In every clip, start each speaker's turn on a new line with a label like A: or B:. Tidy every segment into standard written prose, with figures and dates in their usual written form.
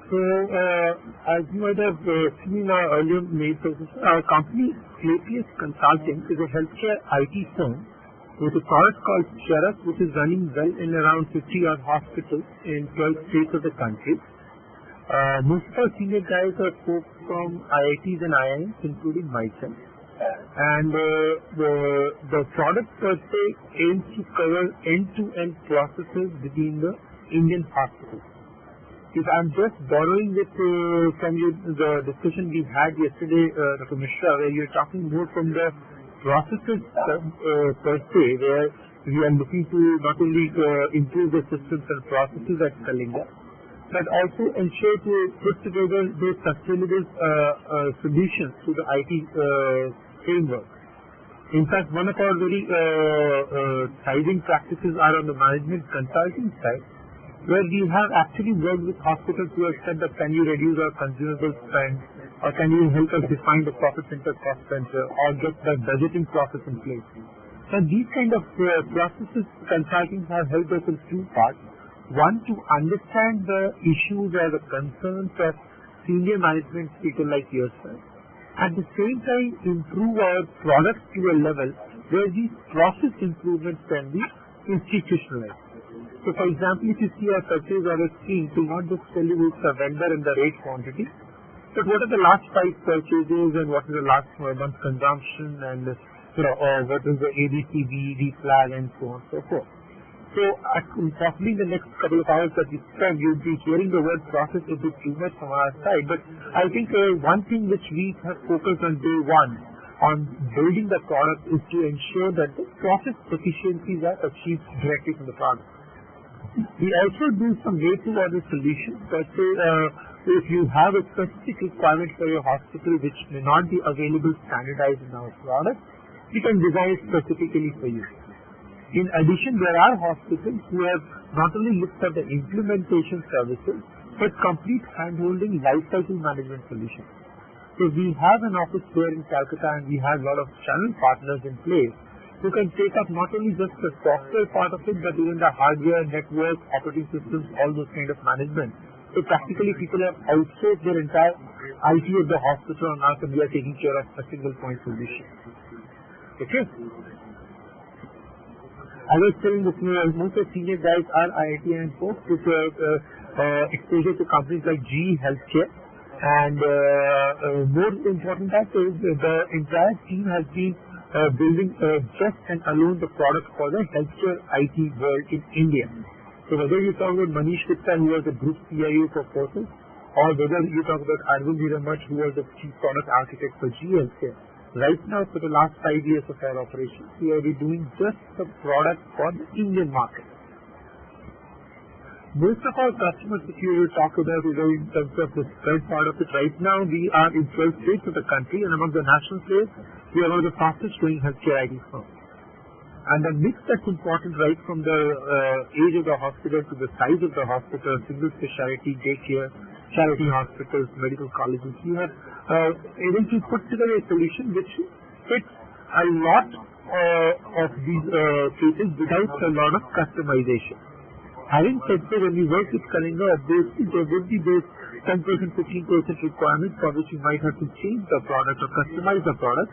A: So, as you might have seen in our earlier mail presentation, our company, APS Consulting, is a healthcare IT firm with a product called Charak, which is running well in around 50-odd hospitals in 12 states of the country. Most of our senior guys are folks from IITs and IIMs, including myself. And the product per se aims to cover end-to-end processes within the Indian hospitals. If I'm just borrowing it from you, the discussion we had yesterday, Dr. Mishra, where you're talking more from the processes per se, where we are looking to not only improve the systems and processes at Kalinga, but also ensure to put together those sustainable solutions to the IT framework. In fact, one of our very thriving practices are on the management consulting side, where we have actually worked with hospitals who have said that can you reduce our consumable spend, or can you help us define the profit center, cost center, or get the budgeting process in place. So these kind of processes consulting have helped us in two parts. One, to understand the issues or the concerns of senior management people like yourself. At the same time, improve our products to a level where these process improvements can be institutionalized. So, for example, if you see our purchase order scheme, it will not just tell you which the vendor and the rate quantity, but what are the last 5 purchases and what is the last month's consumption and what is the ABCD, D flag, and so on and so forth. So, possibly in the next couple of hours that we spend, you'll be hearing the word process a bit too much from our side. But I think one thing which we have focused on day one on building the product is to ensure that the process efficiencies are achieved directly from the product. We also do some made-to-order solutions. Let's say if you have a specific requirement for your hospital which may not be available standardized in our product, we can design it specifically for you. In addition, there are hospitals who have not only looked at the implementation services, but complete hand-holding lifecycle management solutions. So we have an office there in Calcutta, and we have a lot of channel partners in place who can take up not only just the software part of it, but even the hardware, network, operating systems, all those kind of management. So practically people have outsourced their entire IT of the hospital on us, and we are taking care of a single point solution. Okay? I was telling that most of the senior guys are IIT and folks with exposure to companies like GE Healthcare. And more important that is the entire team has been building just and alone the product for the healthcare IT world in India. So whether you talk about Manish Gupta, who was the group CIO for Forces, or whether you talk about Arvind Hiramach, who was the chief product architect for GE Healthcare, right now for the last 5 years of our operations, we are doing just the product for the Indian market. Most of our customers, if you will talk about in terms of the third part of it, right now we are in 12 states of the country, and among the national players, we are one of the fastest growing healthcare IT firms. And the mix that's important right from the age of the hospital to the size of the hospital, single specialty, daycare, charity hospitals, medical colleges, we have able to put together a solution which fits a lot of these cases without a lot of customization. Having said so, when we work with Kalinga, obviously there will be those 10%, 15% requirements for which you might have to change the product or customize the product.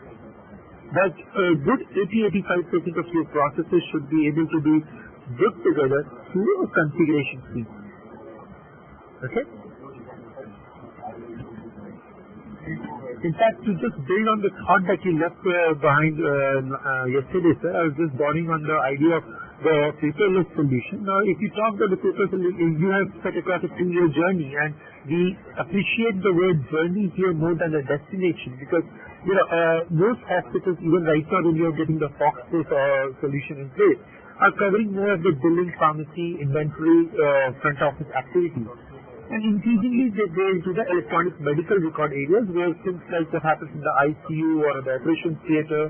A: But a good 80-85% of your processes should be able to be put together through a configuration scheme. Okay? In fact, to just build on the thought that you left behind yesterday, sir, I was just borrowing on the idea of the paperless solution. Now, if you talk about the paperless solution, you have set across a 2-year journey, and we appreciate the word journey here more than a destination, because most hospitals, even right now when you are getting the Fox-based solution in place, are covering more of the billing, pharmacy, inventory, front office activities. And increasingly they go into the electronic medical record areas where things like what happens in the ICU or the operations theatre,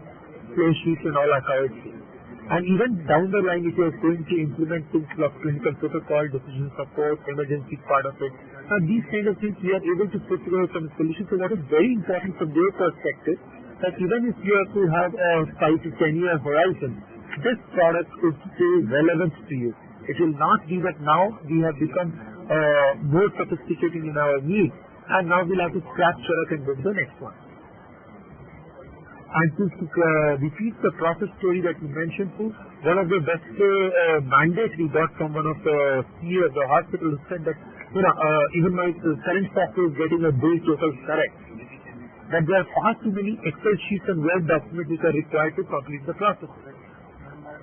A: flow sheets and all are covered. And even down the line, if you are going to implement things like clinical protocol, decision support, emergency part of it, now these kind of things we are able to put together some solutions. So what is very important from their perspective, that even if you have to have a 5 to 10 year horizon, this product is still relevant to you. It will not be that now we have become more sophisticated in our needs, and now we'll have to scrap Charak and go to the next one. And to repeat the process story that you mentioned, one of the best mandates we got from one of the CEO of the hospital who said that, even my current software is getting a bill total correct, that there are far too many Excel sheets and Word documents which are required to complete the process.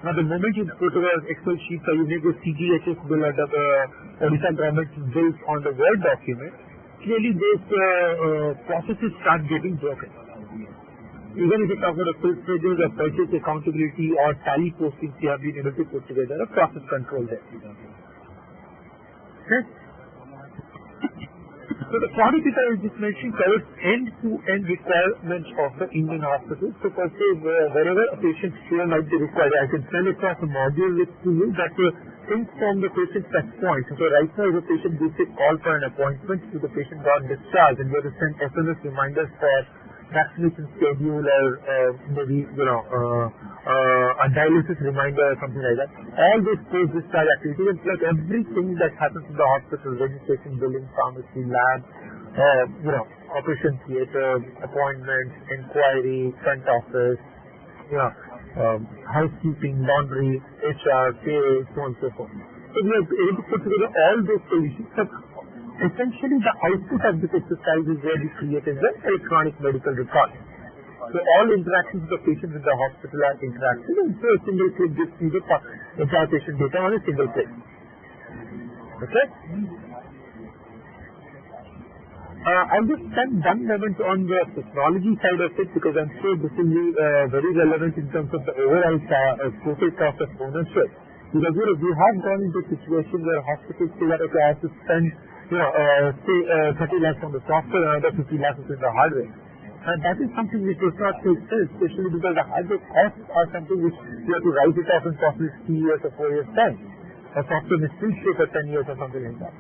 A: Now, the moment you put an Excel sheet or you make a CGHS bill or the Odisha government bills on the Word document, clearly those processes start getting broken. Even if you talk about full pages of purchase accountability or tally postings, you have been able to put together a process control there. Okay? So the product that I just mentioned covers end-to-end requirements of the Indian hospital. So per se, wherever a patient's care might be required, I can send across a module to you that things from the patient's touch point. So right now, if a patient gives a call for an appointment, so the patient got discharged, and you have to send SMS reminders for vaccination schedule or maybe a dialysis reminder or something like that. All those post-discharge activities, and plus everything that happens in the hospital, registration, billing, pharmacy, lab, operation theatre, appointments, inquiry, front office, housekeeping, laundry, HR, sales, so on and so forth. So we are able to put together all those solutions. Essentially, the output of this exercise is where we created the electronic medical record. So all interactions with the patient in the hospital are interactive, and so a single click gives you the entire patient data on a single click. Okay? I'll just spend 1 moment on the technology side of it, because I'm sure this will be very relevant in terms of the overall total cost of ownership. Because we have gone into a situation where hospitals say that, okay, I have to spend say 30 lakhs on the software and another 50 lakhs in the hardware. And that is something which does not make sense, especially because the hardware costs are something which you have to write it off in possibly 3 years or 4 years time. A software is still stay for 10 years or something like that.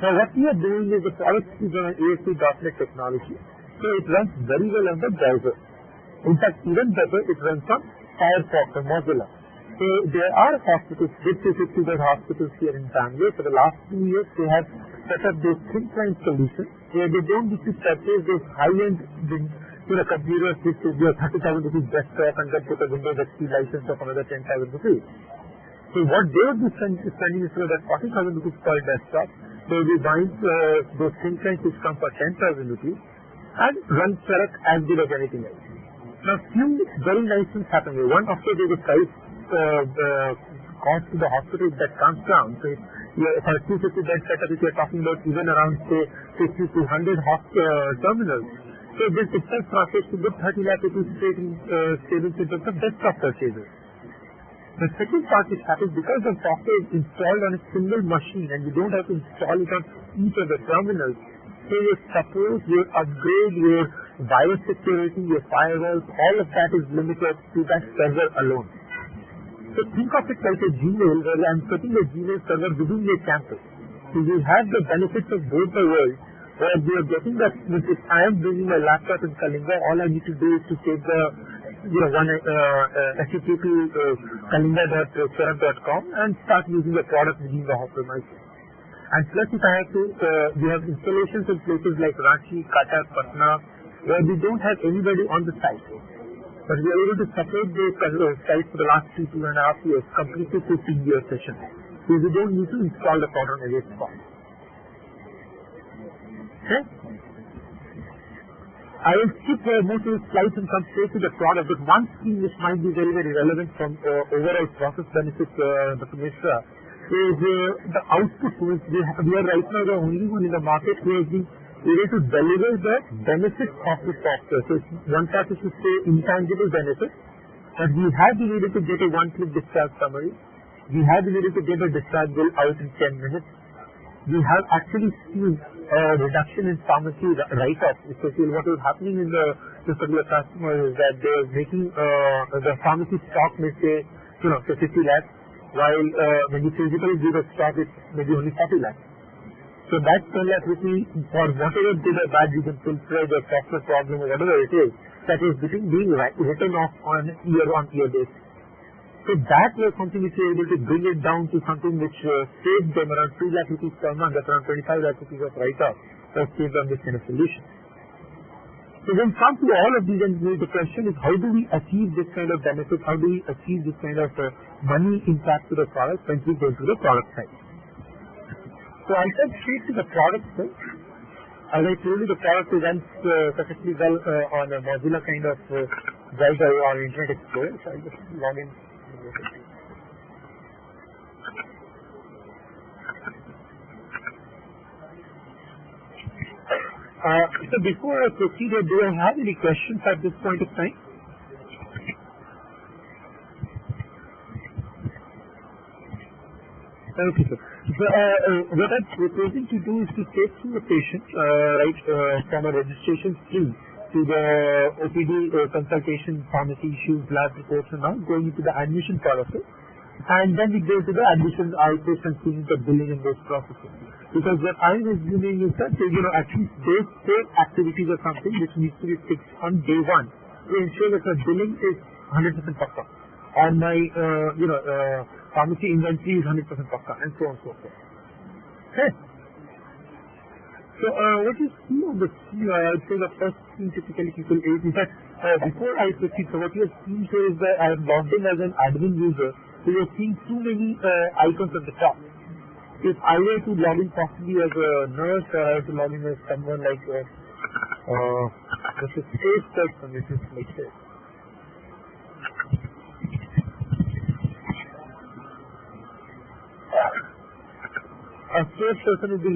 A: Now what we are doing is the product is on an ASP.NET technology. So it runs very well on the browser. In fact, even better, it runs on Firefox or Mozilla. So there are hospitals, big 50-bed hospitals here in Bangalore. For the last 2 years, they have set up those thin client solutions where they don't need to purchase those high-end computers which will be a 30,000 rupees desktop and then put a Windows XP license of another 10,000 rupees. So what they would be spending is that 40,000 rupees per desktop. They will be buying those thin clients which come for 10,000 rupees and run Charak as good as anything else. Now, few very nice things happen here. One, of course, there's a price cost to the hospital that comes down. So if a 250-bed setup, if you're talking about even around, say, 50 to 100 terminals, so this itself translates to good 30 lakh rupees straight in savings in terms of desktop purchases. The second part which happens because the software is installed on a single machine and you don't have to install it on each of the terminals, so your support, your upgrade, your virus security, your firewalls, all of that is limited to that server alone. So think of it like a Gmail, where I'm putting a Gmail server within your campus. So you have the benefits of both the worlds, where you are getting that, if I am bringing my laptop in Kalinga, all I need to do is to take the HTTP kalinga.charak.com and start using the product within the hospital. And plus, if I have to, we have installations in places like Ranchi, Cuttack, Patna, where we don't have anybody on the site. But we are able to support those sites for the last 2.5 years, completely through year sessions. So we don't need to install the product on every spot. Okay? I will skip most of the slides and come straight to the product, but one thing which might be very, very relevant from overall process benefits, Dr. Mishra, is the output tools. We are right now the only one in the market who has been able to deliver the benefits of the software. So one part is to say intangible benefits, but we have been able to get a one-click discharge summary. We have been able to get a discharge bill out in 10 minutes. We have actually seen a reduction in pharmacy write-offs, especially what is happening in the particular customer is that they are making the pharmacy stock may say, 50 lakhs, while when you physically do the stock, it's maybe only 40 lakhs. So that 10 lakh rupees, for whatever good or bad you can filter the software problem or whatever it is, that is being written off on year-on-year basis. So So that was something which we were able to bring it down to something which saved them around 2 lakh rupees per month, that's around 25 lakh rupees of write-off, that saved them this kind of solution. So when it comes to all of these, and the question is how do we achieve this kind of benefit, how do we achieve this kind of money impact to the product when we go to the product side. So I'll come straight to the product side. As I told you, the product runs perfectly well on a Mozilla kind of browser or Internet Explorer. So I'll just log in. So before I proceed, do I have any questions at this point of time? Okay, sir. So, what I'm proposing to do is to take through the patient, from a registration screen to the OPD consultation, pharmacy issues, lab reports and all, going into the admission part of it. And then we go to the admission, outpatient, seeing the billing and those processes. Because what I'm assuming is that, at least those 4 activities are something which needs to be fixed on day 1 to ensure that the billing is 100% pakka. And my, pharmacy inventory is 100% pakka, and so on and so forth. Okay. So, what you see on the screen, I would say the first thing typically people do, in fact, before I proceed, so what you are seeing here is that I am logged in as an admin user, so you are seeing too many icons at the top. If I were to log in possibly as a nurse, or I were to log in as someone like this is safe person, which is like this. A safe person will be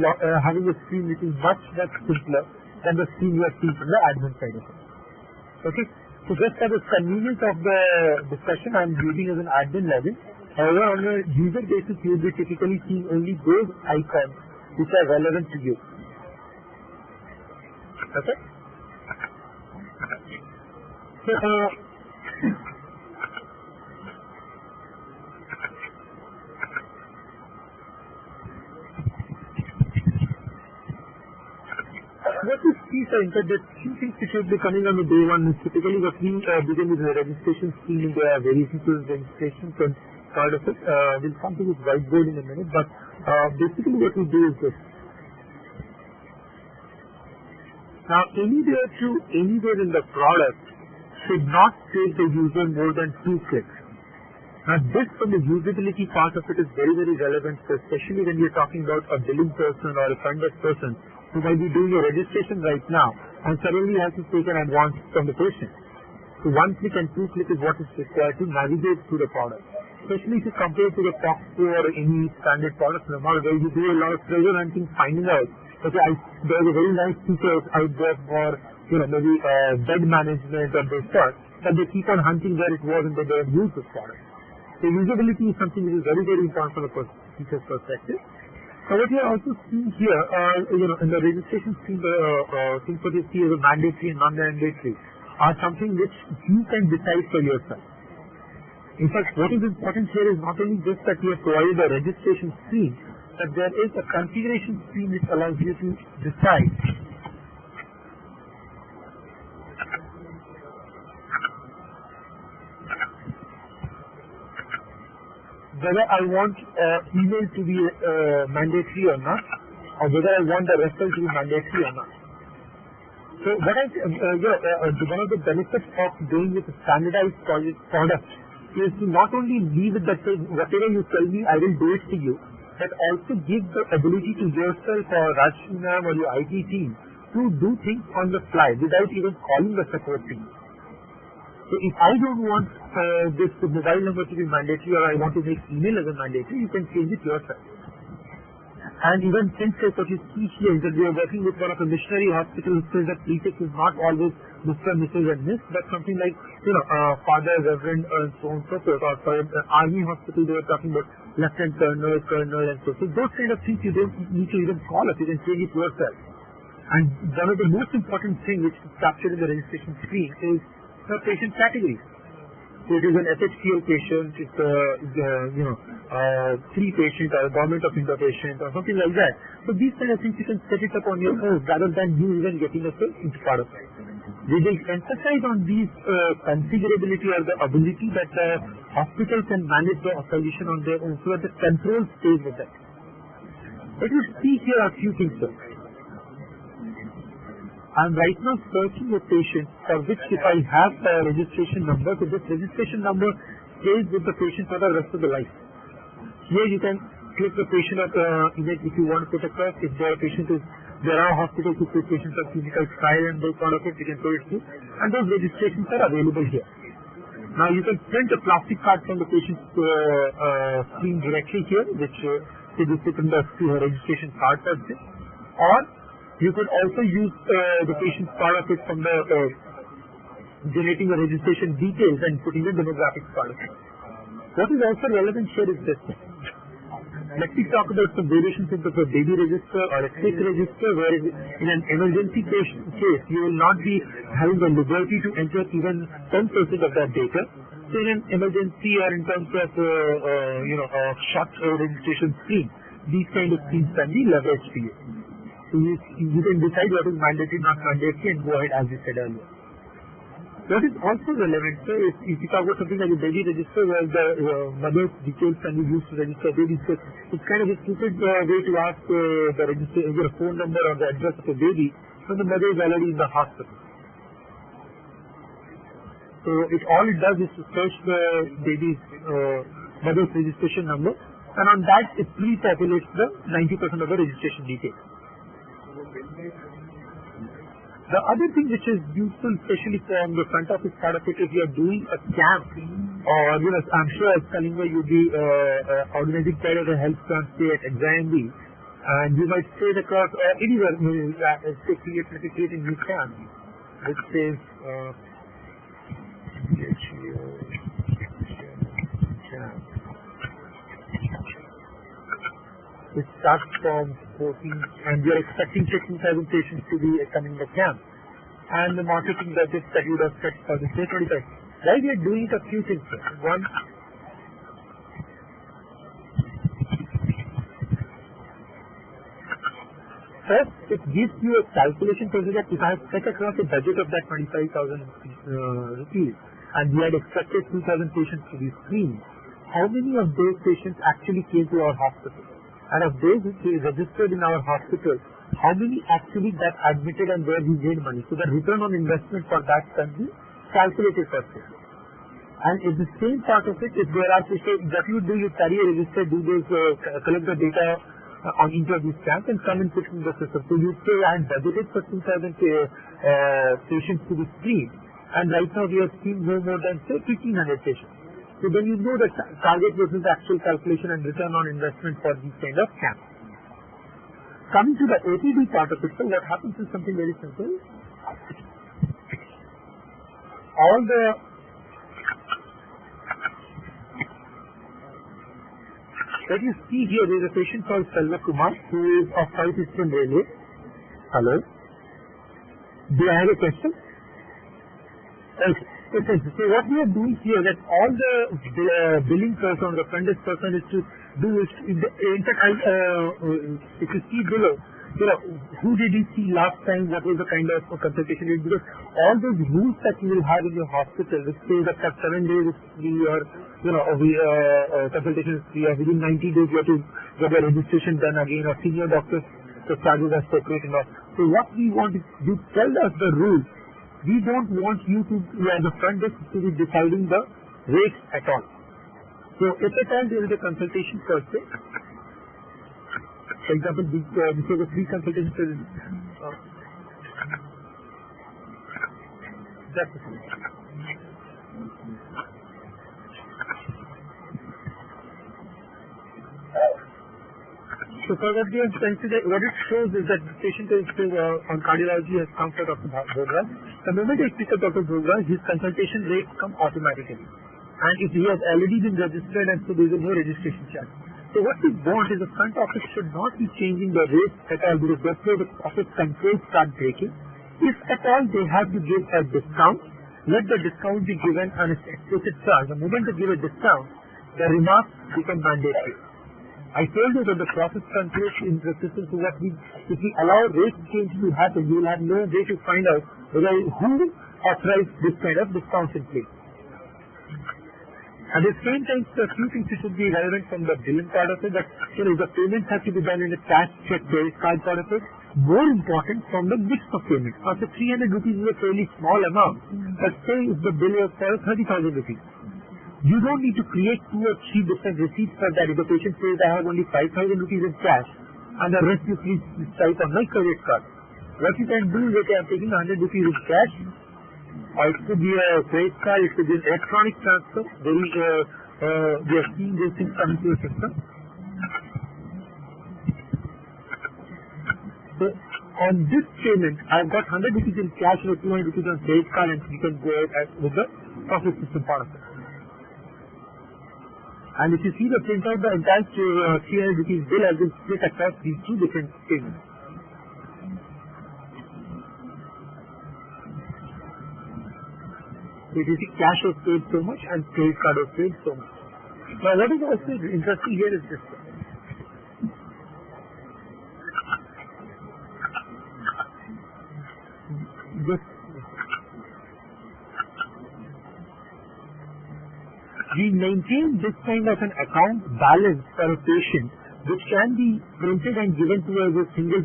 A: having a screen which is much simpler than the screen you are seeing from the admin side of it. Okay? So just for the convenience of the discussion, I am using as an admin login. However, on a user basis, you will be typically seeing only those icons which are relevant to you. Okay? So, what you see, sir, in fact, the few things which will be coming on the day 1 is typically what we begin with the registration scheme, and there are various registrations and part of it. We'll come to this whiteboard in a minute, but basically what we do is this. Now, anywhere in the product should not take the user more than 2 clicks. Now, this from the usability part of it is very, very relevant, especially when you're talking about a billing person or a funded person who might be doing a registration right now and suddenly has to take an advance from the patient. So 1 click and 2 click is what is required to navigate through the product. Especially if you compare to the Foxco or any standard product in the market where you do a lot of treasure hunting, finding out, okay, there's a very nice feature out there for, maybe bed management or those sorts, but they keep on hunting where it was and they don't use this product. So usability is something which is very, very important from the teacher's perspective. So what you are also seeing here, in the registration scheme, things that you see as a mandatory and non-mandatory are something which you can decide for yourself. In fact, what is important here is not only just that we have provided a registration screen, but there is a configuration screen which allows you to decide whether I want email to be mandatory or not, or whether I want the referral to be mandatory or not. So what one of the benefits of going with a standardized product is to not only leave it that whatever you tell me, I will do it for you, but also give the ability to yourself or Rajshri ma'am or your IT team to do things on the fly without even calling the support team. So if I don't want this mobile number to be mandatory or I want to make email as a mandatory, you can change it yourself. And even since what you see here is that we are working with one of the missionary hospitals, says that prefix is not always Mr., Mrs. and Miss, but something like, Father, Reverend, and so on and so forth. Or for Army hospital, they were talking about Lieutenant Colonel, and so forth. So those kind of things you don't need to even call us, you can change it yourself. And one of the most important things which is captured in the registration screen is the patient categories. So it is an FHCL patient, it's free patient or a government of India patient or something like that. So these kind of things you can set it up on your own rather than you even getting a into part of it. We will emphasize on these configurability or the ability that the hospital can manage the solution on their own so that the control stays with them. Let us see here a few things, sir. I am right now searching a patient for which if I have a registration number, so this registration number stays with the patient for the rest of the life. Here you can click the patient image if you want to put across. If there are hospitals who put patients on clinical trial and those kind of it, you can put it through. And those registrations are available here. Now you can print a plastic card from the patient's screen directly here, which is in the registration card per se. Or you could also use the patient's part of it from the generating the registration details and putting the demographics part of it. What is also relevant here is this. Let me talk about some variations in the baby register or a sick register, where in an emergency case you will not be having the liberty to enter even 10% of that data. So in an emergency or in terms of a short registration scheme, these kind of schemes can be leveraged to you. So you can decide what is mandatory, not mandatory, and go ahead as you said earlier. What is also relevant, sir, is if you talk about something like a baby register where the mother's details can be used to register baby, so it's kind of a stupid way to ask the register, either a phone number or the address of a baby when the mother is already in the hospital. So all it does is to search the baby's mother's registration number, and on that it pre-populates the 90% of the registration details. The other thing which is useful, especially from the front office part of it, if you are doing a camp, or I'm sure as Kalinga you'll be organizing part of a health camp stay at XIMB, and you might stay across anywhere, create a new camp, which says it starts from 14, and we are expecting 15,000 patients to be coming to the camp. And the marketing budget that you would have set for the day 25. Why we are doing a few things. One, first, it gives you a calculation process that if I have set across a budget of that 25,000 rupees, and we had expected 2,000 patients to be screened, how many of those patients actually came to our hospital? And of those who registered in our hospital, how many actually got admitted and where we made money? So the return on investment for that can be calculated per se. And if the same part of it, if there are people that you do, you carry a register, do those, collect the data on each of these camps and come and put in the system. So you say I had budgeted for 2,000 patients to be screened, and right now we have seen no more than say 1,500 patients. So then you know the target versus actual calculation and return on investment for these kind of camps. Coming to the APD part of it, so what happens is something very simple. All the that you see here, there is a patient called Selva Kumar who is of South Eastern Railway. Hello. Do I have a question? Okay. So what we are doing here, that all the billing person, the front desk person is to do is, in fact, if you see below, who did you see last time, what was the kind of consultation, because all those rules that you will have in your hospital, which say that for 7 days it's free, or, consultation is free, or within 90 days you have to get the registration done again, or senior doctors, the charges are separate and all. So what we want is, you tell us the rules. We don't want you to, as a front desk, to be deciding the rates at all. So if at all there is a consultation per se, for example, this is a free consultation. That's it. So for what we have considered, what it shows is that the patient is on cardiology has come for Dr. Bhogra. The moment I pick up Dr. Bhogra, his consultation rates come automatically. And if he has already been registered, and so there is no registration charge. So what we want is the front office should not be changing the rates at all, because that's where the office controls start breaking. If at all they have to give a discount, let the discount be given on its explicit charge. The moment they give a discount, the remarks become mandatory. I told you that the process controls in the system, so that if we allow rate change to happen, you will have no way to find out whether who authorized this kind of discounts in place. At the same time, a few things which should be relevant from the billing part of it, that the payments have to be done in a cash, check, credit card part of it. More important from the mix of payments. After 300 rupees is a fairly small amount. But say if the bill is for 30,000 rupees. You don't need to create 2 or 3 different receipts for that. If the patient says I have only 5,000 rupees in cash and the rest you please type on my credit card. What you can do is that I'm taking 100 rupees in cash, or it could be a credit card, it could be an electronic transfer. We are seeing these things coming to the system. So on this payment, I've got 100 rupees in cash or 200 rupees on credit card, and you can go ahead with the process system part of it. And if you see the printout, the entire 300 rupees bill has been split across these 2 different payments. So you see cash was paid so much and credit card was paid so much. Now what is also interesting here is this. We maintain this kind of an account balance for a patient, which can be printed and given to us a single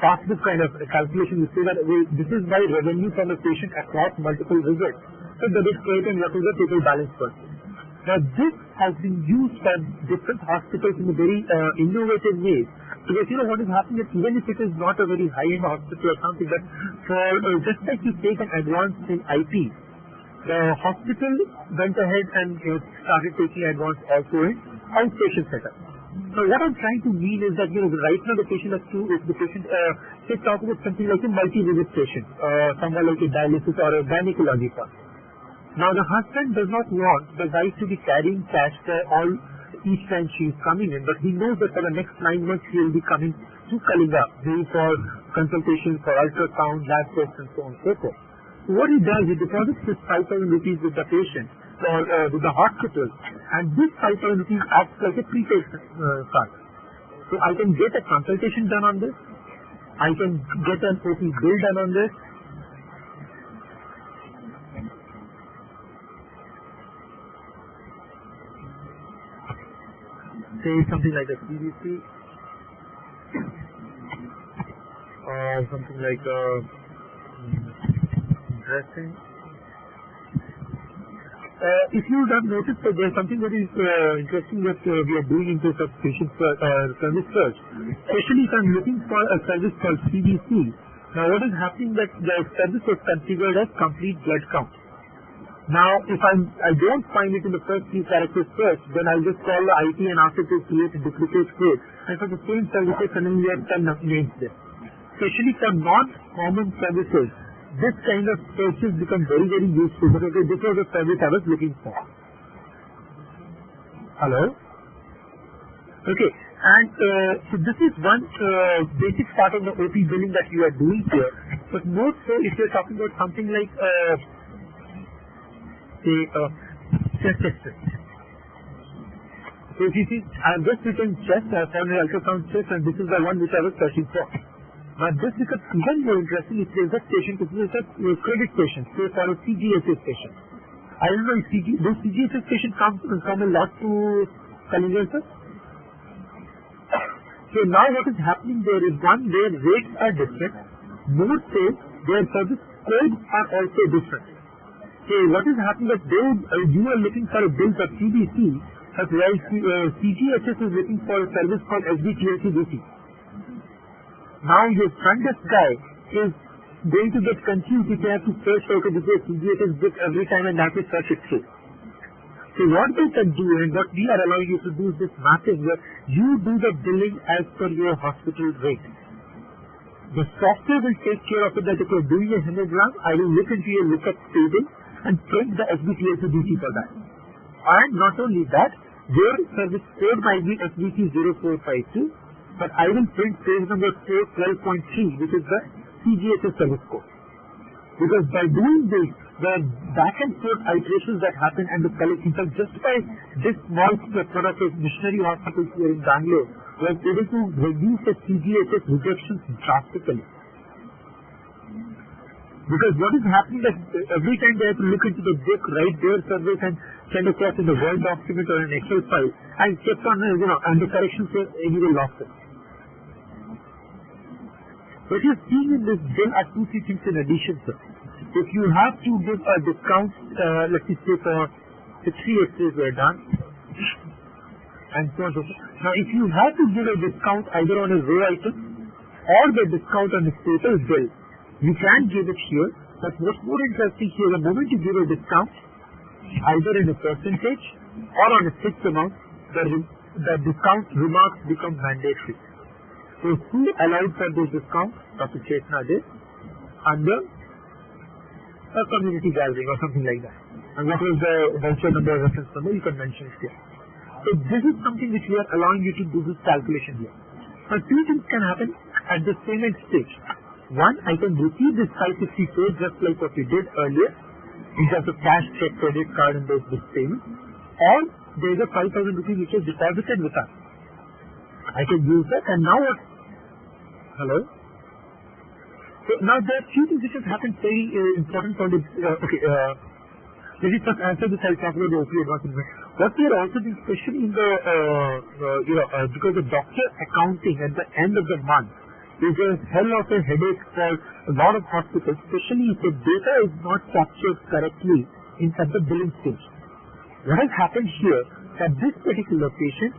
A: passbook kind of calculation. We say that this is my revenue from a patient across multiple visits. So that is credit and what is the total balance for. Now this has been used by different hospitals in a very innovative way. Because what is happening is even if it is not a very high-end hospital or something, but for just like you take an advance in IT, the hospital went ahead and started taking advance also in outpatient setup. So what I'm trying to mean is that right now the patient has to, if the patient say talk about something like a multi-visit patient, somewhere like a dialysis or a gynecology part. Now the husband does not want the wife to be carrying cash for all each time she is coming in, but he knows that for the next 9 months he will be coming to Kalinga, maybe for consultation, for ultrasound, lab tests and so on and so forth. So what he does, he deposits his 5,000 rupees with the patient or with the hospital, and this 5,000 rupees acts like a prepaid card. So I can get a consultation done on this, I can get an OP bill done on this, say something like a CBC or something like a dressing. If you would have noticed that there is something that is interesting that we are doing in terms of patient service search, especially if I am looking for a service called CBC. Now what is happening that the service was configured as complete blood count. Now, if I don't find it in the first few characters search, then I'll just call the IT and ask it to create a duplicate code. And for the same services, suddenly we have 10 names there. Especially for non-common services, this kind of searches become very, very useful. But okay, this was the service I was looking for. Hello? Okay, and so this is one basic part of the OP billing that you are doing here. But note, so if you're talking about something like chest x-ray. So if you see, I have just written chest, I have found an ultrasound chest, and this is the one which I was searching for. Now this becomes even more interesting if there is a patient, this is a credit patient, say for a CGHS patient. I don't know if those CGHS patients come a lot to Kalinga, sir? So now what is happening there is one, their rates are different, more so their service codes are also different. So what is happening that you are looking for a bill for CBC, but while CGHS is looking for a service called SBTLC-DC. Now your front desk guy is going to get confused if they have to search for this CGHS book every time and have to search it through. So what they can do and what we are allowing you to do is this mapping where you do the billing as per your hospital rate. The software will take care of it that if you are doing a hemogram, I will look into your lookup table and print the SBTLC-DC for that. And not only that, your service code might be SBT0452, but I will print page number 412.3, which is the CGHS service code. Because by doing this, the back and forth iterations that happen and the collection. In fact, just by this small product of missionary hospitals here in Bangalore was able to reduce the CGHS rejections drastically. Because what is happening that every time they have to look into the book, write their surveys and send across in the Word document or an Excel file, and kept on, and the corrections were anyway lost. What you're seeing in this bill are two, three things in addition, sir. If you have to give a discount, let's say for the 3 X-rays were done, and so on and so forth. Now, if you have to give a discount either on a row item or the discount on a total bill, you can give it here. But what's more interesting here, the moment you give a discount, either in a percentage or on a fixed amount, the discount remarks become mandatory. So who allowed for this discount? Dr. Chetna did under a community gathering or something like that. And what was the voucher number, reference number, you can mention it here. So this is something which we are allowing you to do this calculation here. Now, two things can happen at the payment stage. One, I can receive this 564 just like what we did earlier in terms of cash, check, credit card and those payments. Or there is a 5,000 rupees which is deposited with us. I can use that, and now what? Hello? So now there are few things which have happened very important for the, let me first answer this, I'll talk about the OP advance investment. What we are also doing, especially in the, because the doctor accounting at the end of the month is a hell of a headache for a lot of hospitals, especially if the data is not captured correctly at the billing stage. What has happened here, at this particular patient,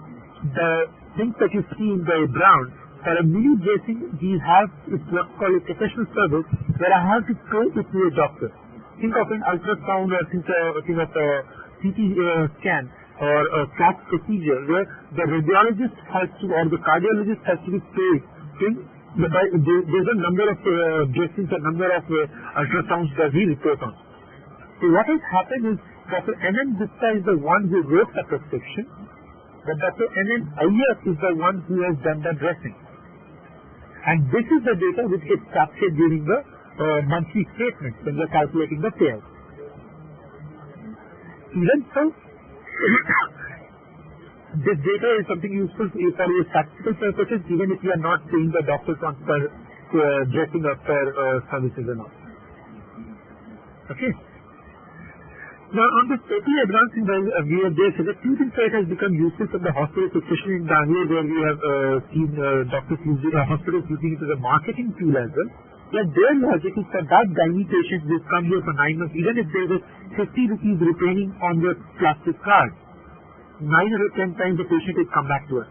A: the things that you see in the brown, for a mini dressing, we have what's called a professional service where I have to pay it to a doctor. Think of an ultrasound or think of a CT scan or a CAT procedure where the radiologist has to or the cardiologist has to be paid. There's a number of dressings, a number of ultrasounds that we report on. So what has happened is Dr. N.N. Gupta is the one who wrote the prescription, but Dr. N.N. Iyer is the one who has done the dressing. And this is the data which gets captured during the monthly statement when we are calculating the payout. Even so, this data is something useful for your statistical purposes, even if you are not paying the doctors on per dressing or per services and all. Okay. Now, on this totally advancing, we have there, so the two things that has become useful for the hospitals, especially in Bangalore, where we have seen doctors using, hospitals using it as a marketing tool as well. That their logic is that gynae patient will come here for 9 months, even if there is 50 rupees retaining on their plastic card. 9 or 10 times the patient will come back to us.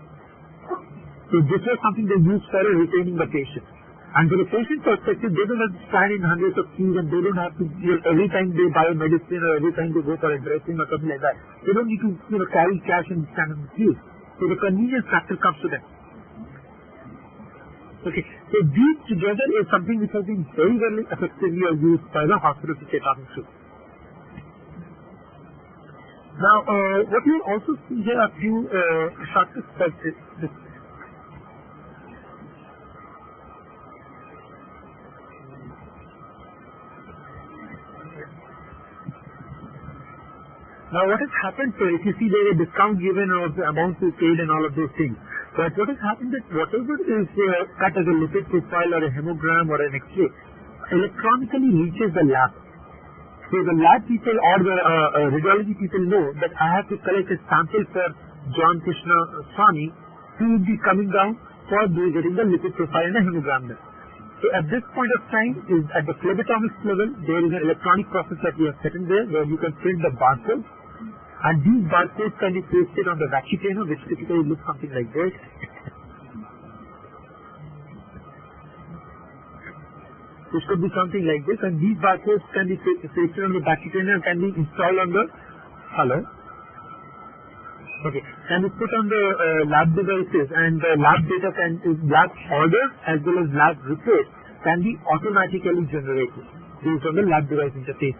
A: So this is something they use for retaining the patient. And from the patient perspective, they don't have to stand in hundreds of queues and they don't have to, every time they buy a medicine or every time they go for a dressing or something like that, they don't need to, carry cash and stand in the queue. So the convenience factor comes to them. Okay, so these together is something which has been very, very effectively used by the hospitals which we are talking to. Now, what you also see here are a few shortcuts that this. Now, what has happened, so if you see there is a discount given or the amount you paid and all of those things. But what has happened is whatever is cut as a lipid profile or a hemogram or an X-ray electronically reaches the lab. So the lab people or the radiology people know that I have to collect a sample for John Krishna Swami who will be coming down for getting the lipid profile and a hemogram there. So at this point of time, is at the phlebotomics level, there is an electronic process that we have set in there where you can print the barcode. And these barcodes can be pasted on the vacuum, which typically looks something like this. This could be something like this, and these barcodes can be pasted on the vacuum and can be installed on the can be put on the lab devices, and the lab data lab orders as well as lab reports can be automatically generated based on the lab device interface.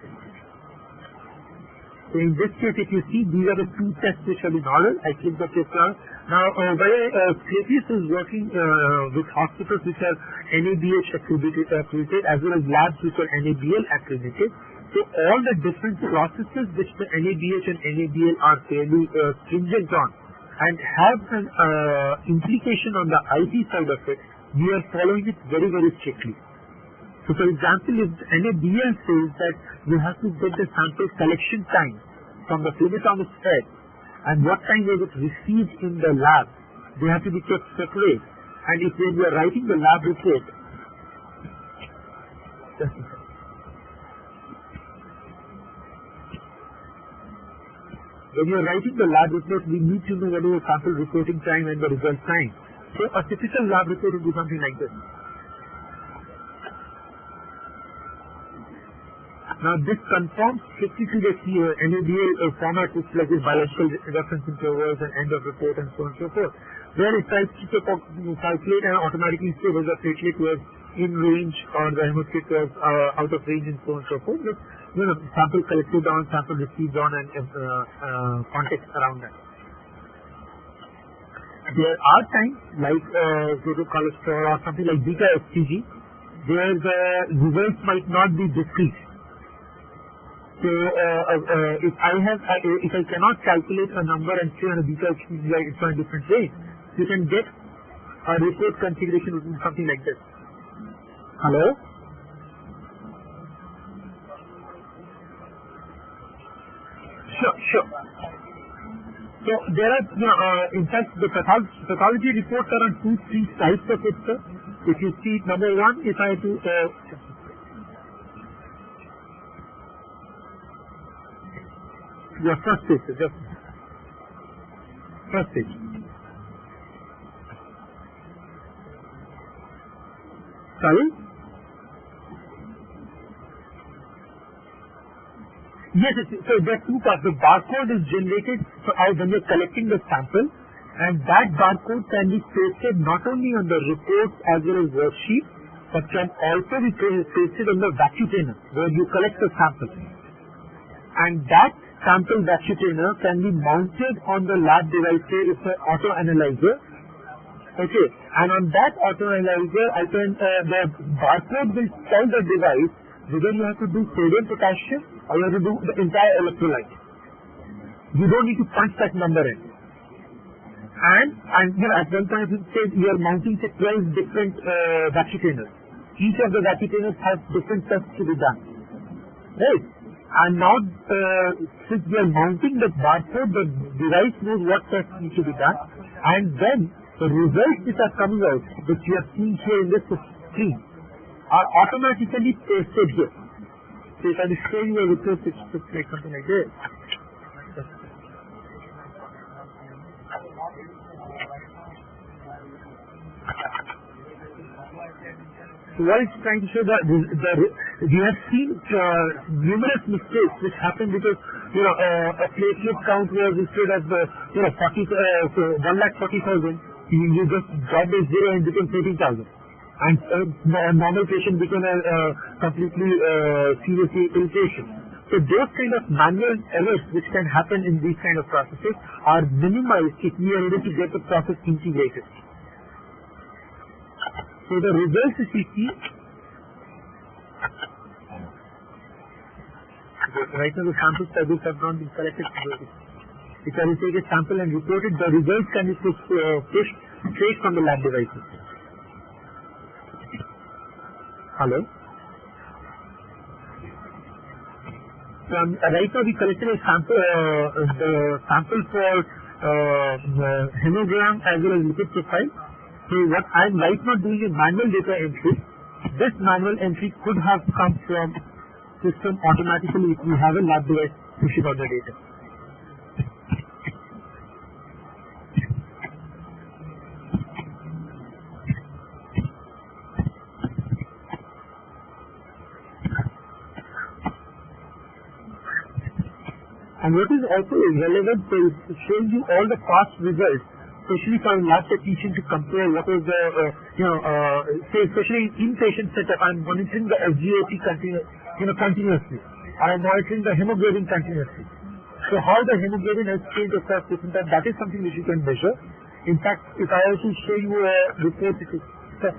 A: So in this case, if you see, these are the two tests which have been ordered. I click the test now. Now, CAPS is working with hospitals which are NABH accredited as well as labs which are NABL accredited. So So all the different processes which the NABH and NABL are fairly stringent on and have an implication on the IT side of it, we are following it very, very strictly. So for example, if NABL says that you have to get the sample collection time from the phlebotomist head and what time was it received in the lab, they have to be kept separate. And if when you are writing the lab report, when you are writing the lab report, we need to know what is the sample reporting time and the result time. So a typical lab report will be something like this. Now this conforms strictly to the NABL format, which like this biological reference intervals and end of report and so on and so forth. Where it tries to calculate and automatically say whether the platelet was in range or the hemocyte was out of range and so on and so forth. With, sample collected on, sample received on, and context around that. There are times like total cholesterol or something like beta HCG, where the results might not be discrete. So if I cannot calculate a number and say on a beta HCG it's on a different range, you can get a report configuration with something like this. Hello? Sure. So there are, in fact, the pathology reports are on 2-3 types of it, sir. If you see, number one, if I have to, first page, sir, first page. Sorry? Yes, so there are two parts. The barcode is generated when you're collecting the sample, and that barcode can be pasted not only on the reports as well as worksheet, but can also be pasted on the vacutainer where you collect the sample. And that sample vacutainer can be mounted on the lab device, say it's an auto analyzer. Okay, and on that auto analyzer, the barcode will tell the device whether you have to do sodium potassium or you have to do the entire electrolyte. You don't need to punch that number in. And at one point you said you are mounting 12 different vacutainers. Each of the vacutainers has different tests to be done. Right? And now since we are mounting the barcode, the device knows what tests need to be done, and then the results which are coming out, which you are seeing here in this screen, are automatically pasted here. So if I will show you a report which looks like something like this. So what it's trying to show that we have seen numerous mistakes which happen because a platelet count was instead of 1,40,000, you just dropped a zero and became 13,000. And a normal patient became completely seriously ill patient. So those kind of manual errors which can happen in these kind of processes are minimized if we are able to get the process integrated. So the results which we see, right now the sample studies have not been collected. If I will take a sample and report it, the results can be pushed straight from the lab devices. Hello? Right now we collected a sample, the sample for hemogram as well as lipid profile. So what I am right now doing is manual data entry. This manual entry could have come from system automatically if we have a lab device pushing out the data. And what is also relevant is showing you all the past results, especially for a lab technician to compare what is the, say especially in inpatient setup, I'm monitoring the SGOT continuously. I'm monitoring the hemoglobin continuously. So how the hemoglobin has changed across different times, that is something which you can measure. In fact, if I also show you a report, it is just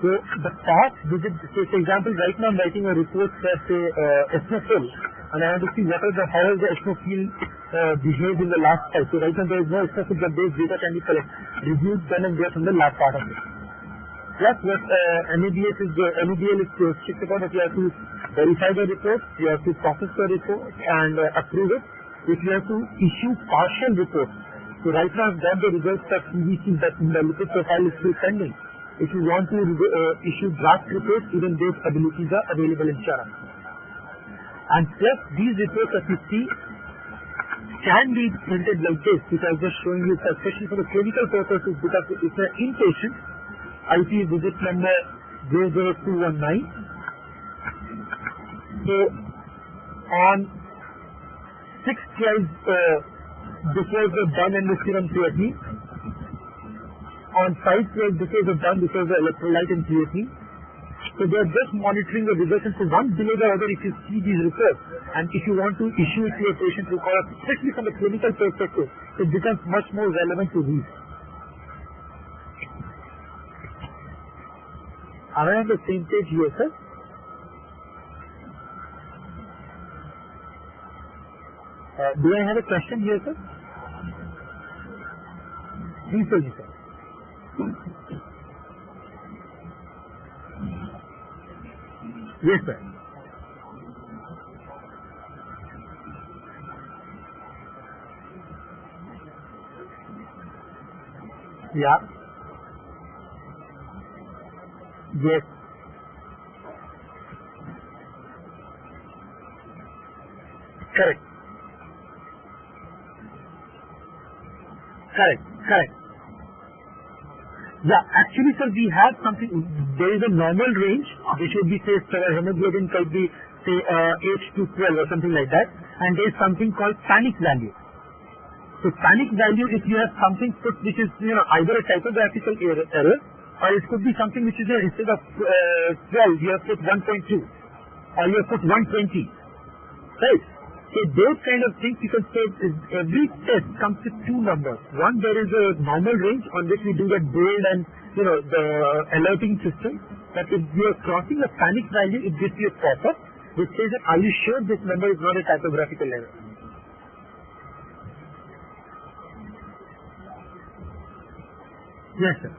A: So the past visit, so for example, right now I'm writing a report for say eosinophil, and I want to see how has the eosinophil behaved in the last time. So right now there is no eosinophil, but those data can be collected, reviewed then and there from the lab part of it. Plus what NABL is strict about it, you have to verify the report, you have to process the report and approve it, if you have to issue partial reports. So right now I've got the results of CVC that in the lipid profile is still pending. If you want to issue draft reports, even those abilities are available in Charak. And plus these reports that you see can be printed like this, which I was just showing you, especially for the clinical purposes, because it's an inpatient. IP visit number 00219. So on 6/12, this was the done endoscopy creatinine. On 5/12, this was the done, this was the electrolyte and creatinine. So they are just monitoring the results, and so one below the other if you see these reports, and if you want to issue it to a patient record, especially from the clinical perspective, it becomes much more relevant to read. Am I on the same page here, sir? Do I have a question here, sir? Please tell me, sir. Yes, sir. Yeah. Yes. Correct. Yeah, actually, sir, we have something. There is a normal range, which would be, say, hemoglobin could be, say, 8 to 12 or something like that. And there is something called panic value. So panic value, if you have something put which is, either a typographical error, or it could be something which is, instead of 12, you have put 1.2, or you have put 120. Right? So those kind of things, you can say, every test comes with two numbers. One, there is a normal range on which we do that bold and, the alerting system. That if you are crossing a panic value, it gives you a pop-up which says that, are you sure this number is not a typographical error? Yes, sir.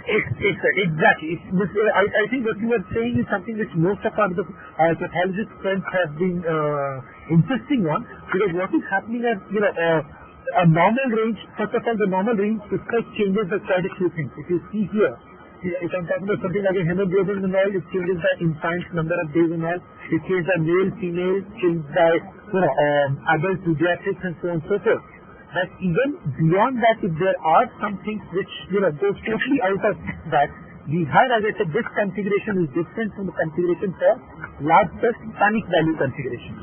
A: Exactly. I think what you are saying is something which most of our pathologist friends have been insisting on, because what is happening is, a normal range, first of all, the normal range itself changes by quite a few things. If you see here, if I'm talking about something like a hemoglobin and all, it changes by infant number of days and all, it changes by male, female, changed by, adult, pediatrics and so on and so forth. But even beyond that, if there are some things which, goes totally out of that, we have, as I said, this configuration is different from the configuration for large test panic value configuration.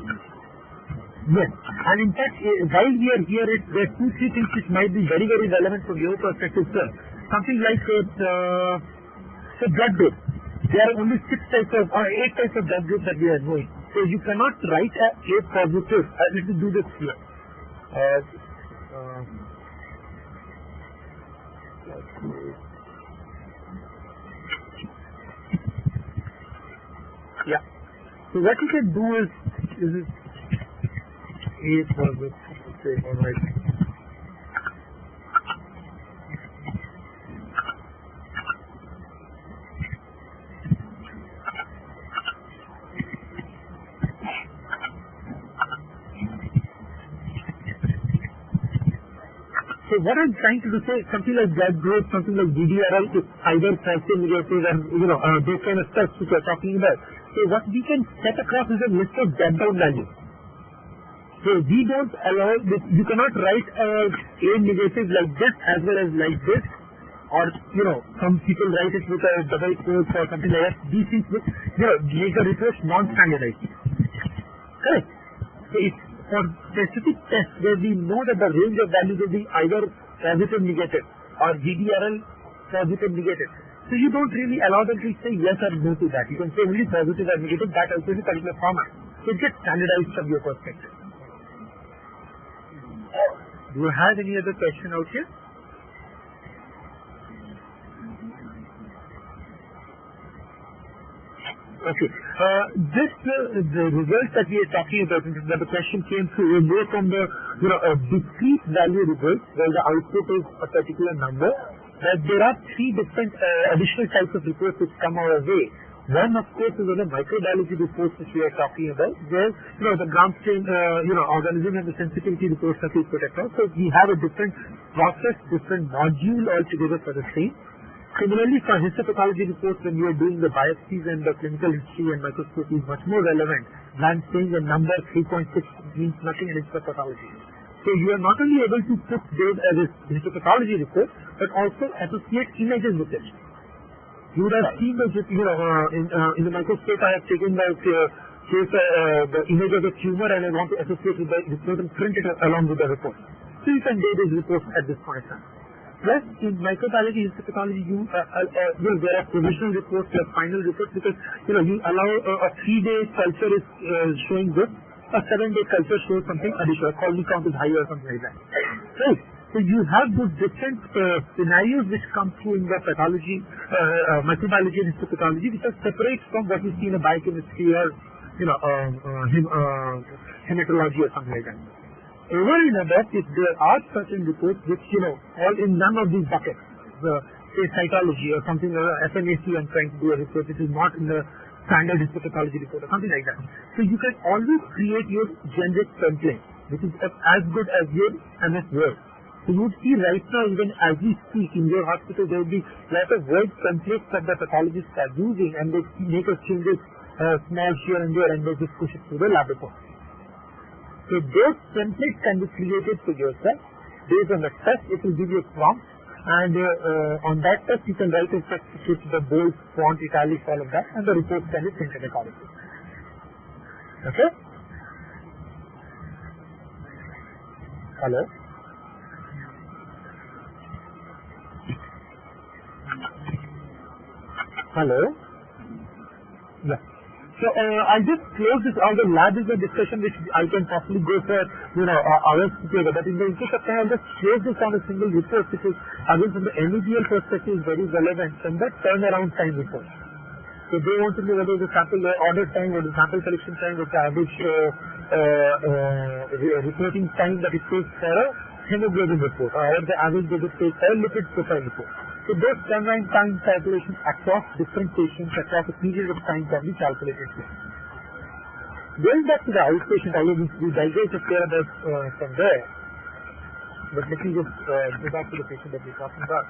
A: Yes. And in fact, while we are here, there are 2-3 things which might be very, very relevant from your perspective, sir. Something like, blood group. There are only 8 types of blood groups that we are knowing. So you cannot write a A positive. Let me do this here. Yeah. So what you can do is it A positive, say, alright. So what I'm trying to do, say, something like blood group, something like DDRL, is either calcium negative and, those kind of stuff which we're talking about. So what we can set across is a list of drop-down values. So we don't allow this, you cannot write a negative like this as well as like this, or, some people write it with a double quote or something like that. These things which, make the research non-standardized. Correct? So it's for specific tests where we know that the range of values will be either positive negative or GDRL positive negative. So you don't really allow them to say yes or no to that. You can say only positive or negative, that also is a particular format. So it gets standardized from your perspective. Do you have any other question out here? Okay. The results that we are talking about, that the question came through, more from the discrete value results, where the output is a particular number. But there are three different additional types of reports which come our way. One, of course, is the microbiology reports which we are talking about, where the gram strain, organism and the sensitivity reports that we put across. So we have a different process, different module altogether for the same. Similarly, for histopathology reports, when you are doing the biopsies and the clinical history and microscopy is much more relevant than saying a number 3.6 means nothing in histopathology. So you are not only able to put those as a histopathology report, but also associate images with it. You would have seen those, in the microscope I have taken the image of the tumor and I want to associate with the report and print it along with the report. So you can do these reports at this point in time. Plus, in microbiology, histopathology, there are provisional reports, there are final reports, because you allow a 3-day culture is showing this, a 7-day culture shows something additional, quality count is higher or something like that. Right. So you have those different scenarios which come through in the pathology, microbiology and histopathology, which are separate from what you see in a biochemistry or hematology or something like that. Over and above, if there are certain reports which, fall in none of these buckets, say cytology or something, FNAC I'm trying to do a report which is not in the standard histopathology report or something like that. So you can always create your generic template, which is as good as your MS Word. So you would see right now, even as we speak in your hospital, there will be lots of Word templates that the pathologists are using, and they make a changes small here and there, and they just push it through the lab report. So those templates can be created for yourself. Based on the test, it will give you a prompt, and on that test you can write a text with the bold, font, italics, all of that, and the report can be printed accordingly. Okay? Hello? Hello? Yeah. So I'll just close this. All the lab is a discussion which I can possibly go for, hours together. But in the interest of time, I'll just close this on a single report, which is, again, from the MEBL perspective, is very relevant from the turnaround time report. So they want to know whether the sample order time or the sample collection time or the average reporting time that it takes for a hemoglobin report, or the average that it takes for a lipid profile report. So those turnaround time calculations across different patients, across a period of time can be calculated here. Going back to the outpatient, I will be digress clear about from there. But let me just go back to the patient that we're talking about.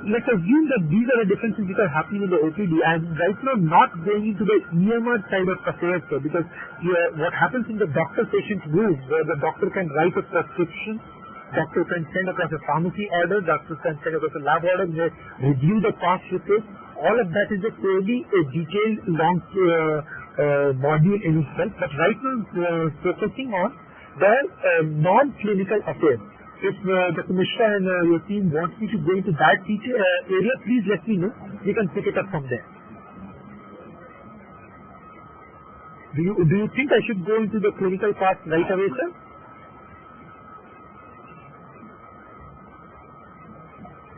A: Let's assume that these are the differences which are happening in the OPD. I'm right now not going into the EMR side of affairs here, because what happens in the doctor-patient group, where the doctor can write a prescription, doctor can send across a pharmacy order, doctor can send across a lab order, they review the past reports. All of that is a fairly detailed, long module in itself. But right now, focusing on the non-clinical affairs. If Dr. Mishra and your team wants me to go into that area, please let me know. We can pick it up from there. Do you think I should go into the clinical part right away, sir?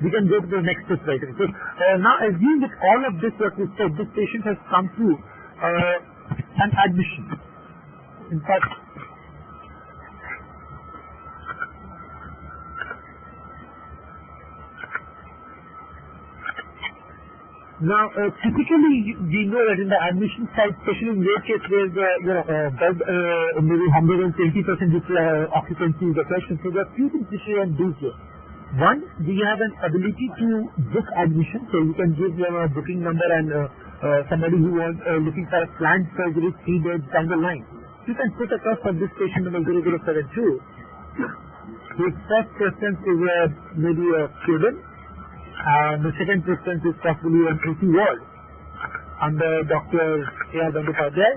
A: We can go to the next step right away. So now, assume that all of this what we said, this patient has come through an admission. In fact, now, typically, we know that in the admission side, especially in your case where the bed maybe 120% occupancy is the question, so there are few things which you can do here. One, we have an ability to book admission, so you can give them a booking number and somebody who wants looking for a planned surgery 3 days down the line. You can put across for this patient number 0072. His first preference is maybe a student. And the second preference is possibly an AC ward under Dr. A.R. Bandyopadhyay,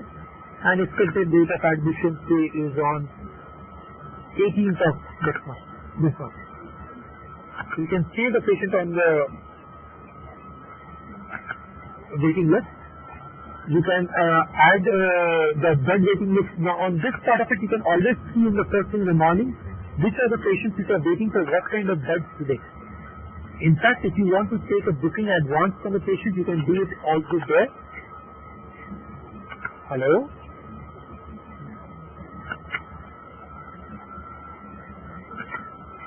A: and expected date of admission is on 18th of this month. So you can see the patient on the waiting list. You can add the bed waiting list. Now on this part of it, you can always see in the first thing in the morning which are the patients which are waiting for what kind of beds today. In fact, if you want to take a booking advance from the patient, you can do it also there. Hello?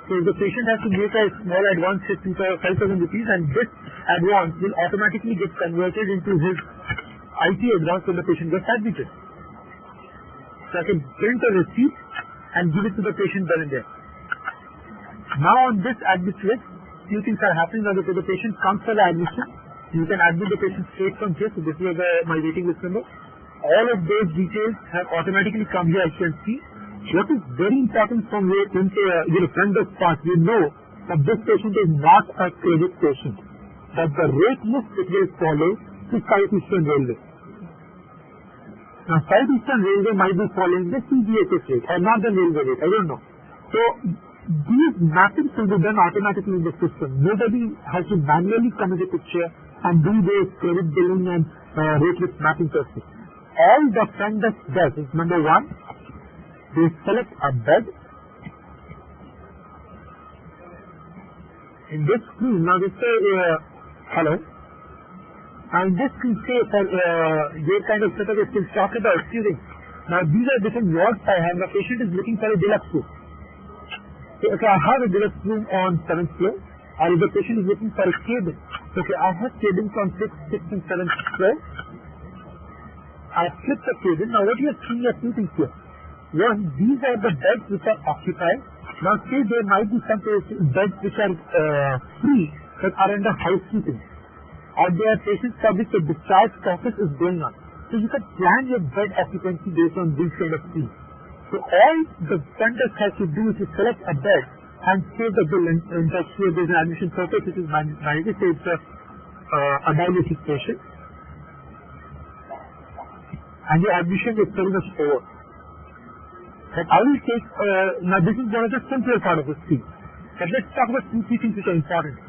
A: So if the patient has to make a small advance of 5,000 rupees, and this advance will automatically get converted into his IT advance when the patient gets admitted. So I can print a receipt and give it to the patient then and there. Now on this admit list, few things are happening. Now if the patient comes for the admission, you can admit the patient straight from here. So this is my waiting list number. All of those details have automatically come here, as you can see. What is very important from your front desk part, you know that this patient is not a credit patient. That the rate list it will follow to South Eastern Railway. Now South Eastern Railway might be following the CGHS rate or not the railway rate, I don't know. So these mappings will be done automatically in the system. Nobody has to manually come in the picture and do those credit billing and rate list mapping process. All the front desk does is number one, they select a bed. In this screen, now they say, hello. And this screen say for your kind of setup, it will talk about students. Now these are different wards I have. The patient is looking for a deluxe room. So okay, I have a deluxe room on 7th floor. Or if the patient is looking for a cabin. Okay, I have cabins on 5th, 6th and 7th floor. I flip the cabin. Now what you are seeing are two things here. One, these are the beds which are occupied. Now say there might be some beds which are free but are under housekeeping. Or there are patients for which the discharge process is going on. So you can plan your bed occupancy based on these kind of things. So all the front desk has to do is to select a bed and save the bill. In fact, here there is an admission purpose which is managed. So it's a dialysis patient. And your admission is pretty much over. But I will take, now this is one of the simpler part of the screen. But let's talk about two things which are important.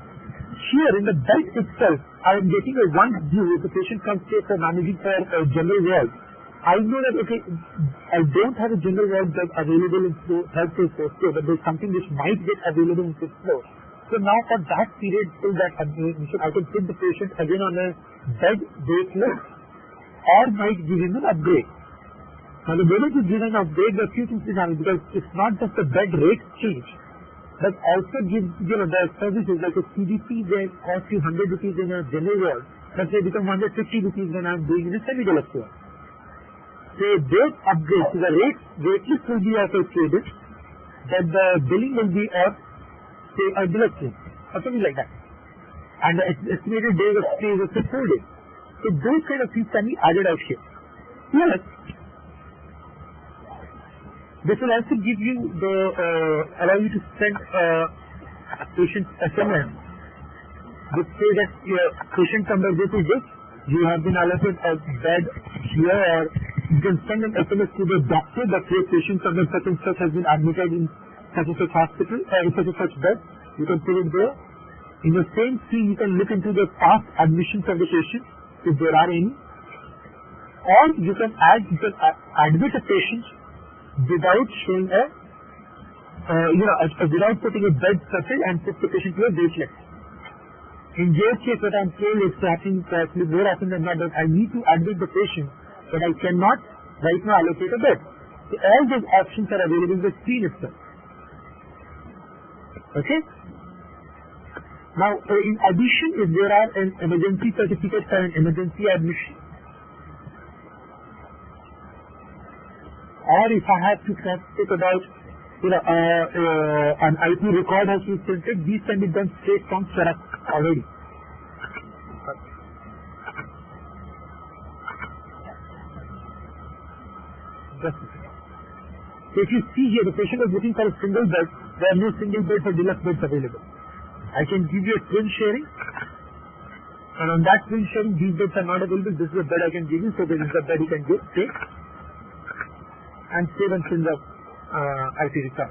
A: Here in the bed itself, I am getting a one view if the patient comes here for managing for a general ward. I know that, okay, I don't have a general ward bed available in third floor, fourth floor, but there's something which might get available in fifth floor. So now for that period, till that admission, I can put the patient again on a bed wait list or might give him an upgrade. Now the moment you give an upgrade, there are few things which happen because it's not just the bed rate change, but also gives, the services like a CDC where costs you 100 rupees in a general ward, but they become 150 rupees when I'm doing in a semi-deluxe ward. So those upgrades, so the rate list will be of a credit, but the billing will be of, say, a deluxe room, or something like that. And the estimated days of stay is 4 days. So those kind of things can be added out here. Yes. This will also give you allow you to send patient SMS which say that your patient number this is this, you have been allotted a bed here, or you can send an SMS to the doctor that your patient number such and such has been admitted in such and such hospital, in such and such bed. You can put it there. In the same screen, you can look into the past admissions of the patient, if there are any. Or you can admit a patient without showing without putting a bed surface and put the patient to a wait list. In your case, what I'm saying is happening more often than not that I need to admit the patient, but I cannot right now allocate a bed. So all those options are available in the screen itself. Okay? Now, in addition, if there are an emergency certificate for an emergency admission, or if I have to talk about, an IP record has been printed, these can be done straight from Charak already. Just a second. So if you see here, the patient is looking for a single bed, there are no single beds or deluxe beds available. I can give you a twin sharing, and on that twin sharing, these beds are not available. This is the bed I can give you, so this is the bed you can take. And save and send the IT record.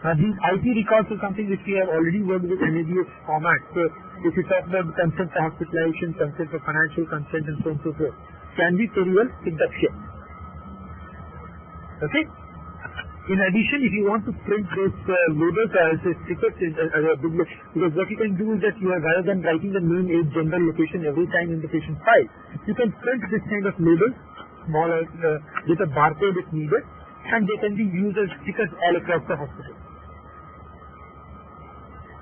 A: These IT records is something which we have already worked with NABS format. So if you talk about consent for hospitalization, consent for financial consent, and so on and so forth, can be very well picked up here. Okay. In addition, if you want to print those labels as a sticker, because what you can do is that you are, rather than writing the name, age, gender, location every time in the patient file, you can print this kind of labels, smaller, with a barcode if needed, and they can be used as stickers all across the hospital.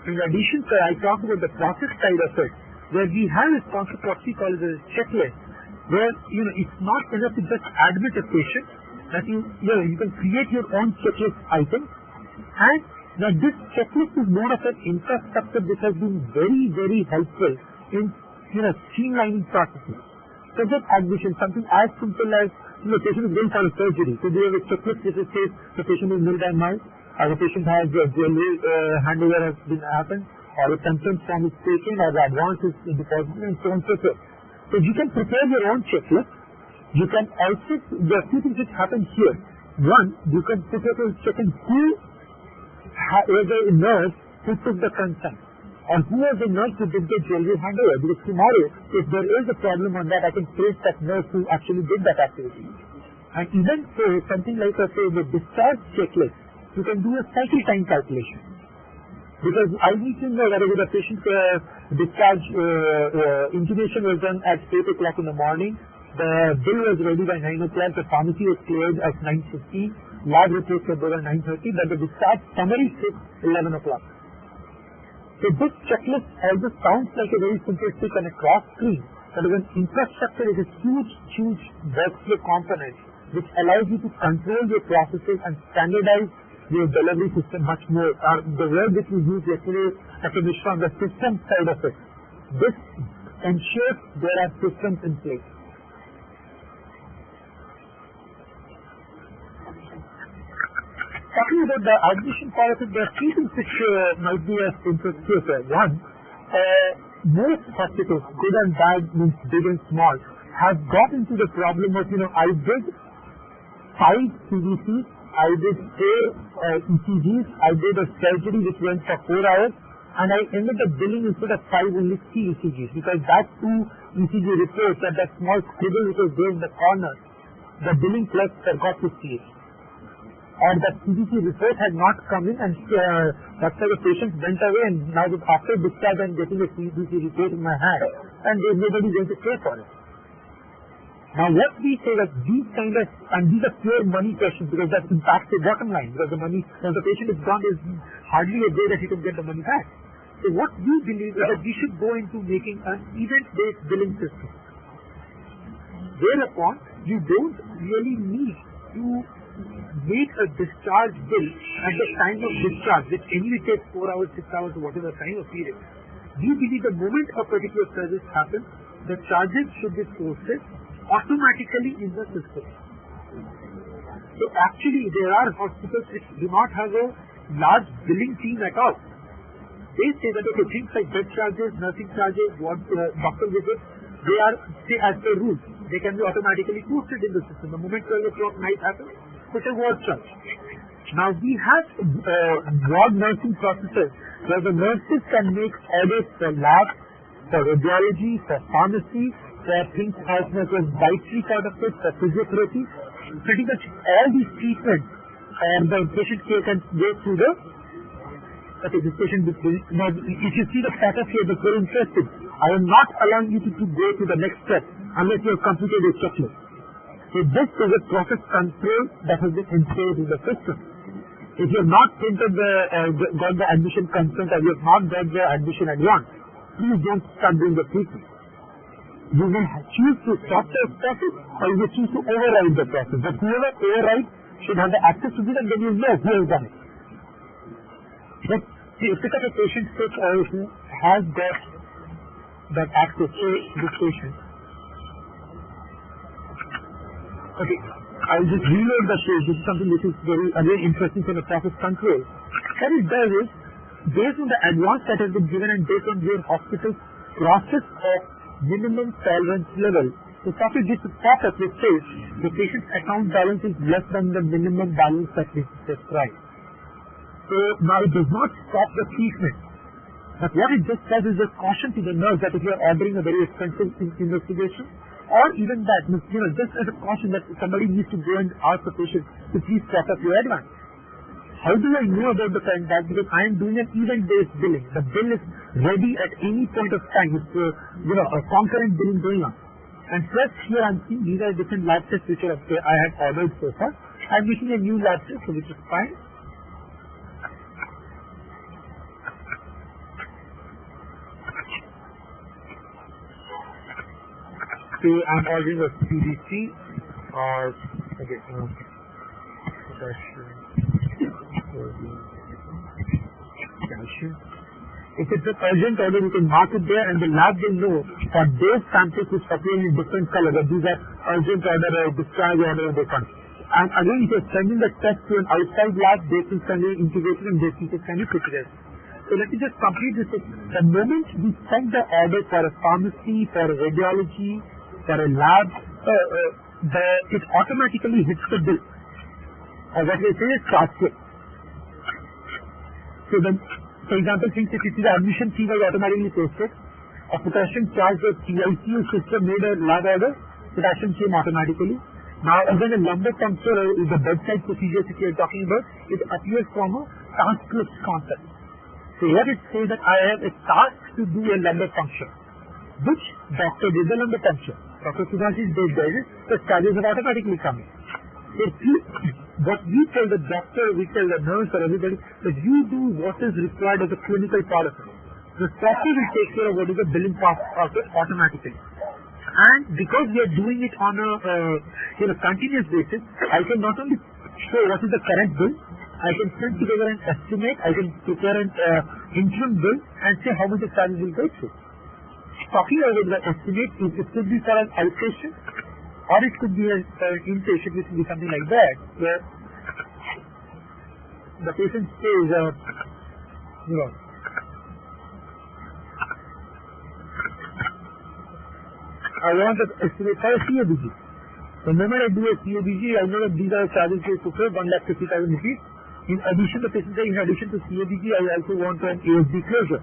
A: In addition, sir, I talked about the process side of it, where we have this concept what we call as a checklist, where it's not enough to just admit a patient, that you can create your own checklist item, and that this checklist is more of an infrastructure which has been very, very helpful in streamlining processes. So that admission, something as simple as the patient is going for a surgery, so they have a checklist which says the patient is milled and mouth, or the patient has a jewelry handover has been happened, or a consent form is taken, or the advance is deposited, and so on and so forth. So you can prepare your own checklist. You can also, there are two things which happen here. One, you can put up a check in who was the nurse who took the consent, or who was the nurse who did the jewelry handover. Because tomorrow, if there is a problem on that, I can trace that nurse who actually did that activity. And even so, something like the discharge checklist, you can do a cycle time calculation. Because I need to know whether the patient's discharge intubation was done at 8 o'clock in the morning, the bill was ready by 9 o'clock, the pharmacy was cleared at 9:50, lab reports were done at 9:30, but the discharge summary took 11 o'clock. So this checklist also sounds like a very simplistic and a cross screen, but as an infrastructure it is a huge workflow component which allows you to control your processes and standardize your delivery system much more. The word that we used yesterday, Dr. Mishra, on the system side of it. This ensures there are systems in place. Talking about the admission part of it, there are three things which might be of interest here. One, most hospitals, good and bad, means big and small, have got into the problem of, I did 5 CVCs, I did 4 ECGs, I did a surgery which went for 4 hours, and I ended up billing instead of 5 only 3 ECGs, because that 2 ECG reports and that small scribble which was there in the corner, the billing clerk forgot to see it. Or that CVC report had not come in, and that's why the patient went away, and now after discharge I'm getting a CVC report in my hand, and nobody is going to pay for it. Now what we say that these kind of, and these are pure money questions, because that impacts the bottom line, because the money, when the patient is gone, there's hardly a day that he can get the money back. So what we believe is that we should go into making an event-based billing system. Thereupon, you don't really need to make a discharge bill at the time of discharge, which anyway takes 4 hours, 6 hours, whatever time of period. We believe the moment a particular service happens, the charges should be posted automatically in the system. So actually there are hospitals which do not have a large billing team at all. They say that okay, things like bed charges, nursing charges, doctor visits, they are, say, as per rules. They can be automatically posted in the system. The moment 12 o'clock night happens, put a ward charge. Now we have ward nursing processes where the nurses can make orders for lab, for radiology, for pharmacy, for things as much as dietary part of it, for physiotherapy. Pretty much all these treatments, and the patient care can go through the, okay, this patient, now if you see the status here, that's very interesting. I am not allowing you to go to the next step unless you have completed your checklist. So this is a process control that has been installed in the system. If you have not printed got the admission consent, or you have not got the admission advance, please don't start doing the treatment. You may choose to stop the process, or you may choose to override the process. But whoever overrides should have the access to it, and then you know who has done it. But see, if you look at a patient who has got that access to this patient. Okay, I'll just reload the page. This is something which is very interesting for the process control. What it does is, based on the advance that has been given and based on your hospital's process of minimum tolerance level, the software gives a pop-up which says the patient's account balance is less than the minimum balance that is prescribed. So So now it does not stop the treatment. But what it just says is a caution to the nurse that if you are ordering a very expensive investigation, or even that, just as a caution that somebody needs to go and ask the patient to please top up your advance. How do I know about the fact that? Because I am doing an event-based billing. The bill is ready at any point of time. It's a concurrent billing going on. And plus here I'm seeing these are different lab tests which I had ordered so far. I'm making a new lab test, so which is fine. So I'm ordering a CDC or calcium. If it's an urgent order, you can mark it there and the lab will know for those samples which appear in different colors that these are urgent order or discharge order or different. And again, if you're sending the test to an outside lab, they can send it integrated and they can send it to this. So let me just complete this. The moment we send the order for a pharmacy, for a radiology, for a lab, it automatically hits the bill. Or what we say is cashless. So then, for example, since if the admission fee was automatically posted, a potassium charge, the TICU system made a lab order, potassium came automatically. Now, even a lumbar puncture is the bedside procedures that we are talking about, it appears from a taskless concept. So here it says that I have a task to do a lumbar puncture. Which doctor did the lumbar puncture? Dr. Subhashis did it, the charges are automatically coming. So what we tell the doctor, we tell the nurse or everybody, that you do what is required as a clinical part of it. The doctor will take care of what is the billing part of it automatically. And because we are doing it on a continuous basis, I can not only show what is the current bill, I can put together an estimate, I can prepare an interim bill and say how much the charges will go through. Talking about the estimate, it could be for an outpatient or it could be an inpatient, which will be something like that, where the patient stays, I want to estimate for a CABG. The moment I do a CABG, I know that these are charges to pay 1,50,000 rupees. In addition, the patient says, in addition to CABG, I also want an ASD closure.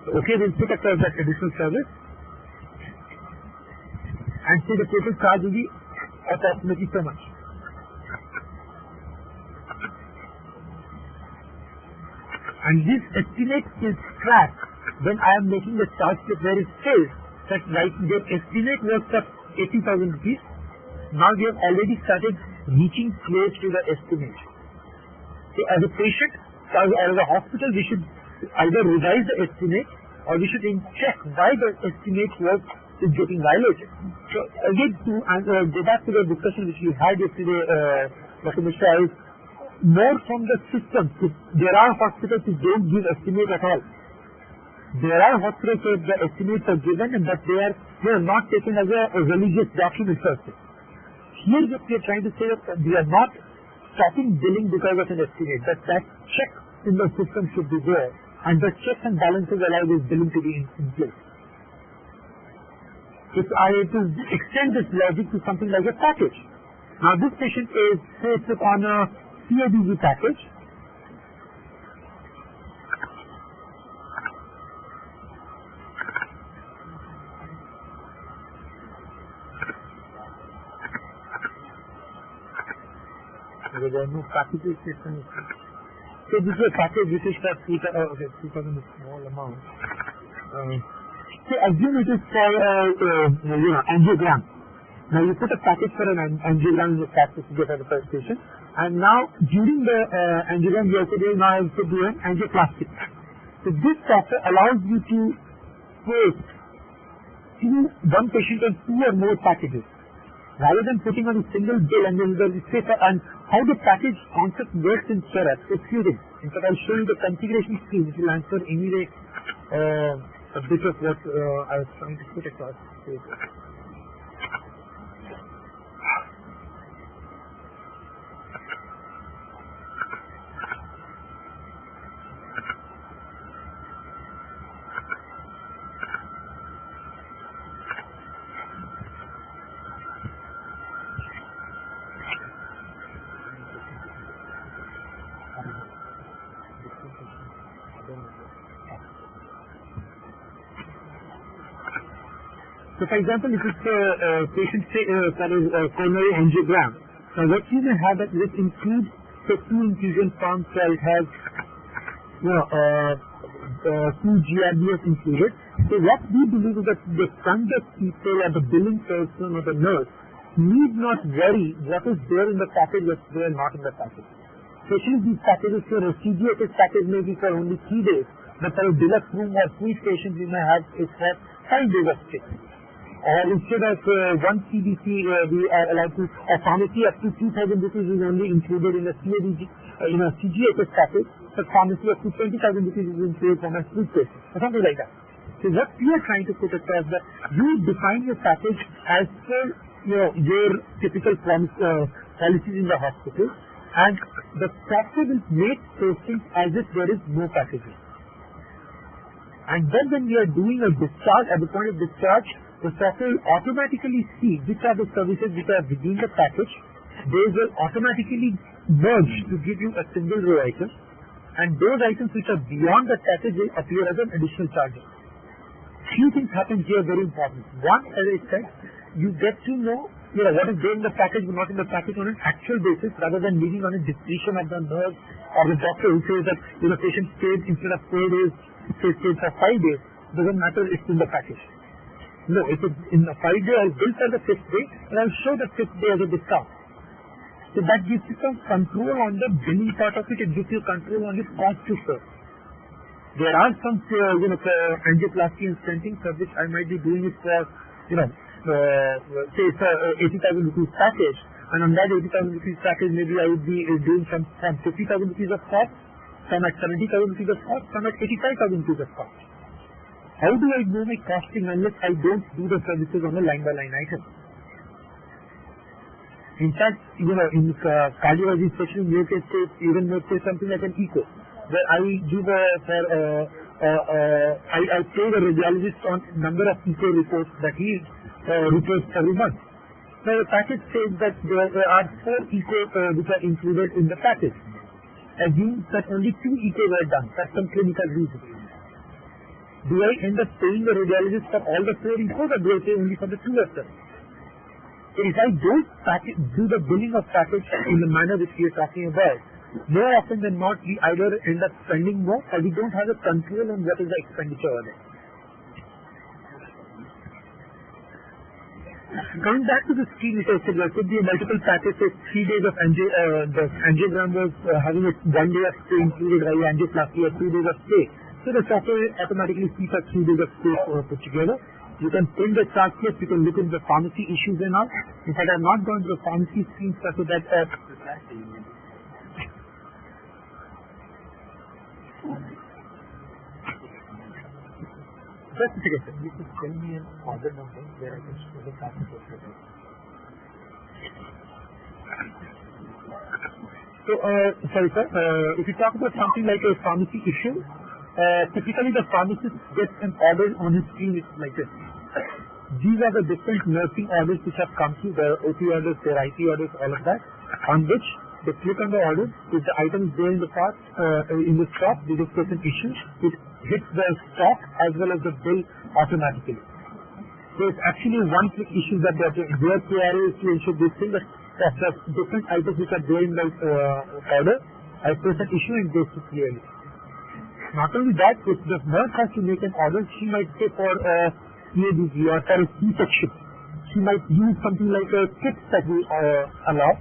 A: Okay, we'll put across that additional service. And say the total charge will be approximately so much. And this estimate is tracked when I am making the charge slip where it says that their estimate was for 80,000 rupees. Now we have already started reaching close to the estimate. So as a patient or as a hospital, we should either revise the estimate or we should check why the estimate is getting violated. So again, to go back to the discussion which we had yesterday, Dr. Mishra, is more from the system. There are hospitals who don't give estimate at all. There are hospitals where the estimates are given and that they are not taken as a religious document per se. Here what we are trying to say that we are not stopping billing because of an estimate. That check in the system should be there and the checks and balances allow this billing to be in place. If I have to extend this logic to something like a package. Now this patient is placed on a CABG package. There are no packages. So this is a package which is for 2,000 is small amount. So assume it is for angiogram. Now you put a package for an angiogram in the package to get for the first patient. And now during the angiogram you also do an angioplasty. So this software allows you to post one patient on 2 or more packages. Rather than putting on a single bill and and how the package concept works in Charak, it's using. In fact, I'll show you the configuration screen which will answer anyway a bit of what I was trying to put across. So for example, if it's a patient that is coronary angiogram, now what you may have that this includes the 2 infusion pumps, so it has 2 GRBs included. So what we believe is that the standard people or the billing person or the nurse need not vary what is there in the package, what's there not in the package. Especially these packages for a CGHS package may be for only 3 days, but for a deluxe room or suite patient we may have it for 5 days of stay. Or instead of 1 CDC, we are allowed to, a pharmacy up to 2,000 rupees is only included in a CGHS package, but pharmacy up to 20,000 rupees is included for my suite patient, or something like that. So what we are trying to put across that you define your package as per your typical policies in the hospital, and the software will make those things as if there is no packaging. And then when we are doing a discharge, at the point of discharge, the software will automatically see which are the services which are within the package. They will automatically merge to give you a single row item, and those items which are beyond the package will appear as an additional charge. Few things happen here very important. One, as I said, you get to know what is there in the package but not in the package on an actual basis, rather than leaving on a discretion of the nurse or the doctor who says that the patient stayed instead of 4 days, stayed for 5 days. It doesn't matter if it's in the package. No, if it's in the 5 day, I'll bill for the 5th day and I'll show the 5th day as a discount. So that gives you some control on the billing part of it. It gives you control on the cost to serve. There are some, angioplasty and stenting for which I might be doing it for, say it's a 80,000 rupees package, and on that 80,000 rupees package, maybe I would be doing some 50,000 rupees of cost, some at 70,000 rupees of cost, some at 85,000 rupees of cost. How do I do my costing unless I don't do the services on a line-by-line item? In fact, in cardiology, especially in your case, even let's say something like an echo, where I give I pay the radiologist on number of echo reports that he reports every month. Now the package says that there are 4 echo which are included in the package. Assume that only 2 echo were done. That's some clinical reason. Do I end up paying the radiologist for all the 4 echoes, or do I pay only for the 2 of them? So if I don't do the billing of package in the manner which we are talking about, more often than not, we either end up spending more or we don't have a control on what is the expenditure on it. Coming back to the screen, which I said, there could be a multiple package, say 3 days of the angiogram was having a 1 day of stay included, while angioplasty or 2 days of stay. So the software automatically sees that 3 days of stay put together. You can print the chart here, you can look into the pharmacy issues and all. In fact, I have not gone to the pharmacy screen so that just a second, you could tell me an order number where I can show the package. So, sorry sir, if you talk about something like a pharmacy issue, typically the pharmacist gets an order on his screen like this. These are the different nursing orders which have come through, their OP orders, their IP orders, all of that, on which they click on the order. If the item is there in the part, in the stock, there is certain issues, it hits the stock as well as the bill automatically. So it's actually one click issue that their KRA is to ensure this thing that the different items which are there in the order, I press an issue and goes to clearly. Not only that, if the nurse has to make an order, she might say for CABG or for a C-section, she might use something like a kit that we allow.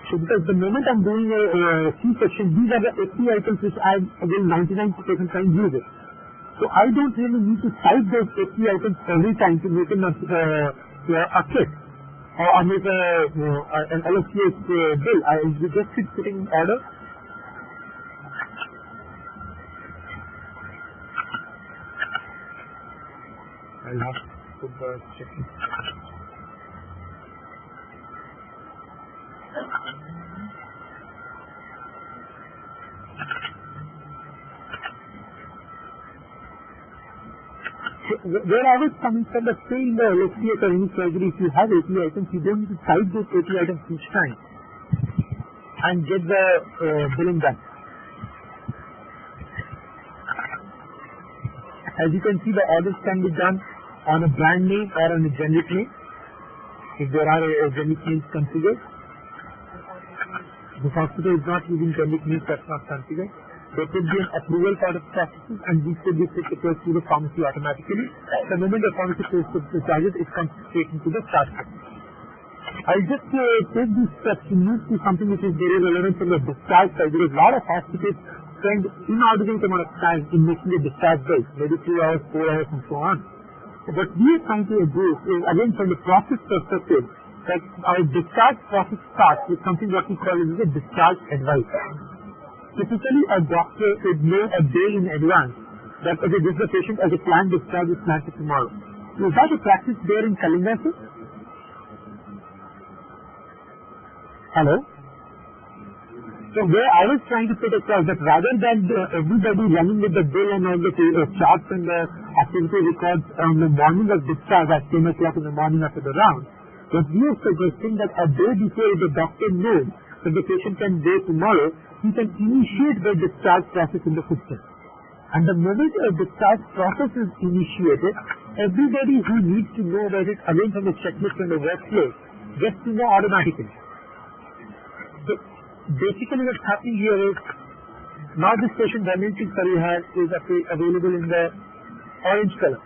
A: So because the moment I'm doing a C-section, these are the 80 items which I will 99% time use it. So I don't really need to type those 80 items every time to make a kit or make an LSPS bill. I will just keep putting in order. I'll have to put the checking. Where I was coming from, the say in the LSPS or any surgery, if you have 80 items, you don't need to type those 80 items each time and get the billing done. As you can see, the orders can be done on a brand name or on a generic name. If there are generic names configured. The hospital is not using generic names, that's not configured. There could be an approval part of processes, and these could be put through the pharmacy automatically. The moment the pharmacy pays the charges, it comes straight into the start. I'll just take these steps to move to something which is very relevant from the discharge side, because a lot of hospitals spend inordinate amount of time in making the discharge bill, maybe 3 hours, 4 hours, and so on. What we are trying to do is, again, from the process perspective, that our discharge process starts with something what we call as a discharge advice. Typically, a doctor would know a day in advance that, okay, this is the patient as a planned discharge is planned for tomorrow. So is that a practice there in Kalinga, sir? Hello? So where I was trying to put across that rather than everybody running with the bill and all the charts and the activity records on the morning of discharge at 10 o'clock in the morning after the round, what we are suggesting that a day before the doctor knows that the patient can go tomorrow, he can initiate the discharge process in the system. And the moment a discharge process is initiated, everybody who needs to know about it, again from the checklist and the workflow, gets to know automatically. So basically what's happening here is, now this patient dimension study is available in the orange color.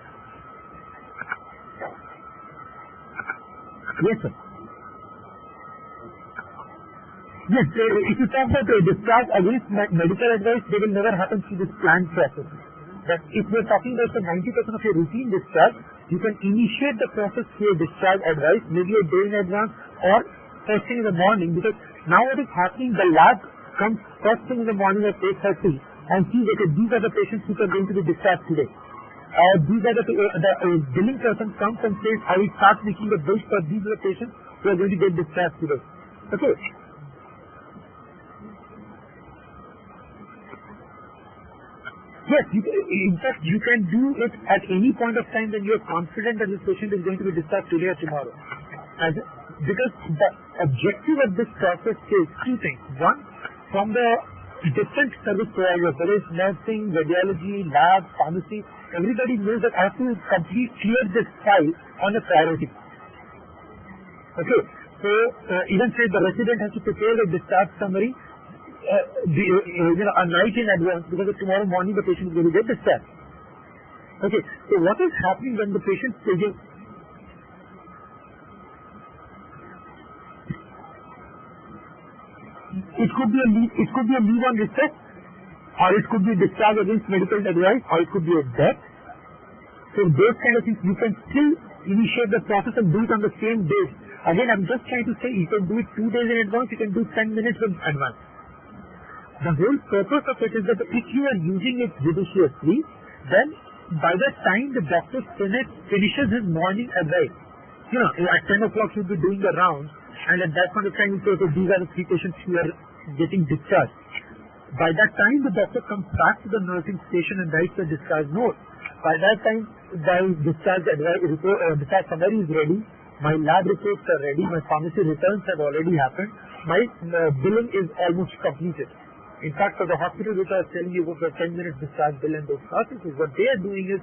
A: Yes, sir. Yes, if you talk about discharge against medical advice, they will never happen through this planned process. But if we're talking about the 90% of your routine discharge, you can initiate the process through a discharge advice, maybe a day in advance or first thing in the morning, because now what is happening, the lab comes first thing in the morning at 8:30 and sees, okay, these are the patients who are going to be discharged today. These are the billing person comes and says, I will start making the bills for these are the patients who are going to get discharged today. Okay. Yes, in fact, you can do it at any point of time when you are confident that this patient is going to be discharged today or tomorrow. Because the objective of this process is two things. One, from the different service providers, whether it's nursing, radiology, lab, pharmacy, everybody knows that I have to clear this file on a priority. Okay, so even say the resident has to prepare the discharge summary a night in advance, because tomorrow morning the patient is going to get discharged. Okay, so what is happening when the patient is it could be a leave on request, or it could be discharge against medical advice, or it could be a death. So those kind of things you can still initiate the process and do it on the same day. Again, I'm just trying to say you can do it 2 days in advance, you can do 10 minutes in advance. The whole purpose of it is that if you are using it judiciously, then by the time the doctor finishes his morning advice, at 10 o'clock he'll be doing the rounds, and at that point of time he says, okay, these are the 3 patients who are getting discharged. By that time the doctor comes back to the nursing station and writes the discharge note. By that time the discharge summary is ready, my lab reports are ready, my pharmacy returns have already happened, my billing is almost completed. In fact, for the hospital which I was telling you about the 10 minutes discharge bill and those processes, what they are doing is,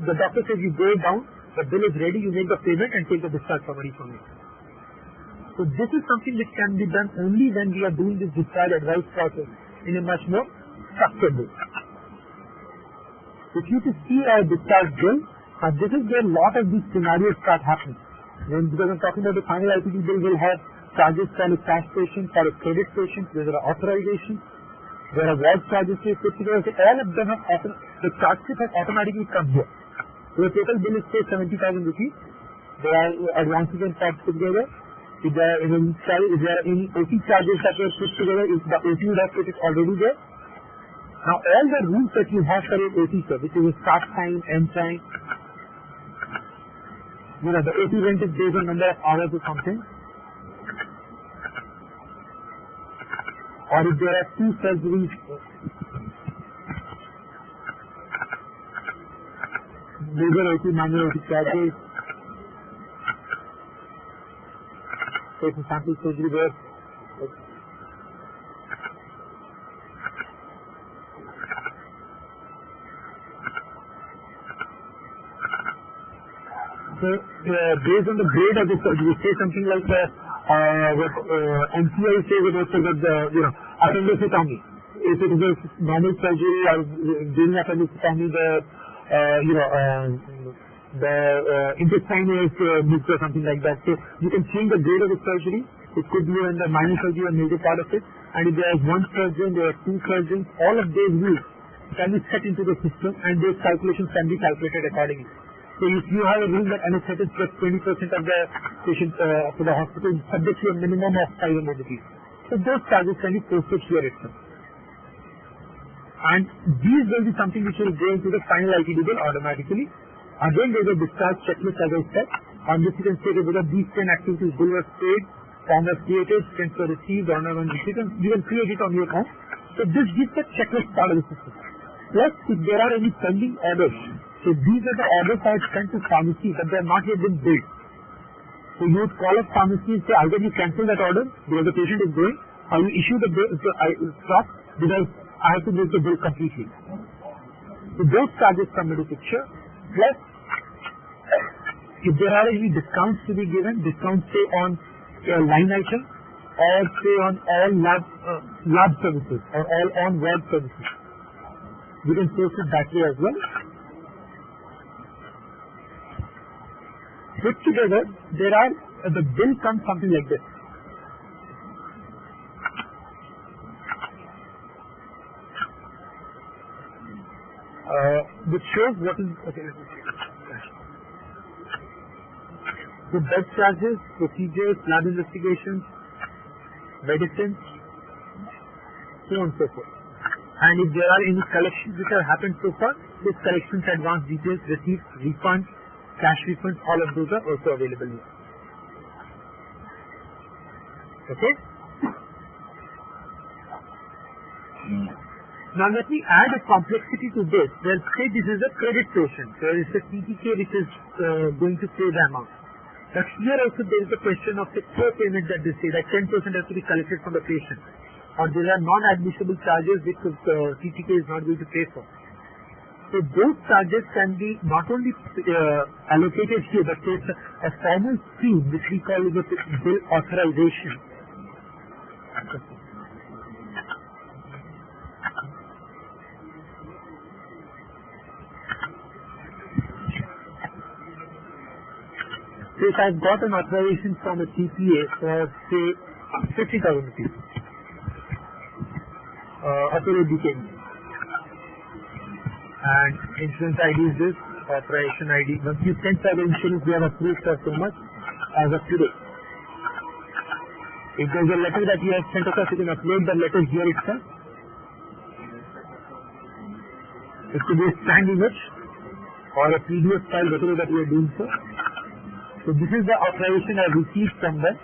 A: the doctor says you go down, the bill is ready, you make the payment and take the discharge summary from it. So this is something which can be done only when we are doing this discharge advice process in a much more structured way. If you to see our discharge bill, this is where a lot of these scenarios start happening. Because I'm talking about the final IPT bill will have charges for a cash patient, for a credit patient, there are authorizations, there are ward charges to put together. So all of them have the charge sheet has automatically come here. So the total bill is say 70,000 rupees. There are advances and tax put together. If there are any OT charges that were put together, if the OT would have put it already there. Now all the rules that you have for your OT, sir, which is a start time, end time, the OT rent is based on number of hours or something. Or if there are 2 surgeries, major OT, minor OT charges, so it's a sample surgery there. So based on the grade of the surgery, we say something like what NCI says about the appendectomy. If it is a normal surgery or during appendectomy, the intestine is mixed or something like that. So you can change the grade of the surgery. It could be in the minor surgery or major part of it. And if there is one surgeon, there are two surgeons, all of those rules can be set into the system and those calculations can be calculated accordingly. So if you have a rule that anesthetic plus 20% of the patient for the hospital is subject to a minimum of 500 rupees. So those charges can be posted here itself. And these will be something which will go into the final IT bill automatically. Again, there is a discharge checklist as I said. On this you can say whether these 10 activities bill was paid, form was created, expense were received, honor was received, and you can create it on your own. So this gives the checklist part of the system. Plus, if there are any pending orders, so these are the orders that are sent to pharmacy but they have not yet been billed. So you would call up pharmacy and say either you cancel that order because the patient is going, or you issue the bill, stop because I have to make the bill completely. So those charges come into picture. Plus, if there are any discounts to be given, discounts say on line item or say on all lab services or all on-ward services. We can post it that way as well. Put together, the bill comes something like this. Which shows what is, the bed charges, procedures, lab investigations, medicines, so on and so forth. And if there are any collections which have happened so far, those collections, advance details, receipts, refunds, cash refunds, all of those are also available here. Okay? Now let me add a complexity to this. Let's say this is a credit patient. There is a TTK which is going to pay the amount. But here also there is a question of the co-payment that they say that 10% has to be collected from the patient. Or there are non-admissible charges which TTK is not going to pay for. So those charges can be not only allocated here, but there's a formal scheme which we call the bill authorization. So if I've got an authorization from a TPA for say 50,000 rupees, approved DICOM, and insurance ID is this, authorization ID. Once you send cyber insurance, we have approved for so much as of today. If there's a letter that you have sent across, you can upload the letter here itself. It could be a scanned image or a PDF file, whatever that you are doing so. So this is the authorization I received from them.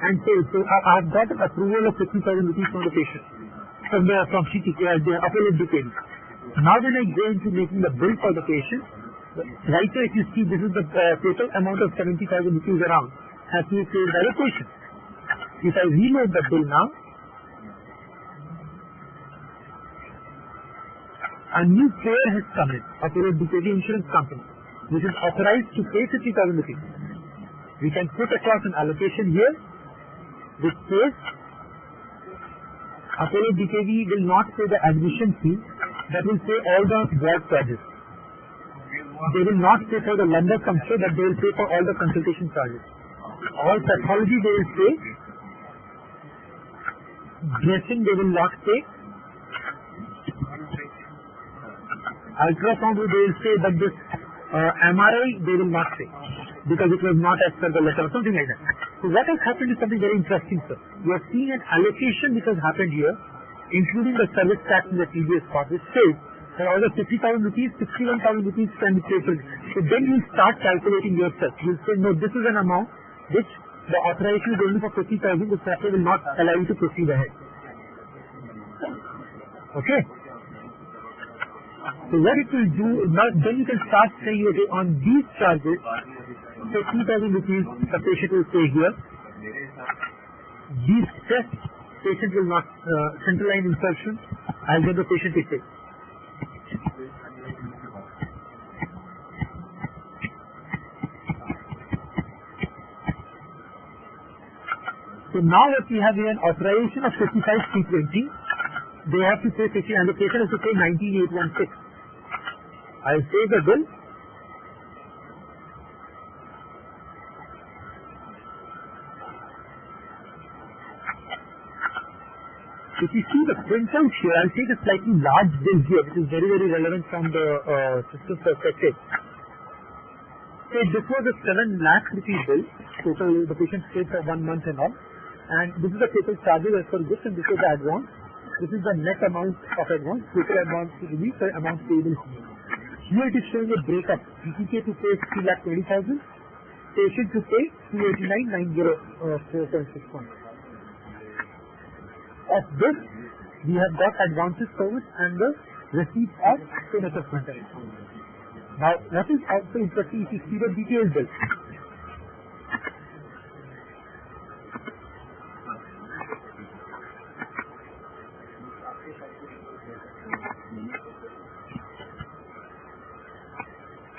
A: And so I have got an approval of 50,000 rupees from the patient, from CTK, the appellate DICOM. Now when I go into making the bill for the patient, right there if you see this is the total amount of 70,000 rupees around has to be paid by the patient. If I reload the bill now, a new payer has come in, appellate DICOM insurance company, which is authorized to pay 50,000 rupees. We can put across an allocation here, which says appellate DICOM will not pay the admission fee, that will pay all the ward charges. They will not pay for the lumbar puncture, but they will pay for all the consultation charges. All pathology they will pay, dressing they will not pay, ultrasound they will say, but this MRI they will not pay because it was not as per the letter or something like that. So what has happened is something very interesting, sir. You are seeing an allocation which has happened here, including the service tax in the TDS part, which says that out of 50,000 rupees, 61,000 rupees can be paid. So then you start calculating yourself. You say, no, this is an amount which the authorization is only for 50,000, the software will not allow you to proceed ahead. Okay? So what it will do, now then you can start saying, okay, on these charges, 50,000 rupees the patient will pay here. These tests patient will not, central line insertion, I'll get the patient details. So now what we have here, an authorization of 55,320. They have to pay 50 and the patient has to pay 19,816. I'll save the bill. If you see the printout here, I'll take a slightly large bill here, which is very, very relevant from the system perspective. So this was a 7 lakh rupee bill. Total the patient paid for 1 month and all. And this is the total charges as per this, and this is the advance. This is the net amount of advance, total amount to release, the amount payable. Here it is showing a breakup. TTK to pay 3,20,000, patient to pay 289,904.61. Of this, we have got advances service and the receipt of pain assessment. Now, what is also interesting is to see the detailed bill.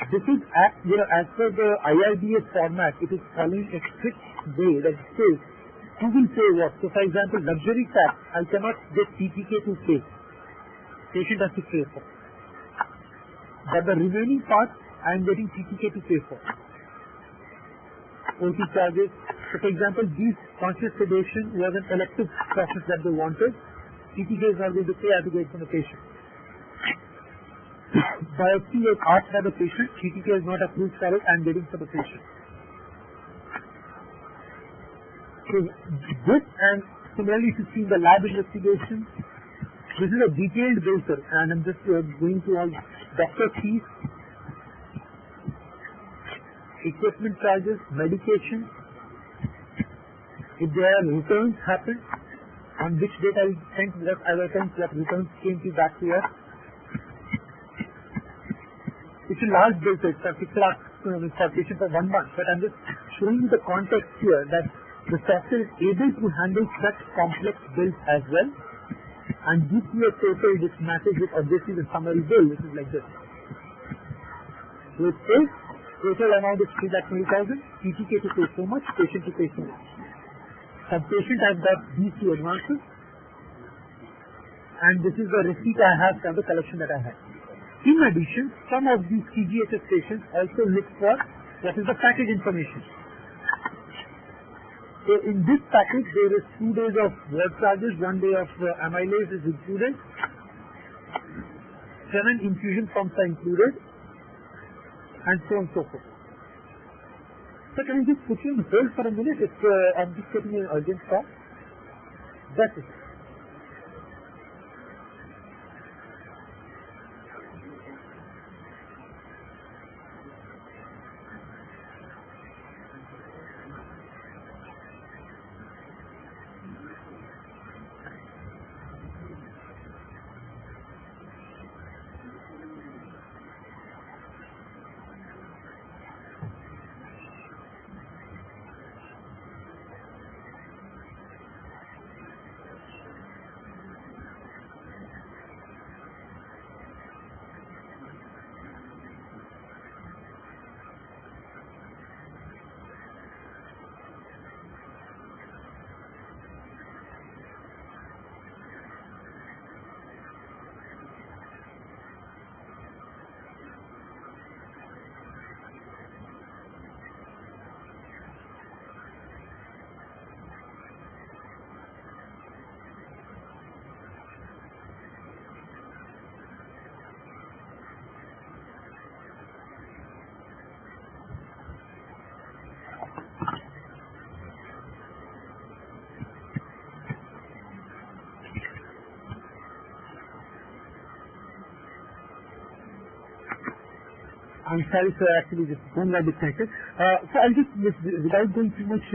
A: This is as per the IRDA format, it is following a strict way that says who will pay what. So for example, luxury tax, I cannot get TTK to pay. Patient has to pay for. But the remaining part, I am getting TTK to pay for. OT charges. So for example, these conscious sedation was an elective process that they wanted. TTK is not going to pay, I have to get it from the patient. Biopsy was asked by the patient, TTK is not approved for it, I am getting for the patient. So this, and similarly to see the lab investigation, this is a detailed bill, sir, and I'm just going to all doctor fees, equipment charges, medication. If there are returns happen, on which date I will send what items that returns came back to us. It's a large bill, so it's a 6 lakh for patient for 1 month, but I'm just showing you the context here that the software is able to handle such complex bills as well and gives you a total which matches with obviously the summary bill, which is like this. So it says total amount is 3,20,000, TTK to pay so much, patient to pay so much. Some patient has got these 2 advances, and this is the receipt I have from the collection that I have. In addition, some of these CGHS patients also look for what is the package information. So in this package, there is 2 days of blood charges, 1 day of amylase is included, 7 infusion pumps are included, and so on and so forth. So can I just put you on hold for a minute? I'm just getting an urgent call. That's it. I'm sorry, sir, actually this phone got disconnected. So I'll just, without going too much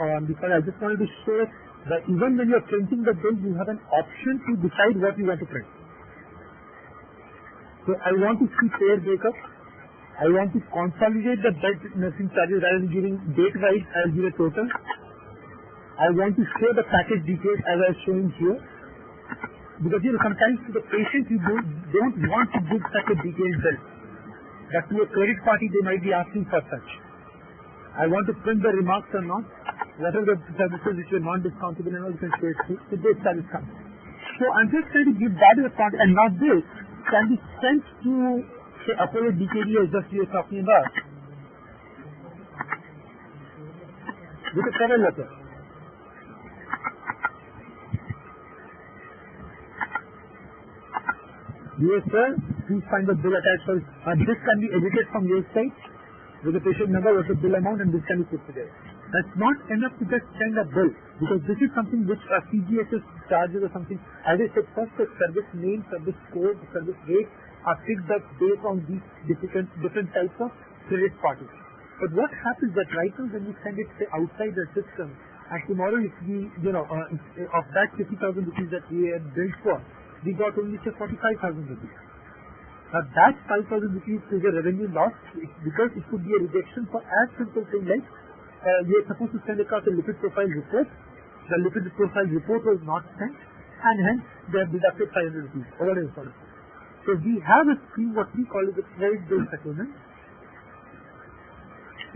A: on this, I just wanted to show that even when you're printing the bill, you have an option to decide what you want to print. So I want to see payer breakup. I want to consolidate the bed nursing charges rather than giving date-wise, I'll give a total. I want to show the package details as I am showing here. Because sometimes to the patient you don't want to give such a detailed bill. But to a credit party they might be asking for such. I want to print the remarks or not. What are the services which are non-discountable and all, you can show it through. So this service comes. So I'm just trying to give that as a content, and not this can be sent to say Apollo DKD as just we are talking about with a cover letter. Dear sir, please find the bill attached for this can be edited from your site with the patient number, what's the bill amount, and this can be put together. That's not enough to just send a bill, because this is something which a CGHS charges or something. As I said, first the service name, service code, the service rate are fixed up based on these different types of credit parties. But what happens that right now when we send it say outside the system, and tomorrow if we, of that 50,000 rupees that we had billed for, we got only say 45,000 rupees. Now that 5,000 rupees is a revenue loss because it could be a rejection for as simple thing like you are supposed to send across a lipid profile report. The lipid profile report was not sent, and hence they have deducted 500 rupees. Or whatever. So we have a scheme what we call as a credit bill settlement.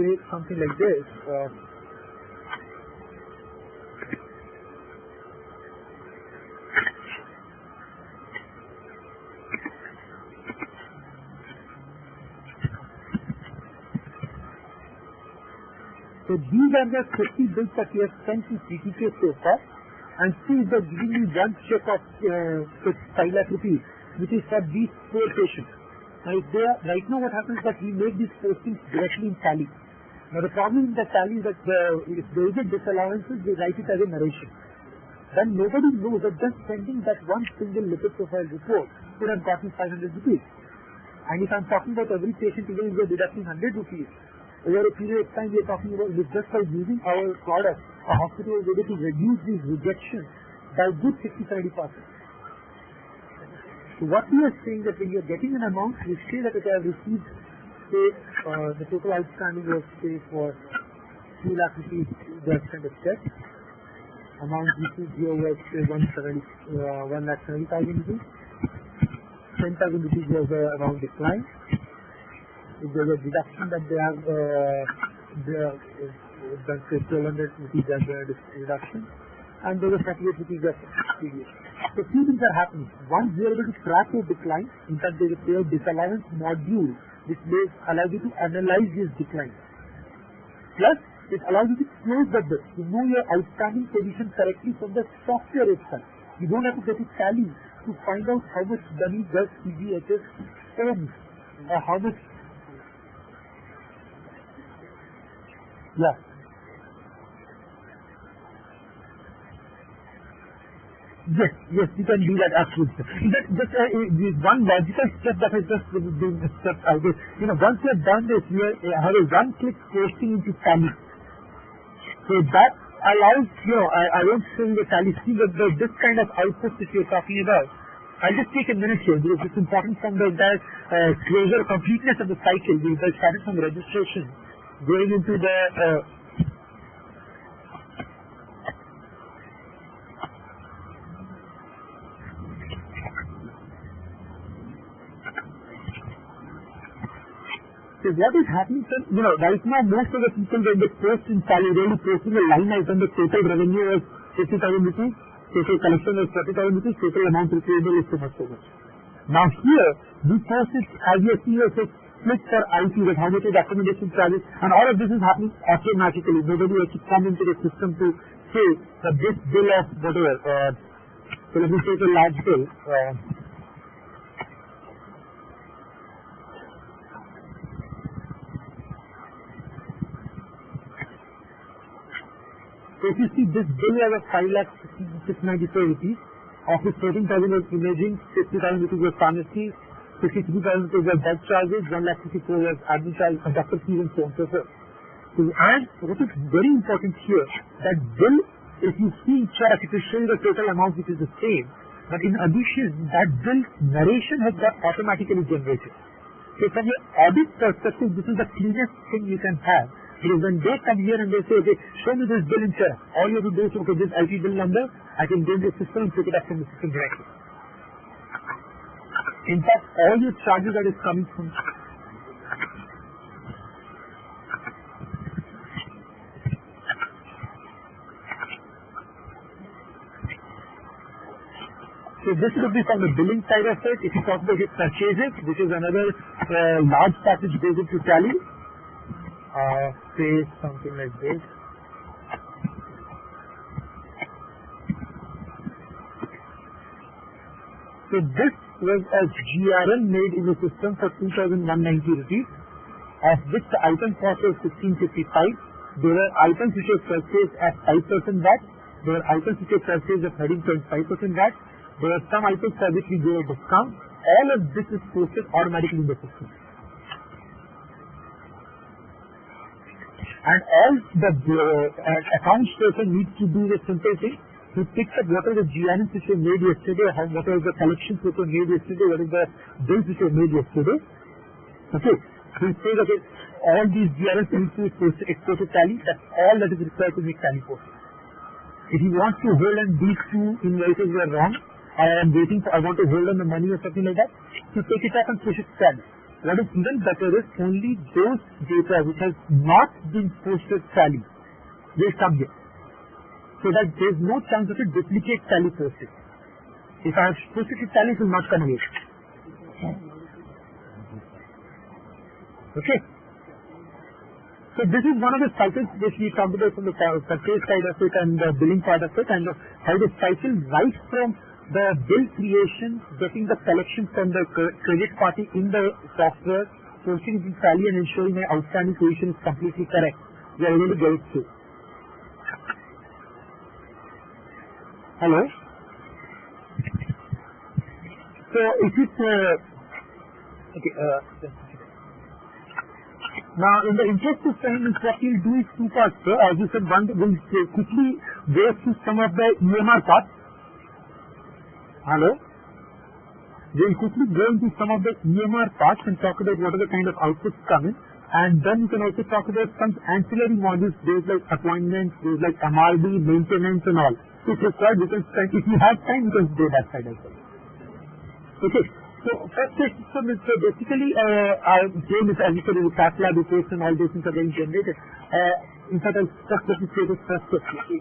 A: Say something like this. So these are the 50 bills that we have sent to CTK so far, and see if they're giving me one check of 5 lakh rupees, which is for these 4 patients. Now if they are, right now what happens is that we make these postings directly in Tally. Now the problem in the Tally is that if there is a disallowances, they write it as a narration. Then nobody knows that just sending that one single lipid profile report could have gotten 500 rupees. And if I'm talking about every patient, even if they're deducting 100 rupees, over a period of time we are talking about just by using our product, a hospital is able to reduce these rejections by good 60-70%. So what we are saying that when you are getting an amount, we say that if I have received, say, the total outstanding was say for 2 lakh rupees, they have sent a check. Amount received here was say 1,70,000 rupees. 10,000 rupees was the amount declined. If there's a deduction that they have done say 1,200 rupees as a reduction, and there was 48 rupees as previous. So few things are happening. One, we are able to track your decline. In fact, there is a disallowance module which allows you to analyze these declines. Plus, it allows you to close the bill, to know your outstanding position correctly from the software itself. You don't have to get to Tally to find out how much money does CGHS earn, or how much. Yeah. Yes, you can do that absolutely. Just one logical step that has just been stepped out. Once you have done this, you have a one-click posting into Tally. So that allows, I won't say the Tally scheme, but this kind of output that you're talking about. I'll just take a minute here because it's important from the entire closure, completeness of the cycle. We started from registration, going into the so what is happening, sir? Right now most of the people when they post in Tally, really posting a line item, the total revenue was 50,000 rupees, total collection was 30,000 rupees, total amount receivable is so much. Now here, we post it as you see here, split for IT, that how much is accommodation charges, and all of this is happening automatically. Nobody has to come into the system to say that this bill of whatever, so let me take a large bill, so if you see this bill has a 5,694 rupees, of which 13,000 was imaging, 50,000 rupees was pharmacy, 53,000 rupees was bed charges, 1,64,000 was admin charges, doctor fees and so on and so forth. And what is very important here, that bill, if you see Charak, it will show you the total amount which is the same. But in addition, that bill narration has got automatically generated. So from your audit perspective, this is the cleanest thing you can have. Because when they come here and they say, okay, show me this bill in Charak, all you have to do is, okay, this IT bill number, I can go into the system and pick it up from the system directly. In fact, all your charges that is coming from so this would be from the billing side of it. If you talk about your purchases, which is another large part which goes into tally, say something like this. So this was a GRN made in the system for 2,190 rupees, of which the item cost was 1655. There were items which were purchased at 5% VAT. There were items which were purchased at 13.5% VAT. There are some items for which we gave a discount. All of this is posted automatically in the system. And all the accounts person needs to do the simple thing. He picks up what are the GRNs which were made yesterday, what are the collections which were made yesterday, what are the bills which were made yesterday. Okay. He says, okay, all these GRNs need to be exported tally. That's all that is required to make tally posted. If he wants to hold on these two invoices were wrong, I am waiting for, I want to hold on the money or something like that, to take it up and push it tally. What is even better is only those data which has not been posted tally will come here. So that there is no chance of a duplicate tally posted. If I have posted it tally, it will not come here. Okay. So this is one of the cycles which we talked about from the purchase side of it and the billing part of it, and how the cycle right from the bill creation, getting the collection from the credit party in the software, posting it in tally and ensuring my outstanding position is completely correct. We are able to get it through. Hello? So if it now in the interest of time, what we'll do is two parts. As you said, one will quickly go through some of the EMR parts. Hello? We'll quickly go into some of the EMR parts and talk about what are the kind of outputs coming. And then we can also talk about some ancillary modules, those like appointments, those like MRD, maintenance and all. If required, we can spend, if you have time, we can go that side as well. Okay. So first system is basically, our game is, as you said, is a cath lab reports and all those things are getting generated. In fact, I'll just let me say this first question.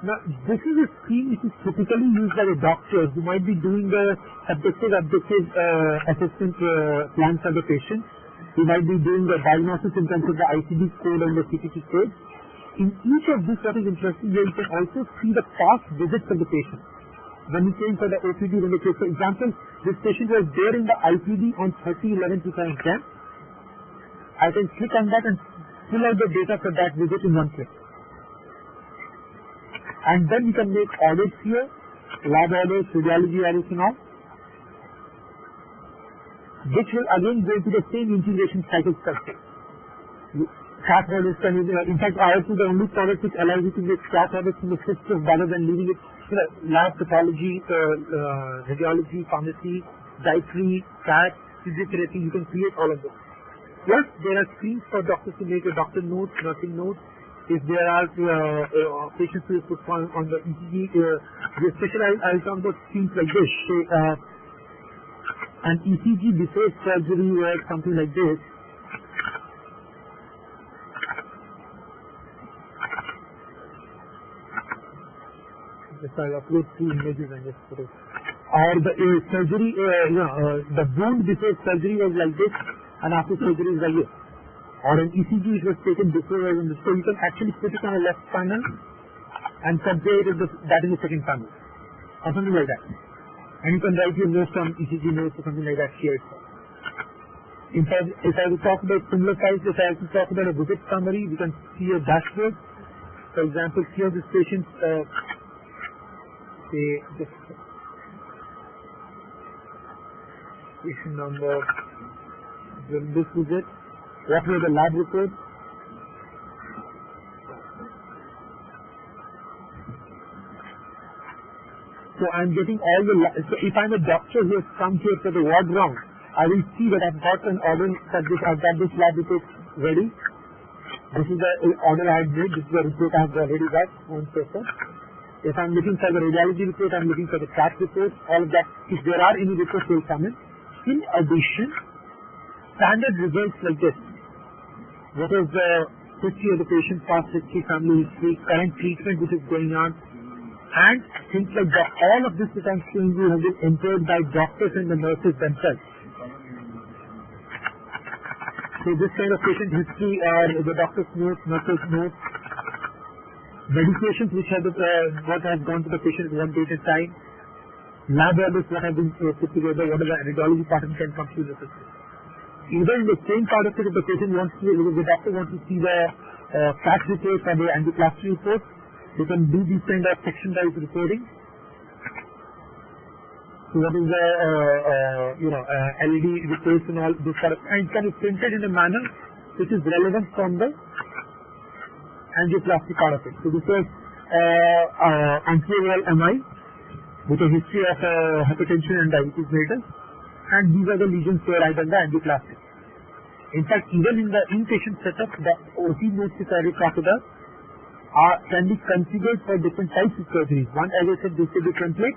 A: Now, this is a scheme which is typically used by the doctors who might be doing the subjective assessment plans for the patient. Who might be doing the diagnosis in terms of the ICD code and the CPT code. In each of these, what is interesting here, you can also see the past visits of the patient. When we came for the OPD, when they came, for example, this patient was there in the IPD on 30/11/2010. I can click on that and fill out the data for that visit in one click. And then we can make audits here, lab audits, radiology audits and all, which will again go to the same integration cycle structure. Cath audits can, in fact, IRC is the only product which allows you to make cath audits in the system rather than leaving it, lab pathology, radiology, pharmacy, dietary, cath, physiotherapy, you can create all of them. Plus, there are screens for doctors to make a doctor notes, nursing notes. If there are patients who put on the ECG, especially I'll talk about things like this. So, an ECG before surgery or something like this. Just I'll upload two images and just put it. Or the surgery, the wound before surgery was like this, and after surgery is like this. Or an ECG which was taken before and so you can actually put it on a left panel and compare it with that in the second panel. Or something like that. And you can write your notes on ECG notes or something like that here. In fact, if I will talk about similar files, if I have to talk about a visit summary, we can see a dashboard. For example, here this patient say just patient number, this visit, what were the lab reports. So I'm getting all the, so if I'm a doctor who has come here for the ward round, I will see that I've got an order for this, I've got this lab report ready. This is the order I have made, this is the report I have already got, one person. If I'm looking for the radiology report, I'm looking for the CAT report, all of that. If there are any reports, will come in. In addition, standard results like this. What is the history of the patient, past history, family history, current treatment which is going on, and things like that. All of this that I'm showing you have been entered by doctors and the nurses themselves. So this kind of patient history are the doctor's notes, nurse's notes, medications which have what has gone to the patient at one date and time, lab orders what have been put together, what are the radiology pattern can come through the system. Either in the same part of it, if the patient wants to, if the doctor wants to see the CAT report or the angioplasty report, they can do these kind of section-wise reporting. So what is the LED reports and all this kind of, and it can be printed in a manner which is relevant from the angioplasty part of it. So this is anterior MI with a history of hypertension and diabetes mellitus, and these are the lesions where I done the angioplasty. In fact, even in the inpatient setup, the OT notes which I will talk about can be configured for different types of surgeries. One, as I said, this will be template.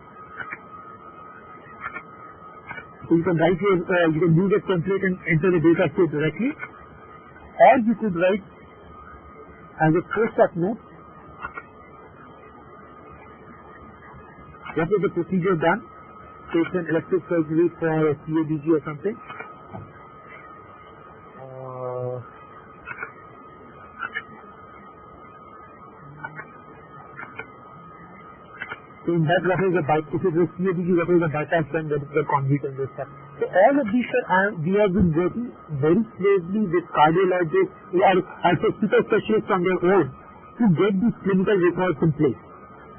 A: So you can write you can use a template and enter the data set directly, or you could write as a post-op note what was the procedure done, so it's an elective surgery for a CABG or something. So in that, what is the bypass? If it was CABG, what is the bypass done, what is the conduit and this stuff. So all of these we have been working very closely with cardiologists, I say super specialists on their own, to get these clinical records in place.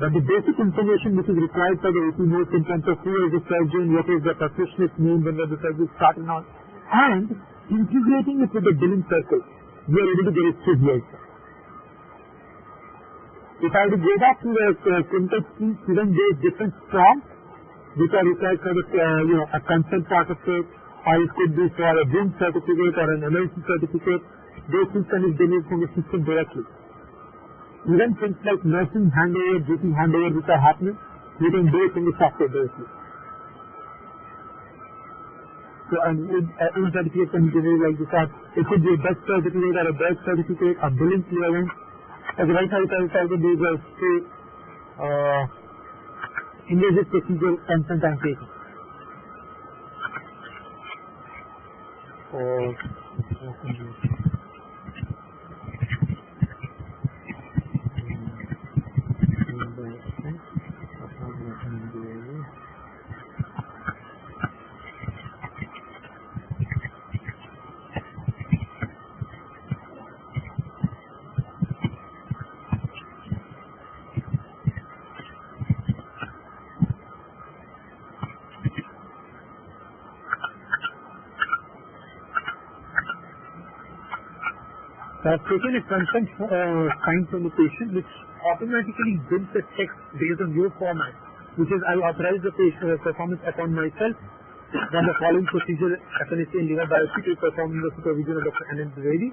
A: But the basic information which is required for the OT notes in terms of who is the surgeon, what is the practitioner's name, when the surgery starting out, and integrating it with the billing circle, we are able to get it through here. If I were to go back to the clinical scheme, even there is different forms which are required for the a consent part of it, or it could be for a WIM certificate or an emergency certificate. Those things can be delivered from the system directly. Even things like nursing handover, duty handover which are happening, you can do it in the software directly. So an certificate can be generated like this. It could be a death certificate or a birth certificate, a billing clearance. As right now, I will do is invasive procedure consent and patient. I have taken a consent signed from the patient which automatically builds the text based on your format, which is I authorize the patient performance upon myself that the following procedure FNSA and liver biopsy to perform in the supervision of Dr. Anand Dwivedi.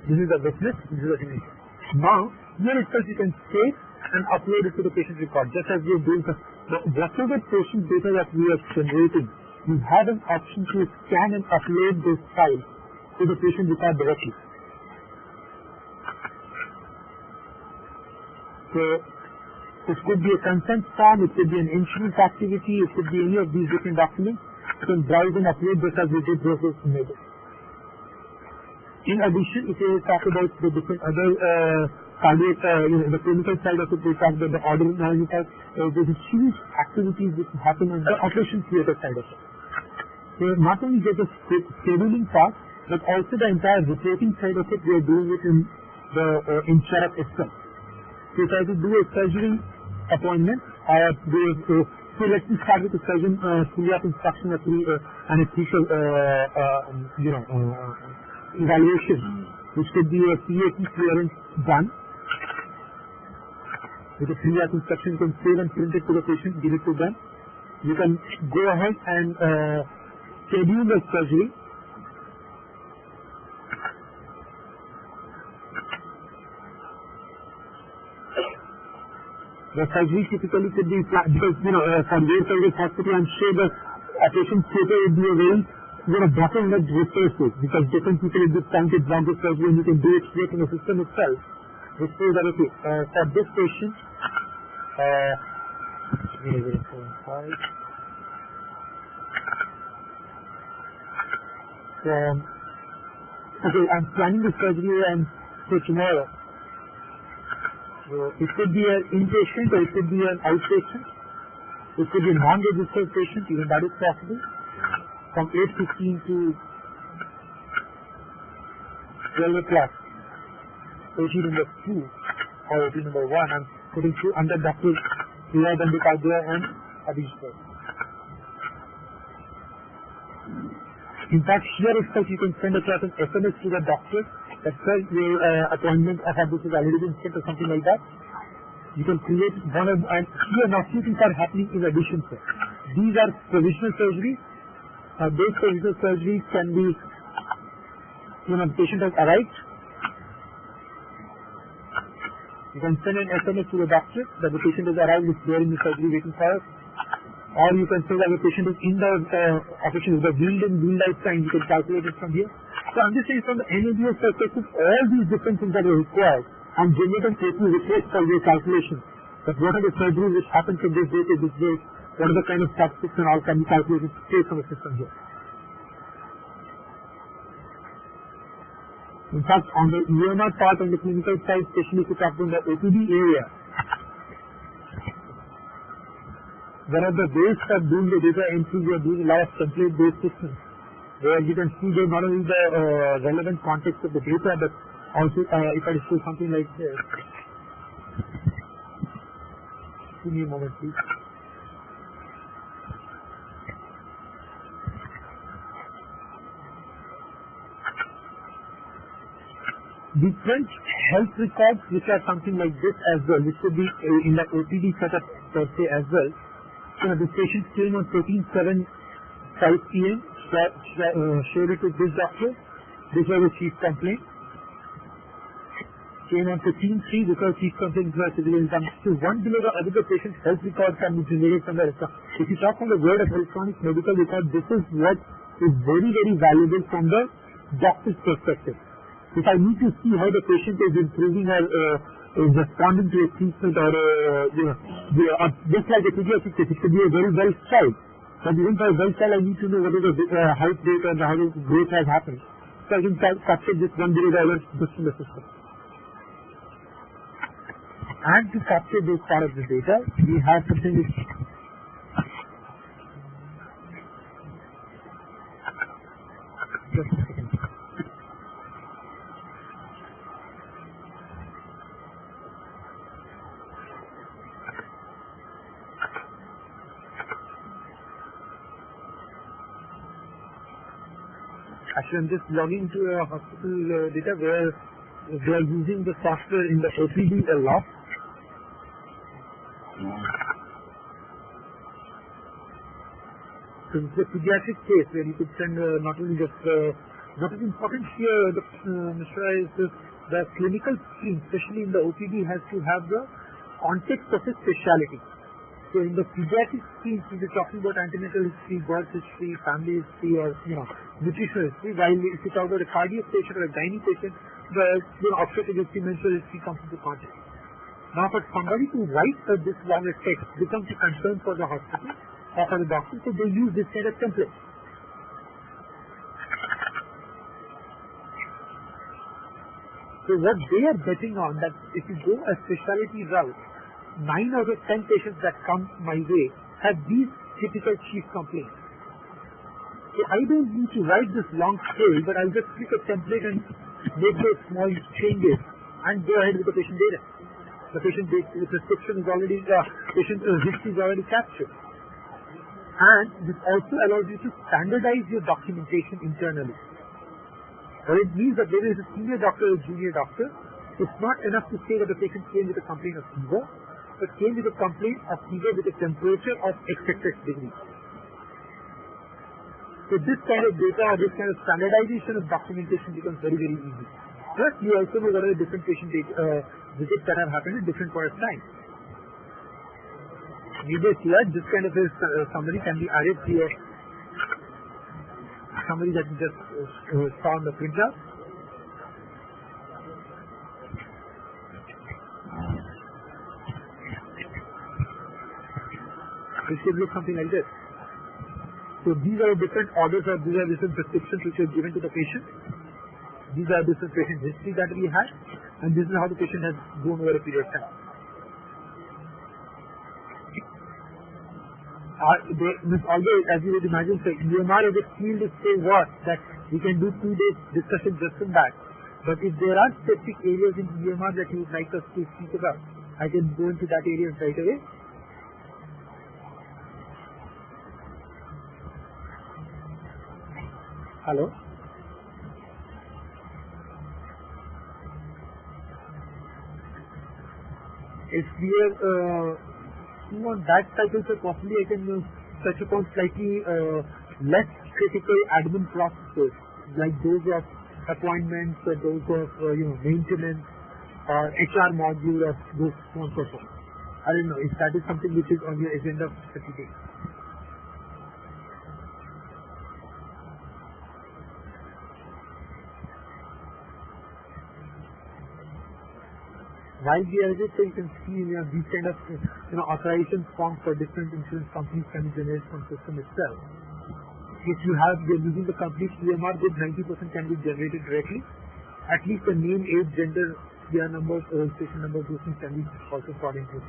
A: This is the witness, this is the signature. Now, here itself you can save and upload it to the patient record, just as we are doing for whatever patient data that we are generating, you have an option to scan and upload this file to the patient record directly. So, it could be a consent form, it could be an insurance activity, it could be any of these different documents. You can browse and upload this as we did those images. In addition, if you talk about the different other cardiac, the clinical side of it, we talk about the order management, there's a huge activities which happen on the operation theater side of it. So, not only just the scheduling part, but also the entire reporting side of it, we are doing it in Charak itself. So if I have to do a surgery appointment, So let me start with the surgeon pre-op instruction and a crucial evaluation, which could be a PAT clearance done. With a pre-op instruction, you can save and print it to the patient, give it to them. You can go ahead and schedule the surgery. The surgery typically could be planned because, for your service hospital, I'm sure the operation theatre would be a very, bottleneck resources because different people will be trying to run the surgery and you can do it straight in the system itself. Which says that, okay, for this patient, okay, I'm planning the surgery and for tomorrow. So it could be an inpatient or it could be an outpatient. It could be a non-registered patient, even that is possible. From 8:15 to 12 o'clock. OT number 2 or OT number 1, I'm putting two under Dr. Riyad and Dikadya and Abhishek. In fact, here itself you can send an SMS to the doctor that says your appointment of this has already been set or something like that. You can create one of, and here now few things are happening in addition, sir. These are provisional surgeries. Those provisional surgeries can be, the patient has arrived. You can send an SMS to the doctor that the patient has arrived, is there in the surgery waiting for us. Or you can say that the patient is in the operation, the wheeled in, wheeled out sign, you can calculate it from here. So I'm just saying from the NABS perspective, all these different things that are required and generate an AP report for your calculation. That what are the surgeries which happen from this date to this date, what are the kind of statistics and all can be calculated straight from the system here. In fact, on the EMR part, on the clinical side, especially if you talk about the OPD area, one of the ways of doing the data entry, we are doing a lot of template-based systems, where you can see not only the relevant context of the data, but also if I show something like this. Give me a moment, please. Different health records which are something like this as well, which could be in the OPD setup per se as well. So this patient came on 13/7, 5 p.m. Showed it to this doctor. This was a chief complaint. Came on 15/3 because chief complaint was civil income. So one below the other, the patient's health record can be generated from the record. If you talk from the word of electronic medical record, this is what is very, very valuable from the doctor's perspective. If I need to see how the patient is improving or is responding to a treatment or just like a pediatric case, it could be a very well child. But even for a well child, I need to know what is the height rate and how the growth has happened. So I can capture this $1 billion just in the system. And to capture this part of the data, we have something which just a second. Actually, I'm just logging to a hospital data where they are using the software in the OPD a lot. So it's a pediatric case where you could send not only just what is important here, Mr. is the clinical team, especially in the OPD, has to have the context of its specialty. So in the pediatric team, we are talking about antenatal history, birth history, family history, or nutritional history. While if you talk about a cardiac patient or a gynae patient, the obstetric history, menstrual history comes into context. Now, for somebody to write this longer text becomes a concern for the hospital or for the doctor, so they use this kind of template. So what they are betting on that if you go a specialty route, 9 out of 10 patients that come my way have these typical chief complaints. So I don't need to write this long story, but I'll just click a template and make those small changes and go ahead with the patient data. The patient prescription is already, patient history is already captured. And this also allows you to standardize your documentation internally. Or it means that whether it's a senior doctor or a junior doctor, it's not enough to say that the patient came with a complaint of fever, but came with a complaint of fever with a temperature of XXX degrees. So this kind of data or this kind of standardization of documentation becomes very, very easy. Plus, you also know what are the different patient visits that have happened at different points of time. Needless here, this kind of summary can be added to your summary that you just saw on the printout. It should look something like this. So these are different orders or these are different prescriptions which are given to the patient. These are different patient history that we had, and this is how the patient has grown over a period of time. Although, as you would imagine, so EMR as a field is so vast that we can do 2 days discussion just on that. But if there are specific areas in EMR that you would like us to speak about, I can go into that area right away. Hello? If we are on that cycle, so possibly I can touch upon slightly less critical admin processes, like those of appointments or those of maintenance or HR module of those so on and so forth. I don't know if that is something which is on your agenda for today. While we are just, so you can see these kind of authorization forms for different insurance companies can be generated from system itself. If you're using the complete EMR, then 90% can be generated directly. At least the name, age, gender, PR number, registration number, those things can be also brought into it.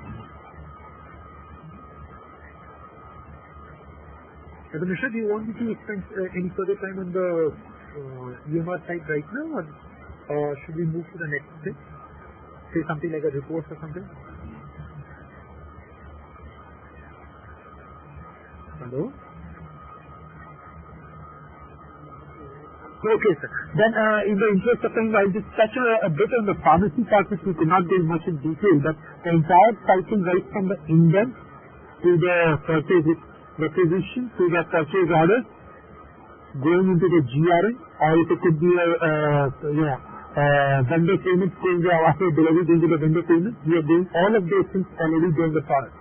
A: Nisha, do you want me to spend any further time on the EMR side right now, or should we move to the next thing? Say something like a report or something? Hello? Okay, sir. Then, in the interest of time, I'll just touch a bit on the pharmacy part, which we could not go much in detail, but the entire cycle right from the index to the purchase requisition to the purchase order, going into the GRN, or it could be vendor payments going after delivery going to the vendor payments. We are doing all of those things already during the product.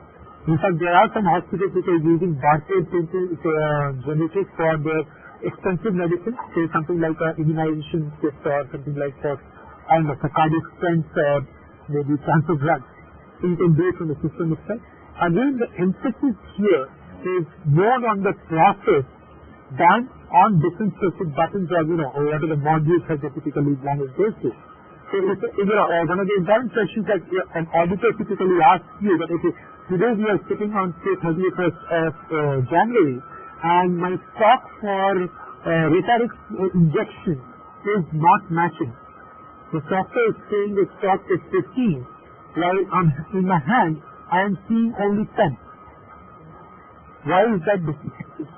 A: In fact, there are some hospitals which are using barcode generators for their expensive medicine, say something like immunization kit or something like that, and a cardiac stents or maybe cancer drugs. So you can do it from the system itself. Again, the emphasis here is more on the process than on different specific buttons or what are the modules that they typically language goes to. So one of the important questions that an auditor typically asks you that today we are sitting on say 31st of January and my stock for Retarix injection is not matching. The software is saying the stock is 15, while in my hand I am seeing only 10. Why is that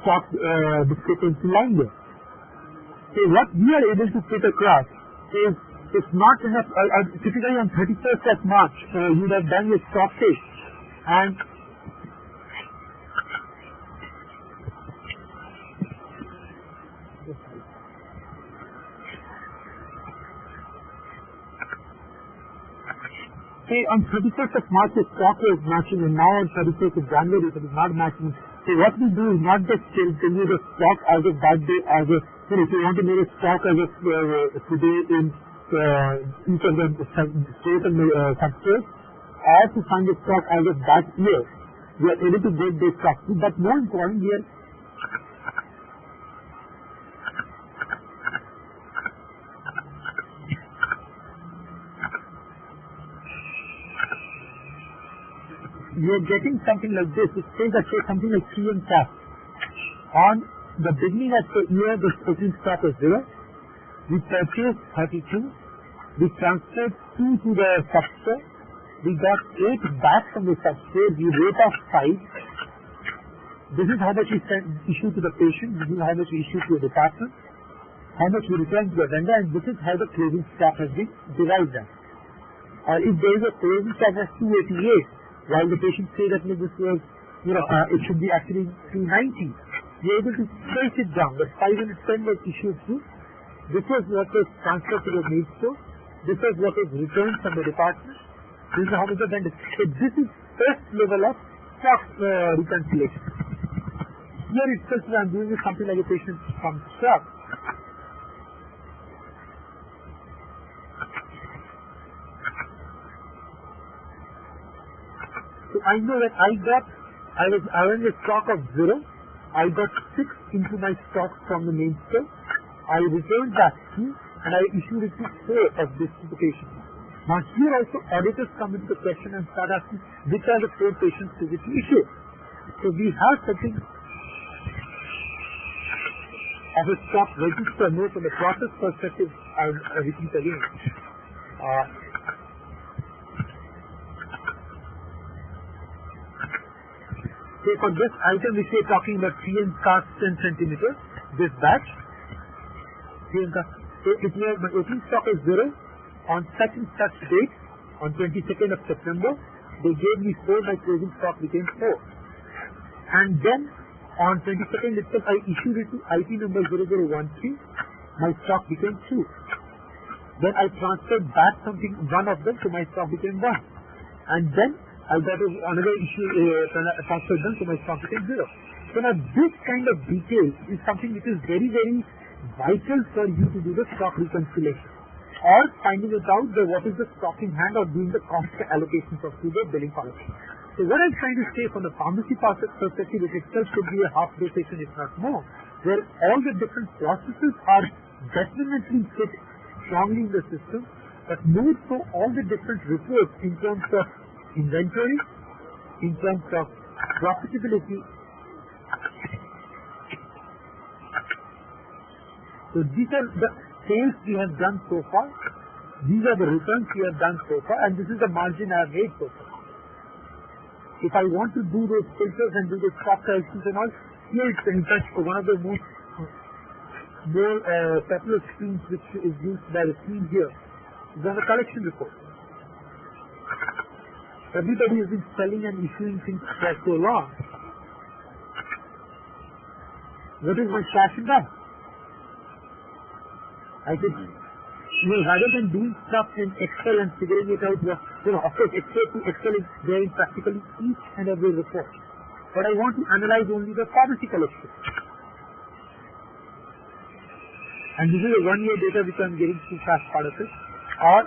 A: stock discrepancy lying there? So what we are able to put across is it's not enough. Typically on 31st of March, you would have done your stock take and say on 31st of March the stock is matching and now on 31st of January it is not matching. So what we do is not just tell you the stock as of that day, as of, if you want to make a stock as of today in each of the states and sectors, or to find the stock as of that year, we are able to get this stock. But more important, we are getting something like this. It says that something like 3 and stock. On the beginning of the year, the opening stock was 0. We purchased 32. We transferred 2 to the substore. We got 8 back from the substrate. We wrote off 5. This is how much we issue to the patient. This is how much we issue to the department. How much we return to the vendor, and this is how the closing stock has been divided. Or if there is a closing stock of 288, while the patient says that this was, it should be actually 290, we are able to trace it down. The 510 was issued to. This was what was transferred to the mail store. This was what was returned from the department. This is how much the vendor. So this is first level of stock reconciliation. Here itself, I am doing something like a patient from stock. So I know that I was in a stock of 0. I got 6 into my stock from the main store. I returned that 2 and I issued it to 4 of this to the patient. Now here also auditors come into the question and start asking which are the 4 patients to which we issue. So we have something of a stock register note from the process perspective. I repeat again. So for this item which we are talking about 3 and cast 10 centimeters, this batch, 3 and cast, so it was my opening stock is 0. On such and such date, on 22nd of September, they gave me 4, my closing stock became 4. And then on 22nd itself, I issued it to IP number 0013, my stock became 2. Then I transferred back one of them, so my stock became 1. And then I got another issue transferred them, so my stock became 0. So now this kind of detail is something which is very, very vital for you to do the stock reconciliation. Or finding it out what is the stock in hand or doing the cost allocations of the billing policy. So what I'm trying to say from the pharmacy perspective, which itself should be a half-day session if not more, where all the different processes are definitely fit strongly in the system, but more so all the different reports in terms of inventory, in terms of profitability. So these are the sales we have done so far. These are the returns we have done so far, and this is the margin I have made so far. If I want to do those filters and do the stock calculations and all, here it's in fact one of the more popular screens which is used by the team here is on the collection report. Everybody has been selling and issuing things for so long. What is my cash in that? I said, rather than doing stuff in Excel and figuring it out, of course, Excel is there in practically each and every report. But I want to analyze only the pharmacy collection. And this is a 1-year data which I am getting through fast part of it. Or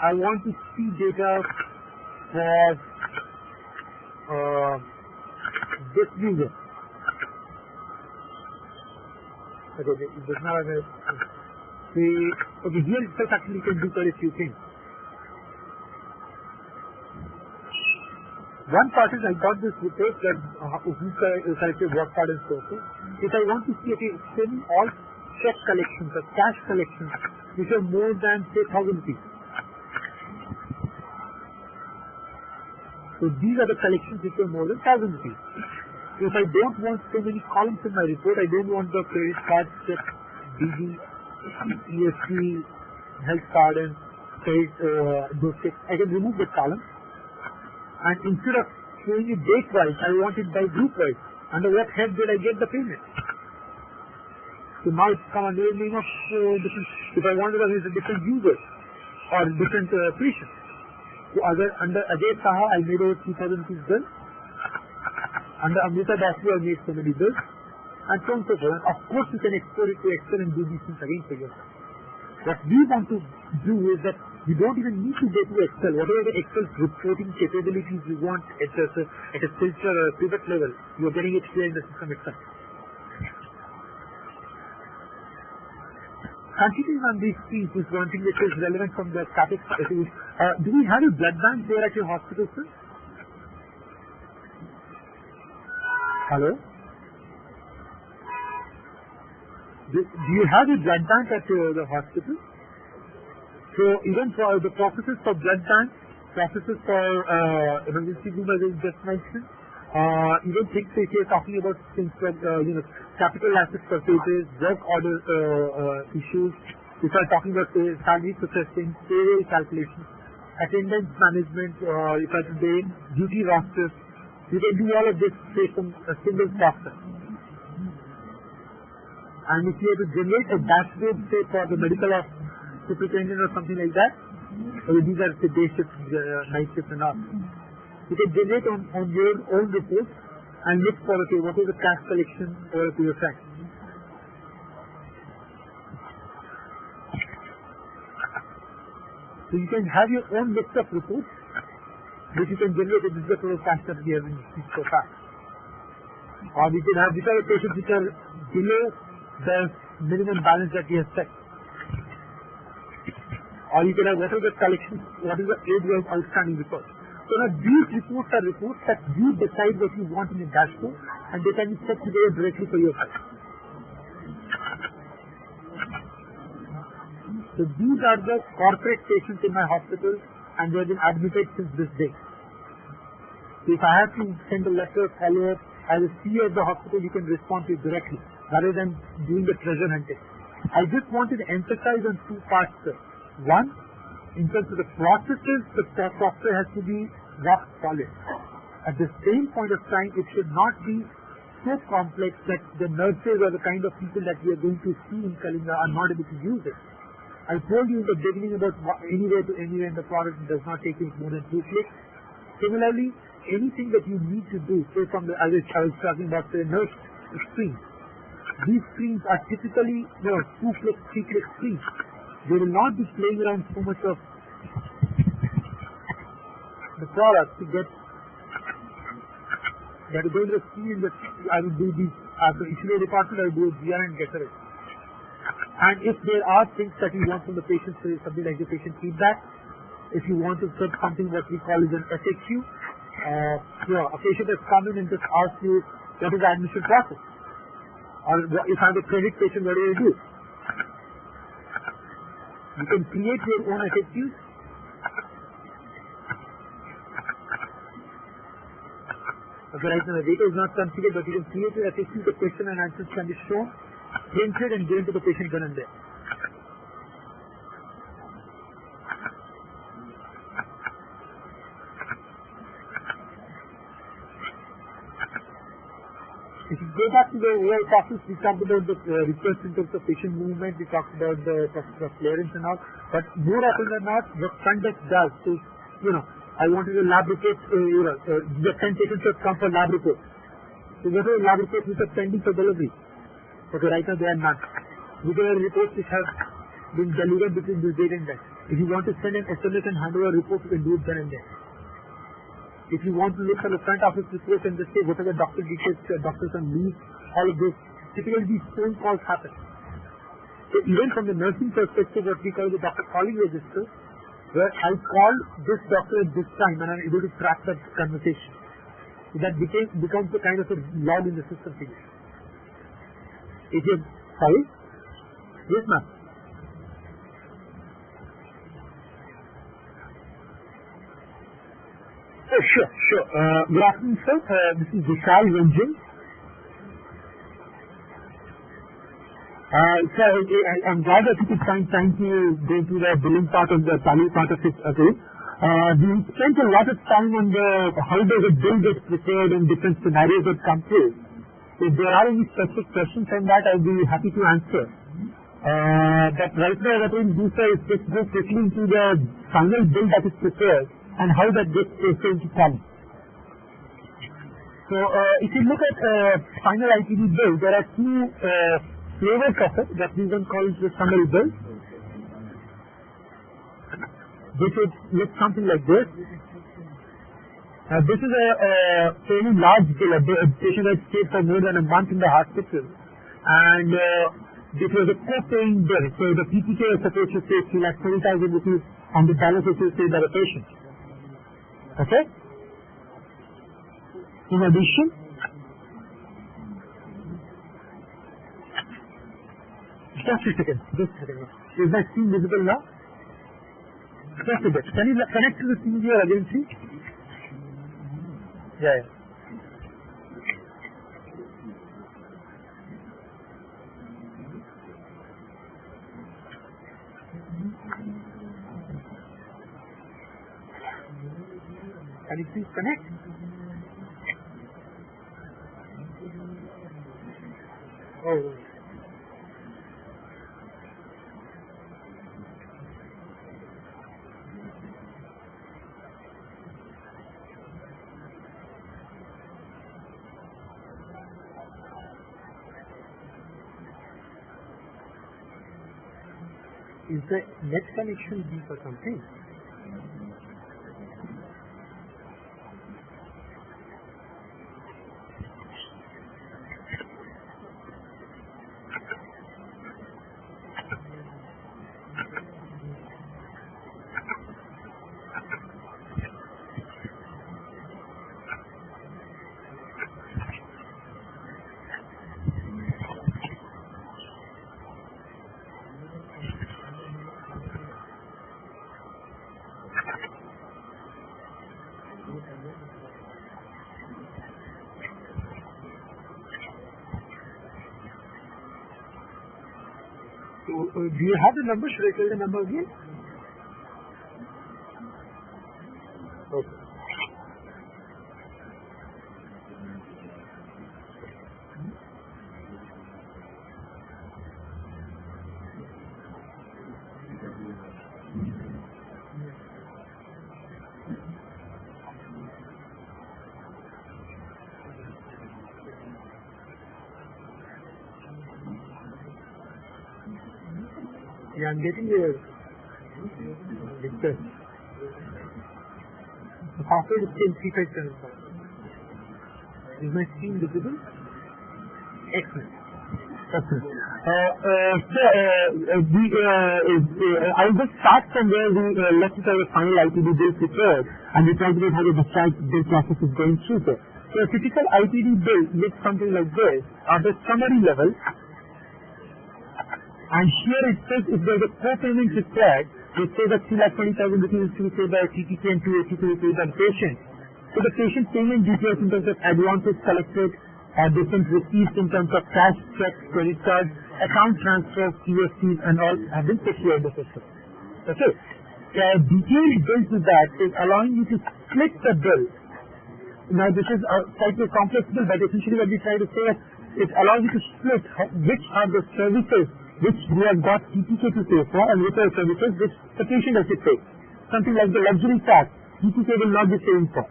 A: I want to see data for this user. Okay, it does not have a... Okay, here itself actually can do quite a few things. One part is I got this report that who collected what part and so forth. If I want to see all check collections or cash collections which are more than say 1,000 rupees. So these are the collections which are more than 1,000 rupees. So if I don't want so many columns in my report, I don't want the credit card, check, DG, ESP, health card and credit, those checks. I can remove the column, and instead of showing it date-wise, I want it by group-wise. Under what head did I get the payment? So now it's come under the name of different, if I wanted to use a different user or different patient. So under Ajay Saha, I made over 3,000 rupees bill. Under Amrita Basu, I made so many bills. And so on and so forth. And of course, you can export it to Excel and do these things again for yourself. What we want to do is that you don't even need to go to Excel. Whatever the Excel's reporting capabilities you want at a filter or a pivot level, you are getting it here in the system itself. Continuing on these things is one thing which is relevant from the static. Do we have a blood bank there at your hospital, sir? Hello? Do you have a blood bank at the hospital? So even for the processes for blood bank processes for emergency room, as I just mentioned. Even things if you're talking about things like capital asset purchases, work order issues. If you're talking about salary processing, payroll calculations, attendance management, if I today duty rosters, you can do all of this based on a single software. And if you have to generate a dashboard, say for the medical superintendent or something like that, or these are the day shift, night shift and all, you can generate on your own report and look for what is the cash collection over a period of time. So you can have your own list of reports which you can generate with the total cash that we have received so far. Or we can have these are the patients which are below the minimum balance that we have set. Or you can have what is the collection, what is the age-wise outstanding report. So now these reports are reports that you decide what you want in your dashboard and they can be set together directly for yourself. So these are the corporate patients in my hospital and they have been admitted since this day. So if I have to send a letter, follow-up, as a CEO of the hospital, you can respond to it directly rather than doing the treasure hunting. I just wanted to emphasize on two parts, sir. One, in terms of the processes, the software has to be rock solid. At the same point of time, it should not be so complex that the nurses or the kind of people that we are going to see in Kalinga are not able to use it. I told you in the beginning about anywhere to anywhere in the product does not take more than 2 clicks. Similarly, anything that you need to do, say from the, as I was talking about the nurse screen, these screens are typically 2-click, 3-click screens. They will not be playing around so much of the product to get that is going to see in the I will do these as the issue department, I will do a GR and get it. And if there are things that you want from the patient, say something like the patient feedback, if you want to set something what we call is an FAQ, a patient has come in and just asked you what is the admission process, or if I have a credit patient, what do I do? You can create your own FAQs. Okay, right now the data is not configured, but you can create your FAQ, the question and answers can be shown, printed and given to the patient then and there. If you go back to the overall process, we talked about the request in terms of patient movement, we talked about the process of clearance and all, but more often than not, what front desk does is, I wanted a lab report, the 10 patients have come for lab report. So what are lab reports which are pending for delivery? Okay, right now they are not. These are reports which have been delivered between this date and that. If you want to send an SMS and hand over a report, you can do it then and there. If you want to look at the front office report and just say what are the doctor details, doctors on leave, all of this, typically these phone calls happen. So even from the nursing perspective, what we call the doctor calling register, where I called this doctor at this time and I'm able to track that conversation. So that becomes a kind of a log in the system for you. If you sorry? Yes, ma'am. Sure. Good afternoon, sir. This is Vishal Ranjan. I'm glad that you could find time to go through the billing part of the tally part of it again. We spent a lot of time on how does a bill get prepared and different scenarios that come through. If there are any specific questions on that, I'll be happy to answer. But right now, what we'll do, sir, is just go quickly into the final bill that is prepared and how that gets prepared into tally. So, if you look at final ITD bill, there are two flavors of it that we can call the summary bill. This would look something like this. This is a fairly large bill. A patient had stayed for more than a month in the hospital, and this was a co-paying bill. So the PTK is supposed to pay 3,20,000 rupees, and the balance is paid by the patient. Okay. In addition, just a second. Is my screen visible now? Just a bit. Can you connect to the TV or agency? Yeah. Can you please connect? Oh. Is the net connection weak or something? So, do you have the number? Should I tell the number again? Okay. Yeah, I'm getting the distance. The password is still 3575. Is my screen visible? Excellent. Excellent. I'll just start from where we left it as a final ITD bill prepared, and we talked about how the discharge bill process is going through there. So a typical ITD bill looks something like this. At the summary level, and here it says if there is a co-payment required, it says that 3,20,000 rupees is to be paid by a TTK and 280 to be paid by the patient. So the patient payment details in terms of advances collected, different receipts in terms of cash, checks, credit cards, account transfers, CSTs and all have been put here in the system. Okay. Detailed bill to that is allowing you to split the bill. Now this is a slightly complex bill, but essentially what we try to say is it allows you to split which are the services which we have got TTK to pay for and which are services which the patient has to pay. Something like the luxury tax, TTK will not be paying for.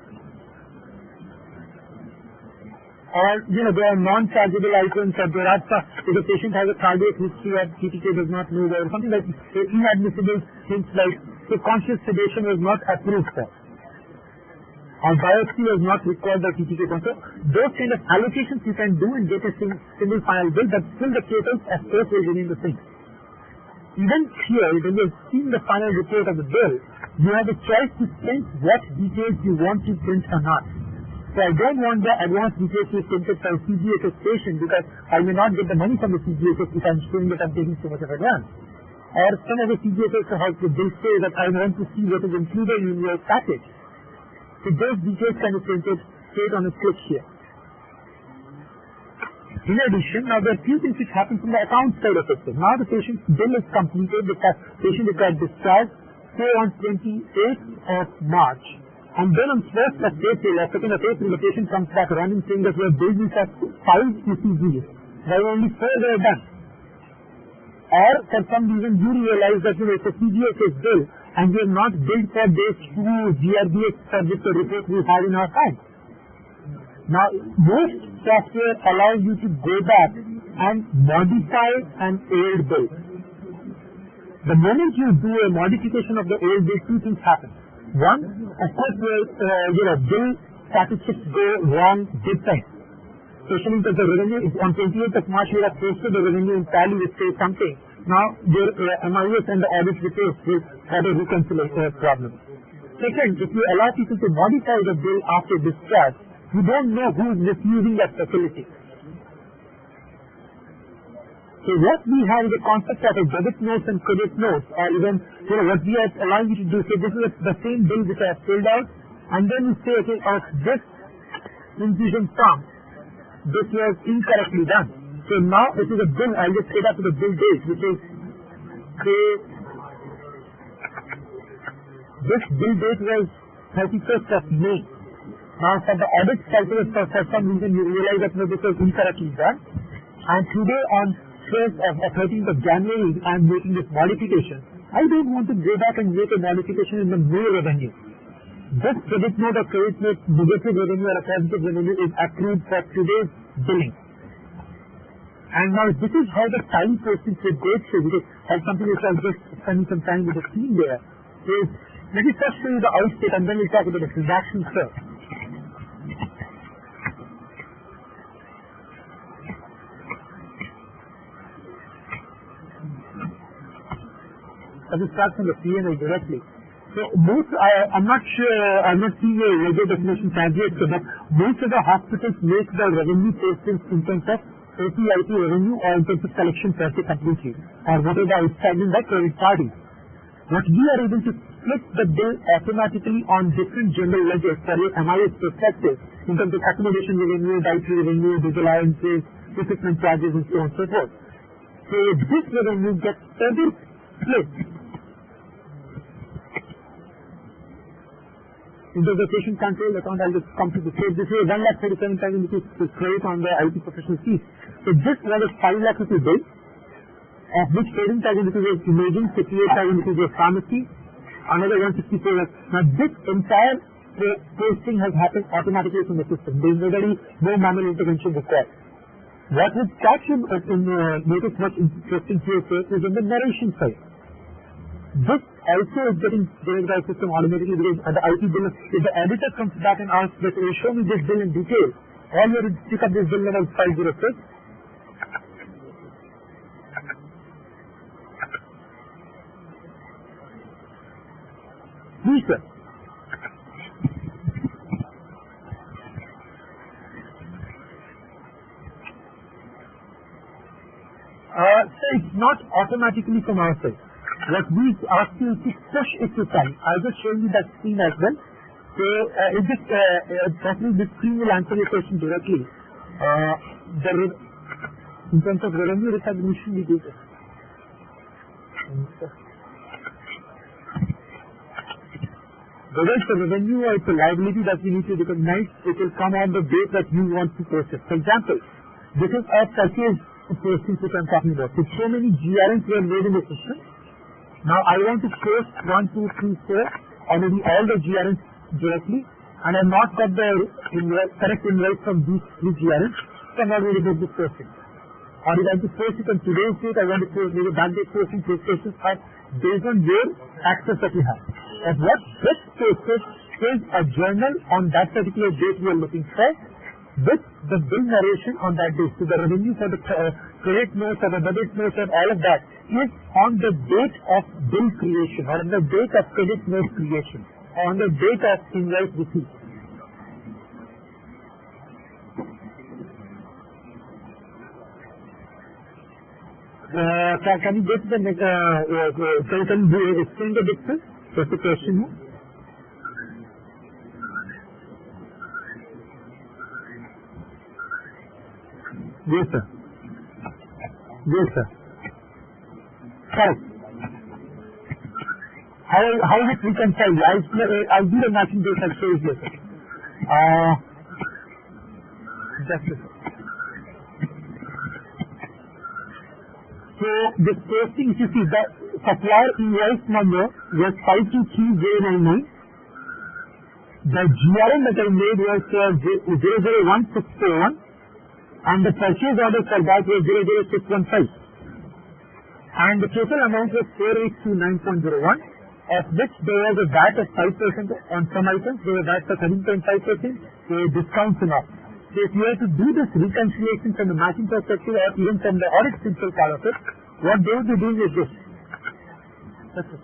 A: Or, there are non-chargeable items, or there are if the patient has a cardiac history that TTK does not know, or something like inadmissible things like the conscious sedation was not approved for. Or biopsy was not required by TTK. So those kind of allocations you can do and get a single final bill, but still the totals of course will remain the same. Even here, when you've seen the final report of the bill, you have a choice to print what details you want to print or not. So I don't want the advanced details to be printed by CGHS patient because I may not get the money from the CGHS if I'm showing that I'm taking so much of advance. Or some of the CGHS have the bill say that I want to see what is included in your package. So those details can be printed straight on a click here. In addition, now there are few things which happen from the account side of it. Now the patient's bill is completed, the patient is got discharged, say on 28th of March. And then on 1st of April or 2nd of April, the patient comes back running saying that we have billed for 5 ECGs. There are only 4 they are done. Or for some reason you realize that it's a CGHS bill and we have not billed for those 2 GRBS service report we have in our file. Now, most software allows you to go back and modify an old bill. The moment you do a modification of the old bill, 2 things happen. One, of course, bill statistics go wrong big time. Especially because the revenue is on 28th of March, you have posted the revenue in tally which says something. Now, your MIS and the audit reports will have a reconciliation problem. Second, if you allow people to modify the bill after discharge, you don't know who is misusing that facility. So what we have is a concept of a debit notes and credit notes, or even, what we are allowing you to do. So this is the same bill which I have filled out, and then you say, okay, of this infusion form, this was incorrectly done. So now it is a bill, I'll just say that to the bill date, which is, say, this bill date was 31st of May. Now for the audit calculus, for some reason you realize that this was incorrectly done. And today on 13th of January, I am making this modification. I don't want to go back and make a modification in the May revenue. This credit note or credit note negative revenue or a positive revenue is accrued for today's billing. And now this is how the time posting should go through, because that's something which I'll just spend some time with the team there. Is, let me first show you the output and then we'll talk about the transactions first. I will start from the P&L directly. So I'm not sure, I'm not seeing a regular definition as yet, but most of the hospitals make the revenue postings in terms of OPIP revenue or in terms of collection per se completely, or whatever outstanding by credit party. What we are able to split the bill automatically on different general ledgers for your MIS perspective in terms of accommodation revenue, dietary revenue, digital allowances, equipment charges, and so on and so forth. So this revenue gets further split in the patient control account. I'll just come to the stage. This is 1,37,000 rupees credit on the IT professional fees. So this was a 5 lakh rupee bill, of which 13,000 rupees was imaging, 58,000 rupees was pharmacy, another 164 lakhs. Now this entire posting has happened automatically from the system. There is already no manual intervention required. What would catch you make it much interesting here first is on the narration side. This also is getting generated by system automatically, because the IT bill, if the editor comes back and asks, show me this bill in detail, all you have to pick up this bill number 506. Please, sir. So it's not automatically from our side. What we ask you to push it to time. I'll just show you that screen as well. So it just possibly this screen will answer your question directly. In terms of revenue recognition, we do this. Whether it's a revenue or it's a liability that we need to recognize, it will come on the date that you want to process. For example, this is a purchase posting which I'm talking about. So many GRNs were made in the system. Now I want to post 1, 2, 3, 4, or maybe all the GRNs directly, and I've not got the correct invoice from these 3 GRNs, so I'm not going to get this posting. Or if I want to post it on today's date, I want to post maybe that day posting, postations are based on your access that you have. And what this posted is a journal on that particular date we are looking for, with the bill narration on that day. So the revenue for the credit notes or the debit notes and all of that is on the date of bill creation, or on the date of credit note creation, or on the date of invoice receipt. Can you get the next, can you explain the difference? That's the question here. Yes, sir. Yes, sir. Correct. How is it reconciled? I'll do the matching date and show you later. Just a second. So this posting, if you see, the supplier invoice number was 523099. The GRN that I made was 001641. And the purchase order for that was 00615. And the total amount was 4829.01, of which there was a VAT of 5% on some items, there was VAT of 13.5%, there were discounts and all. So if you have to do this reconciliation from the matching perspective or even from the audit principle part of it, what they will be doing is this. That's it.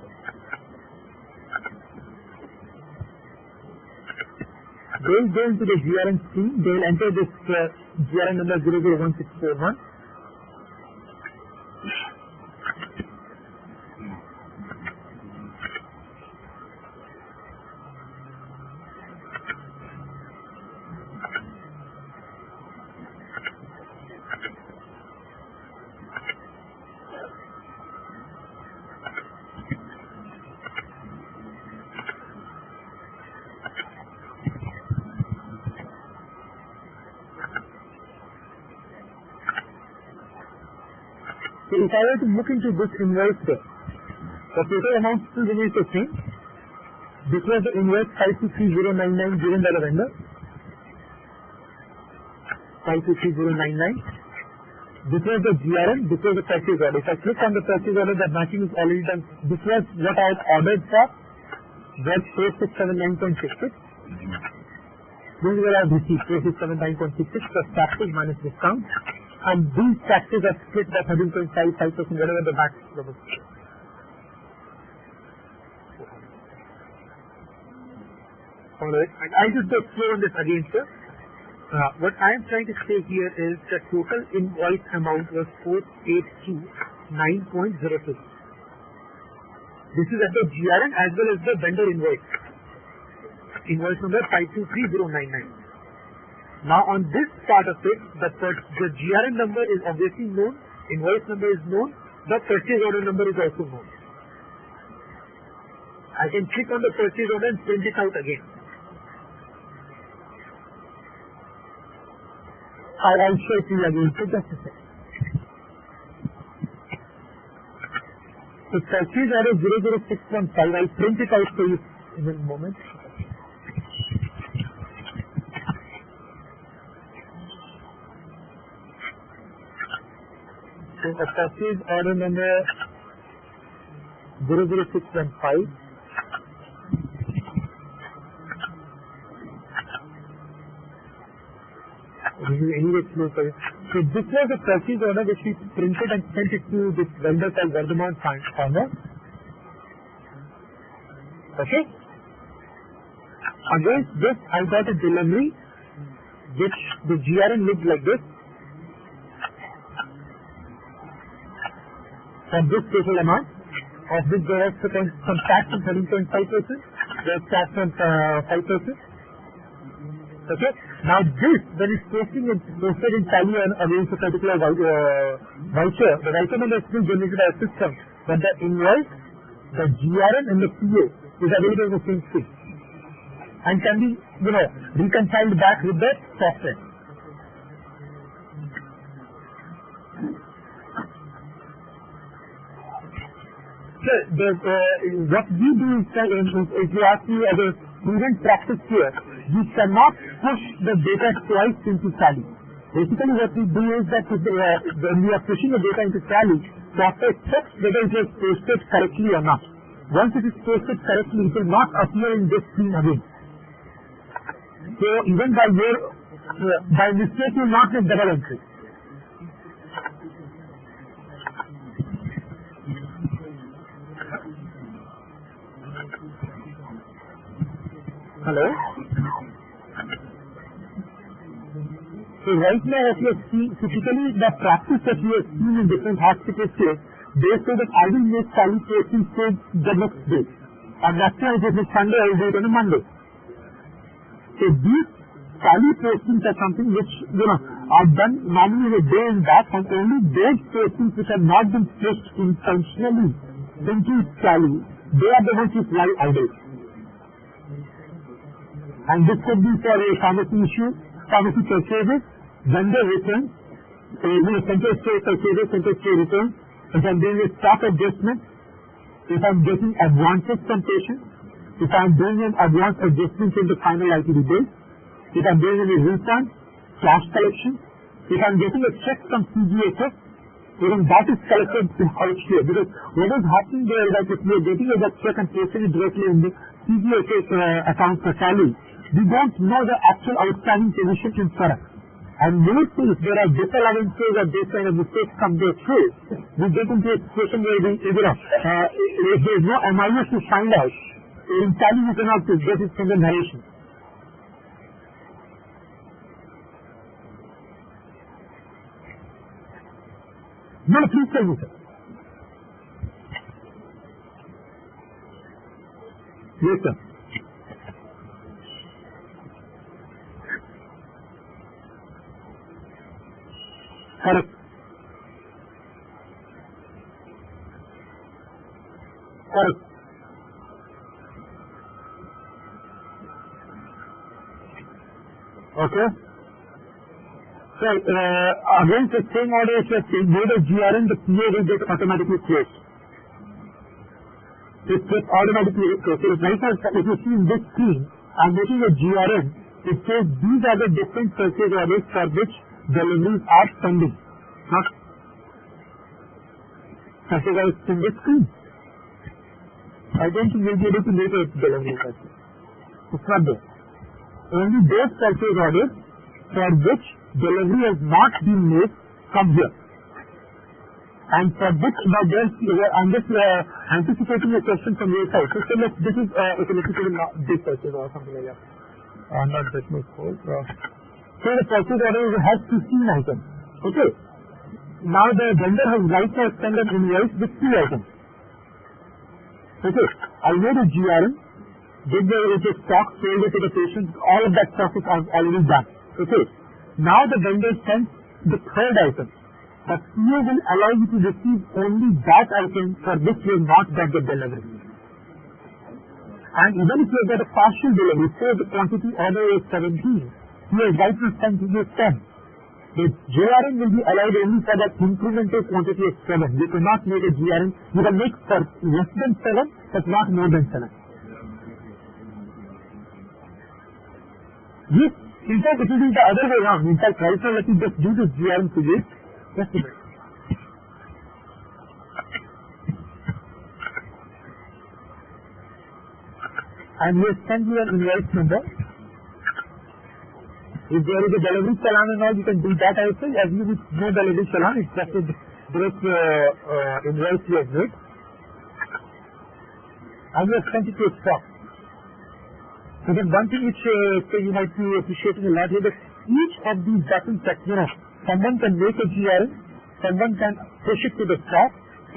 A: They will go into the GRN screen, they will enter this GRN number 001641. So if I were to look into this invoice here, the total amount still remains the same. This was the invoice 523099 given by the vendor. 523099. This was the GRN, this was the purchase order. If I click on the purchase order, the matching is already done. This was what I had ordered for, that 4679.66. This is what I have received, 4679.66 plus taxes minus discount. And these taxes are split by 13.55%, whatever the max level. Alright, and I just explain this again, sir. What I am trying to say here is the total invoice amount was 4829.02. This is at the GRN as well as the vendor invoice. Invoice number 523099. Now on this part of it, the GRN number is obviously known, invoice number is known, the purchase order number is also known. I can click on the purchase order and print it out again. I'll show it to you again. So just a second. So purchase order 00615. I'll print it out for you in a moment. So the purchase order number 00615. This is anyway slow for you. So this was the purchase order which we printed and sent it to this vendor called Vardhaman Pharma. Okay. Against this, I got a delivery which the GRN looked like this. For this total amount, of which there was some tax on 13.5%, there was tax on 5%. Okay. Now this, when it's posted in Tally against a particular voucher, the voucher number is still generated by a system, but the invoice, the GRN and the PO is available in the same screen and can be, reconciled back with the software. So what we do is, if you ask me as a student practice here, we cannot push the data twice into Tally. Basically what we do is that when we are pushing the data into Tally, software checks whether it is posted correctly or not. Once it is posted correctly, it will not appear in this screen again. So even by mistake you will not make double entry. Hello? So right now what you are seeing, typically the practice that we have seen in different hospitals here, they say that I will make Tally posting for the next day. And that's why if it is Sunday, I will do it on a Monday. So these Tally postings are something which, are done normally a day in back, and only those postings which have not been pushed intentionally into Tally, they are the ones which lie idle. And this could be for a pharmacy issue, pharmacy purchases, vendor returns, center store purchases, center store returns. If I'm doing a stock adjustment, if I'm getting advances from patients, if I'm doing an advance adjustment in the final ITD bill, if I'm doing any refund, cash collection, if I'm getting a check from CGHS, even that is collected out here. Because what is happening there is that if we are getting that check and placing it directly in the CGHS account for Tally, we don't know the actual outstanding position in Charak. And mostly if there are disallowances or this kind of mistakes come there through, we get into a situation where we, if there is no MIS to find out, in Tally we cannot get it from the narration. No, please tell me, sir. Yes, sir. Correct. Correct. Okay. So, against the same order, if you go to GRN, the PA will get automatically closed. It gets automatically closed. So, right now, if you see in this screen, I'm making a GRN. It says these are the different purchase orders for which deliveries are pending. Not purchase orders in this screen. I don't think we'll be able to make a delivery purchase. It's not there. Only those purchase orders for which delivery has not been made come here. And for which, now I'm just anticipating a question from your side. So this is, okay, let's say this purchase or something like that. Not that much code. So the purchase order has 15 items. Okay. Now the vendor has right now sent an invoice with 2 items. Okay. I made a GRN, did the stock, sold it to the patient, all of that stuff is already done. Okay. Now the vendor sends the 3rd item. The PO will allow you to receive only that item for which you have not got the delivery. And even if you have got a partial delivery, say the quantity order is 17, you have right to send to you 10. The GRN will be allowed only for that incremental quantity of 7. You cannot make a GRN. You can make for less than 7, but not more than 7. Yes, in fact, it will be the other way around. In fact, right now, let me just do this GRN to this. Just a minute. And we have sent you an invoice number. If there is a delivery challan and all, you can do that also. As you with no delivery challan, it's just a direct invoice you have made. And we have sent it to a stock. So then one thing which you might be appreciating a lot here, that each of these buttons that, someone can make a GRN, someone can push it to the stock,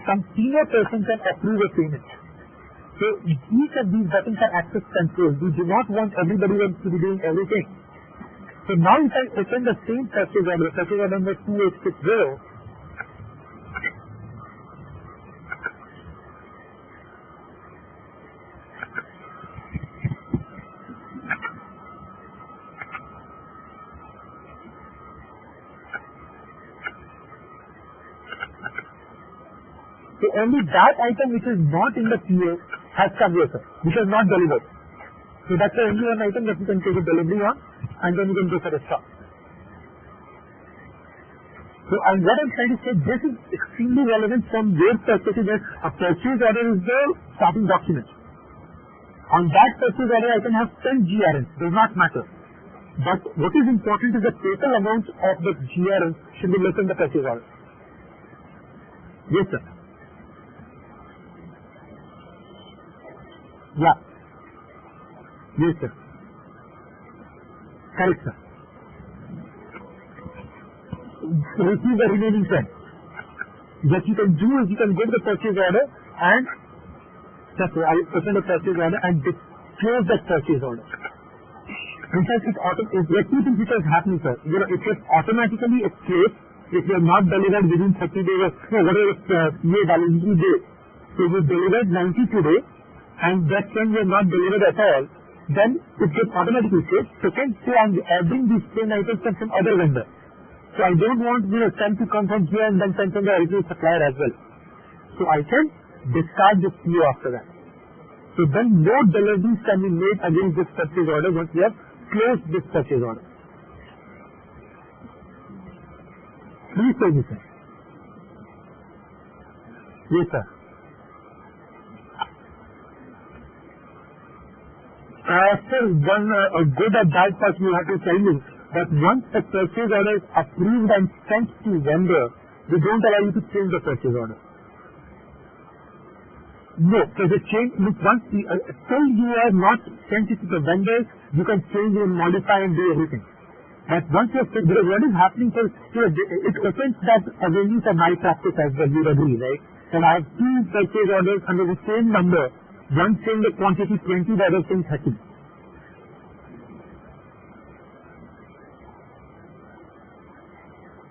A: some senior person can approve a payment. So each of these buttons are access control. We do not want everybody else to be doing everything. So now if I open the same purchase order number 2860, so only that item which is not in the PO has come here, sir, which is not delivered. So that's the only one item that you can take a delivery on, and then you can go for a stock. So and what I'm trying to say, this is extremely relevant from your perspective that a purchase order is the starting document. On that purchase order, I can have 10 GRNs, does not matter. But what is important is the total amount of the GRNs should be less than the purchase order. Yes, sir. Yeah. Yes, sir. Correct, sir. Receive the remaining 10. What you can do is you can go to the purchase order and just I open the purchase order and close that purchase order. In fact, there are 2 things which are happening, sir. It gets automatically escaped if you have not delivered within 30 days or whatever PA validity date. So you delivered 90 today, and that when you have not delivered at all, then it gets automatically saved. Second, say I'm adding these 10 items from some other vendor. So I don't want 10 to come from here and then send from the original supplier as well. So I can discard this PO after that. So then no deliveries can be made against this purchase order once we have closed this purchase order. Please tell me, sir. Yes, sir. Sir, one good or bad part you have to tell me that once the purchase order is approved and sent to vendor, they don't allow you to change the purchase order. No, so the change, once till you have not sent it to the vendors, you can change and modify and do everything. But once you have said, what is happening, sir, it opens that avenue for my practice as well, you agree, right? And I have 2 purchase orders under the same number, one saying the quantity 20, the other saying 30.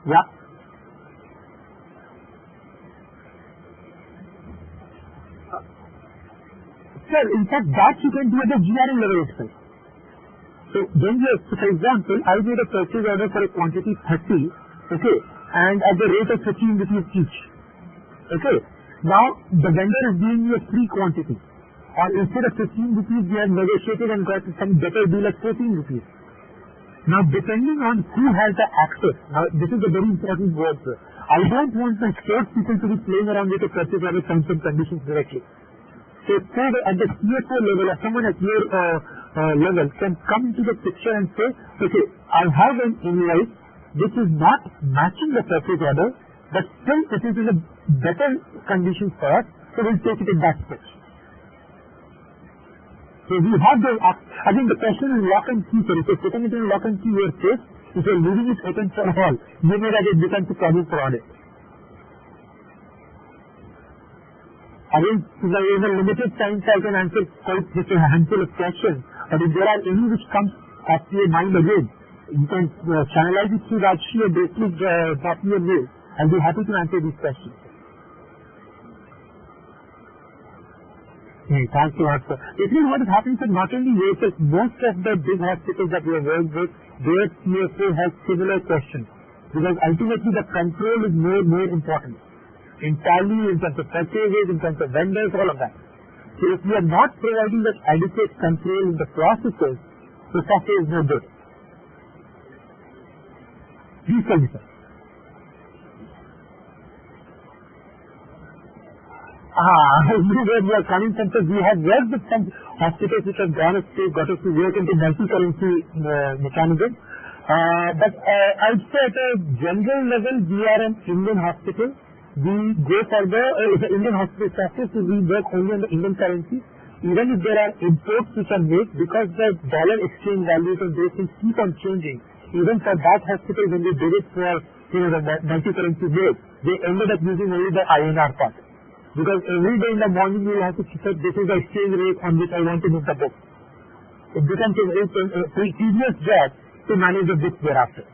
A: Yeah. Sir, in fact, that you can do at the GRN level itself. So then for example, I made a purchase order for a quantity 30, okay, and at the rate of 15 rupees each. Okay. Now the vendor is giving you a free quantity. Or instead of 15 rupees, we have negotiated and got some better deal at 14 rupees. Now depending on who has the access, now this is a very important word, sir. I don't want my sales people to be playing around with the purchase order terms and conditions directly. So say that at the CFO level or someone at your level can come into the picture and say, okay, I have an invoice which is not matching the purchase order, but still it is in a better condition for us, so we'll take it in that stage. So we have the, I think the question is lock and key, sir. If you're putting it in lock and key your case, if you're leaving it open for all, you know that it becomes a problem for audit. I think in a limited time I can answer quite just a handful of questions, but if there are any which comes up to your mind again, you can channelize it through Rajshri or basically drop me a mail. I'll be happy to answer these questions. Okay, thanks a lot, sir. Basically what is happening, sir, not only yourself, most of the big hospitals that we have worked with, their CFO has similar questions. Because ultimately the control is more important. In tally, in terms of purchases, in terms of vendors, all of that. So if we are not providing that adequate control in the processes, the software is no good. Please tell me, sir. You know where we are coming from, sir. We have worked with some hospitals which have got us to work into multi-currency mechanism. But I'd say at a general level, we are an Indian hospital. We go for the Indian hospital practice, so we work only on the Indian currency. Even if there are imports which are made, because the dollar exchange values and those things keep on changing, even for that hospital when they did it for the multi-currency made, they ended up using only the INR part. Because every day in the morning you will have to check this is the exchange rate on which I want to move the book. It becomes a tedious job to manage the books thereafter.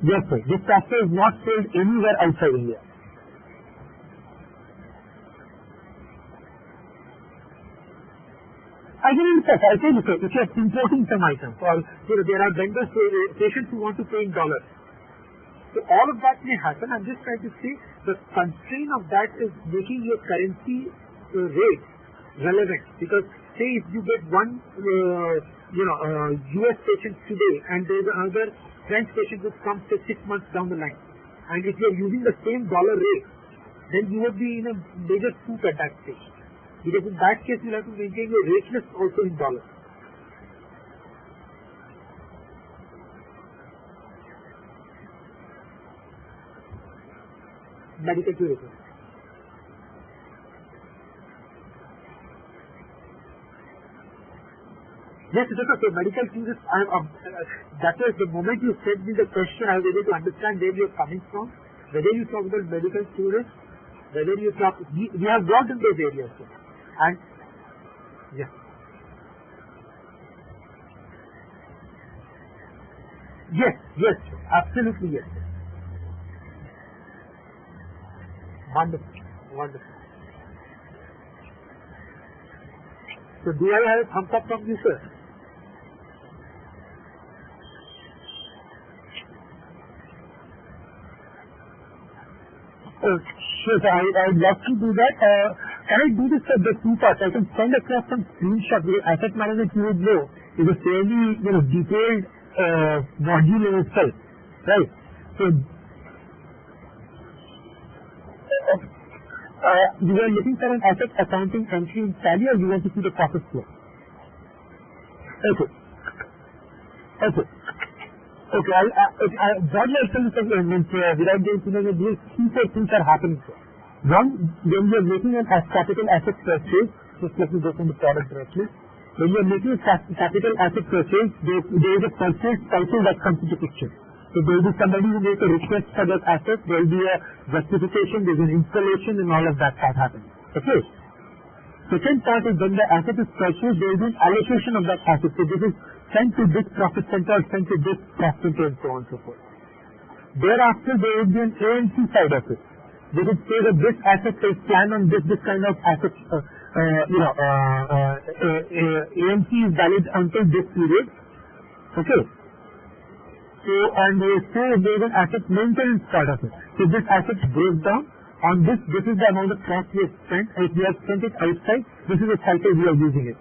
A: Yes, sir. This software is not sold anywhere outside India. I can insert, I tell you, sir, if you are importing some items, or there are vendors, patients who want to pay in dollars. So all of that may happen. I'm just trying to say the constraint of that is making your currency rate relevant. Because say if you get one, US patient today, and there's another French patient which comes 6 months down the line, and if you're using the same dollar rate, then you would be in a major soup at that stage. Because in that case, you'll have to maintain your rate list also in dollars. Medical tourism. Yes, it is okay. Medical tourism, that was the moment you said me the question, I was able to understand where you're coming from. Whether you talk about medical tourism, whether you talk, we have worked in those areas. And, yes. Yes, absolutely yes. Wonderful. So do I have a thumbs up from you, sir? Sure, sir. I'd love to do that. Can I do this at the two parts? I can send across some screenshots. Because asset management, you would know, is a fairly detailed module in itself, right? So you are looking for an asset accounting entry in Tally, or you want to see the process flow? Okay. Broadly, I'll tell you something, without going into the details, 3-4 things are happening. One, when you are making an capital asset purchase, just let me go from the product directly. When you are making a capital asset purchase, there is a purchase cycle that comes into picture. So there will be somebody who makes a request for that asset, there will be a justification, there is an installation, and all of that happens. Okay? Second part is when the asset is purchased, there will be an allocation of that asset. So this is sent to this profit center, sent to this cost center, and so on and so forth. Thereafter, there will be an A&C side of it. They would say that this asset is planned on this kind of asset, AMC is valid until this period. Okay. So, and they say there is an asset maintenance part of it. So this asset breaks down. On this is the amount of cost we have spent. If we have spent it outside, this is the cycle we are using it.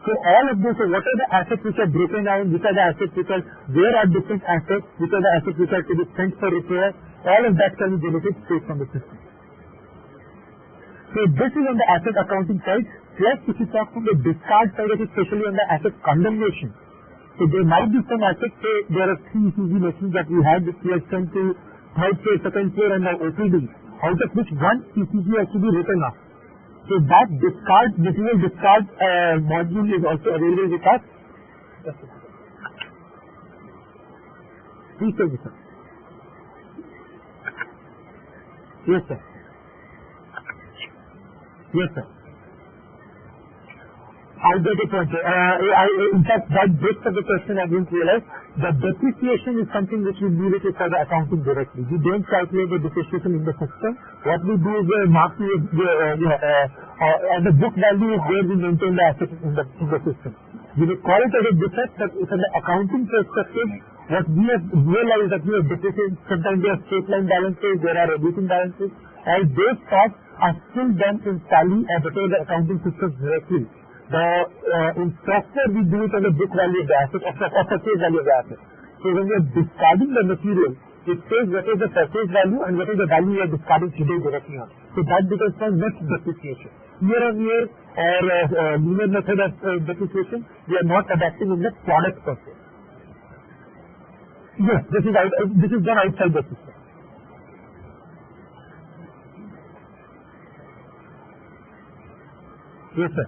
A: So all of this, so what are the assets which are broken down, which are the assets which are, where are different assets, which are the assets which are to be spent for repair, all of that can be generated straight from the system. So this is on the asset accounting side. Plus, if you talk from the discharge side, especially on the asset condemnation. So there might be some assets, say there are 3 ECG machines that we had, which we have sent to third floor, second floor, and now OPD, out of which one ECG has to be written off. So that discharge, material discharge module is also available with us. Please tell me, sir. Yes, sir. Yes, sir. I get it, sir. In fact, that bit of the question I didn't realize. The depreciation is something which we leave it for the accounting directly. We don't calculate the depreciation in the system. What we do is mark and the book value is where we maintain the assets in the system. We will call it as a defect, but from the accounting perspective, what we have realized that we have depreciation, sometimes there are straight line balances, there are reducing balances, and those costs are still done in tally and whatever the accounting systems directly. In software, we do it on the book value of the asset, or surface value of the asset. So when we are discarding the material, it says what is the surface value and what is the value we are discarding today directly on. So that becomes my net depreciation. Year on year, or linear method of depreciation, we are not adapting in the product per se. Yes, this is done outside the system. Yes, sir.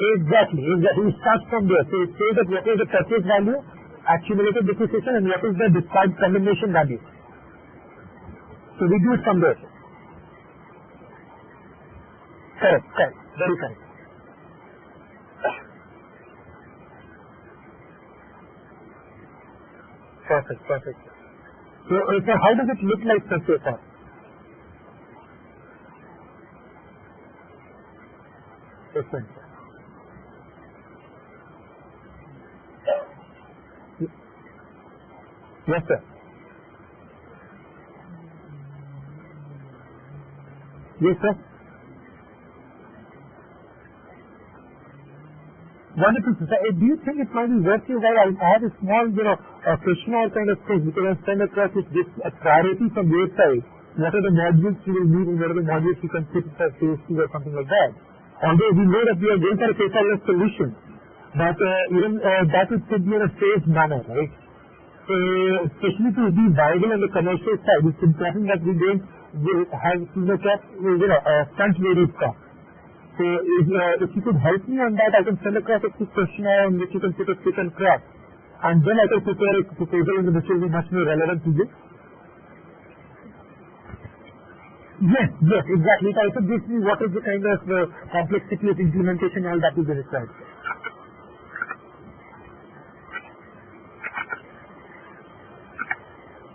A: Exactly. We start from there. So it says that what is the purchase value, accumulated depreciation, and what is the discharge condemnation value. So we do it from there. Correct. Very correct. Perfect. So how does it look like, sir, so far? Excellent. Yes, sir. Yes, sir. Wonderful, sir. Do you think it might be worth your while? I have a small, questionnaire kind of thing because I send across with this priority from your side. What are the modules you will need and what are the modules you can put as phase 2 or something like that? Although we know that we are going for a paperless solution, but even that would be in a phased manner, right? So, especially to be viable on the commercial side, it's important that we don't have too much of, front-loaded cost. So, if you could help me on that, I can send across a quick questionnaire on which you can put a tick and cross. And then I can prepare a proposal which will be much more relevant to you. Yes, exactly. It also gives me what is the kind of complexity of implementation, all that will be required.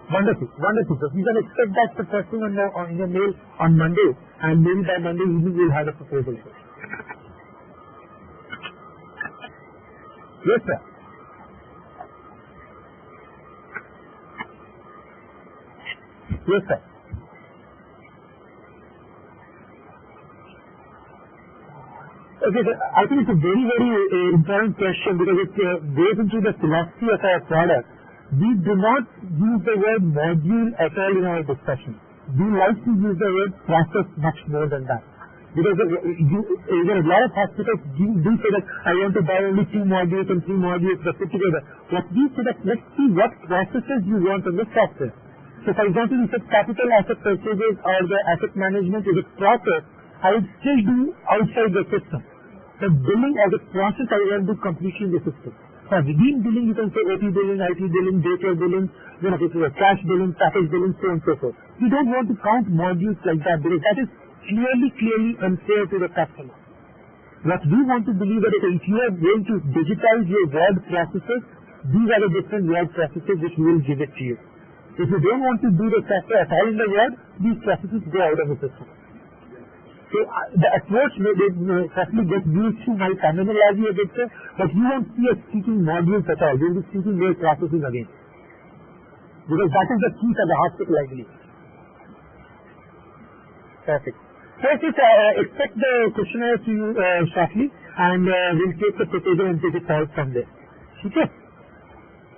A: Wonderful. So you can expect that the first thing on your mail on Monday, and maybe by Monday evening we'll have a proposal. Yes, sir. Yes, sir. Okay, sir. I think it's a very, very important question because it goes into the philosophy of our product. We do not use the word module at all in our discussion. We like to use the word process much more than that. Because there are a lot of hospitals do say that I want to buy only 2 modules and 3 modules put together. What we say that let's see what processes you want on the software. So for example, you said capital asset purchases or the asset management is a process, I would still do outside the system. The billing as a process I want to do completely in the system. For within billing, you can say OP billing, IT billing, data billing, this is a cash billing, package billing, so on and so forth. We don't want to count modules like that because that is clearly unfair to the customer. What we want to believe that if you are going to digitize your word processes, these are the different word processes which we will give it to you. If you don't want to do the software at all in the ward, these processes go out of the system. So the approach may certainly get used to my terminology a bit, but you won't see us speaking modules at all. We'll be speaking more processing again. Because that is the key for the hospital, I believe. Perfect. So expect the questionnaire to you shortly, and we'll take the proposal and take it forward from there. Okay?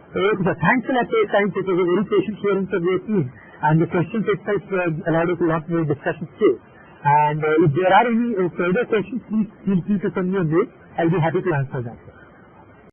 A: So thanks a lot for your time. It was a very patient hearing from your team, and the questions itself allowed us a lot more discussions too. And if there are any further questions, please feel free to send me a mail. I'll be happy to answer that.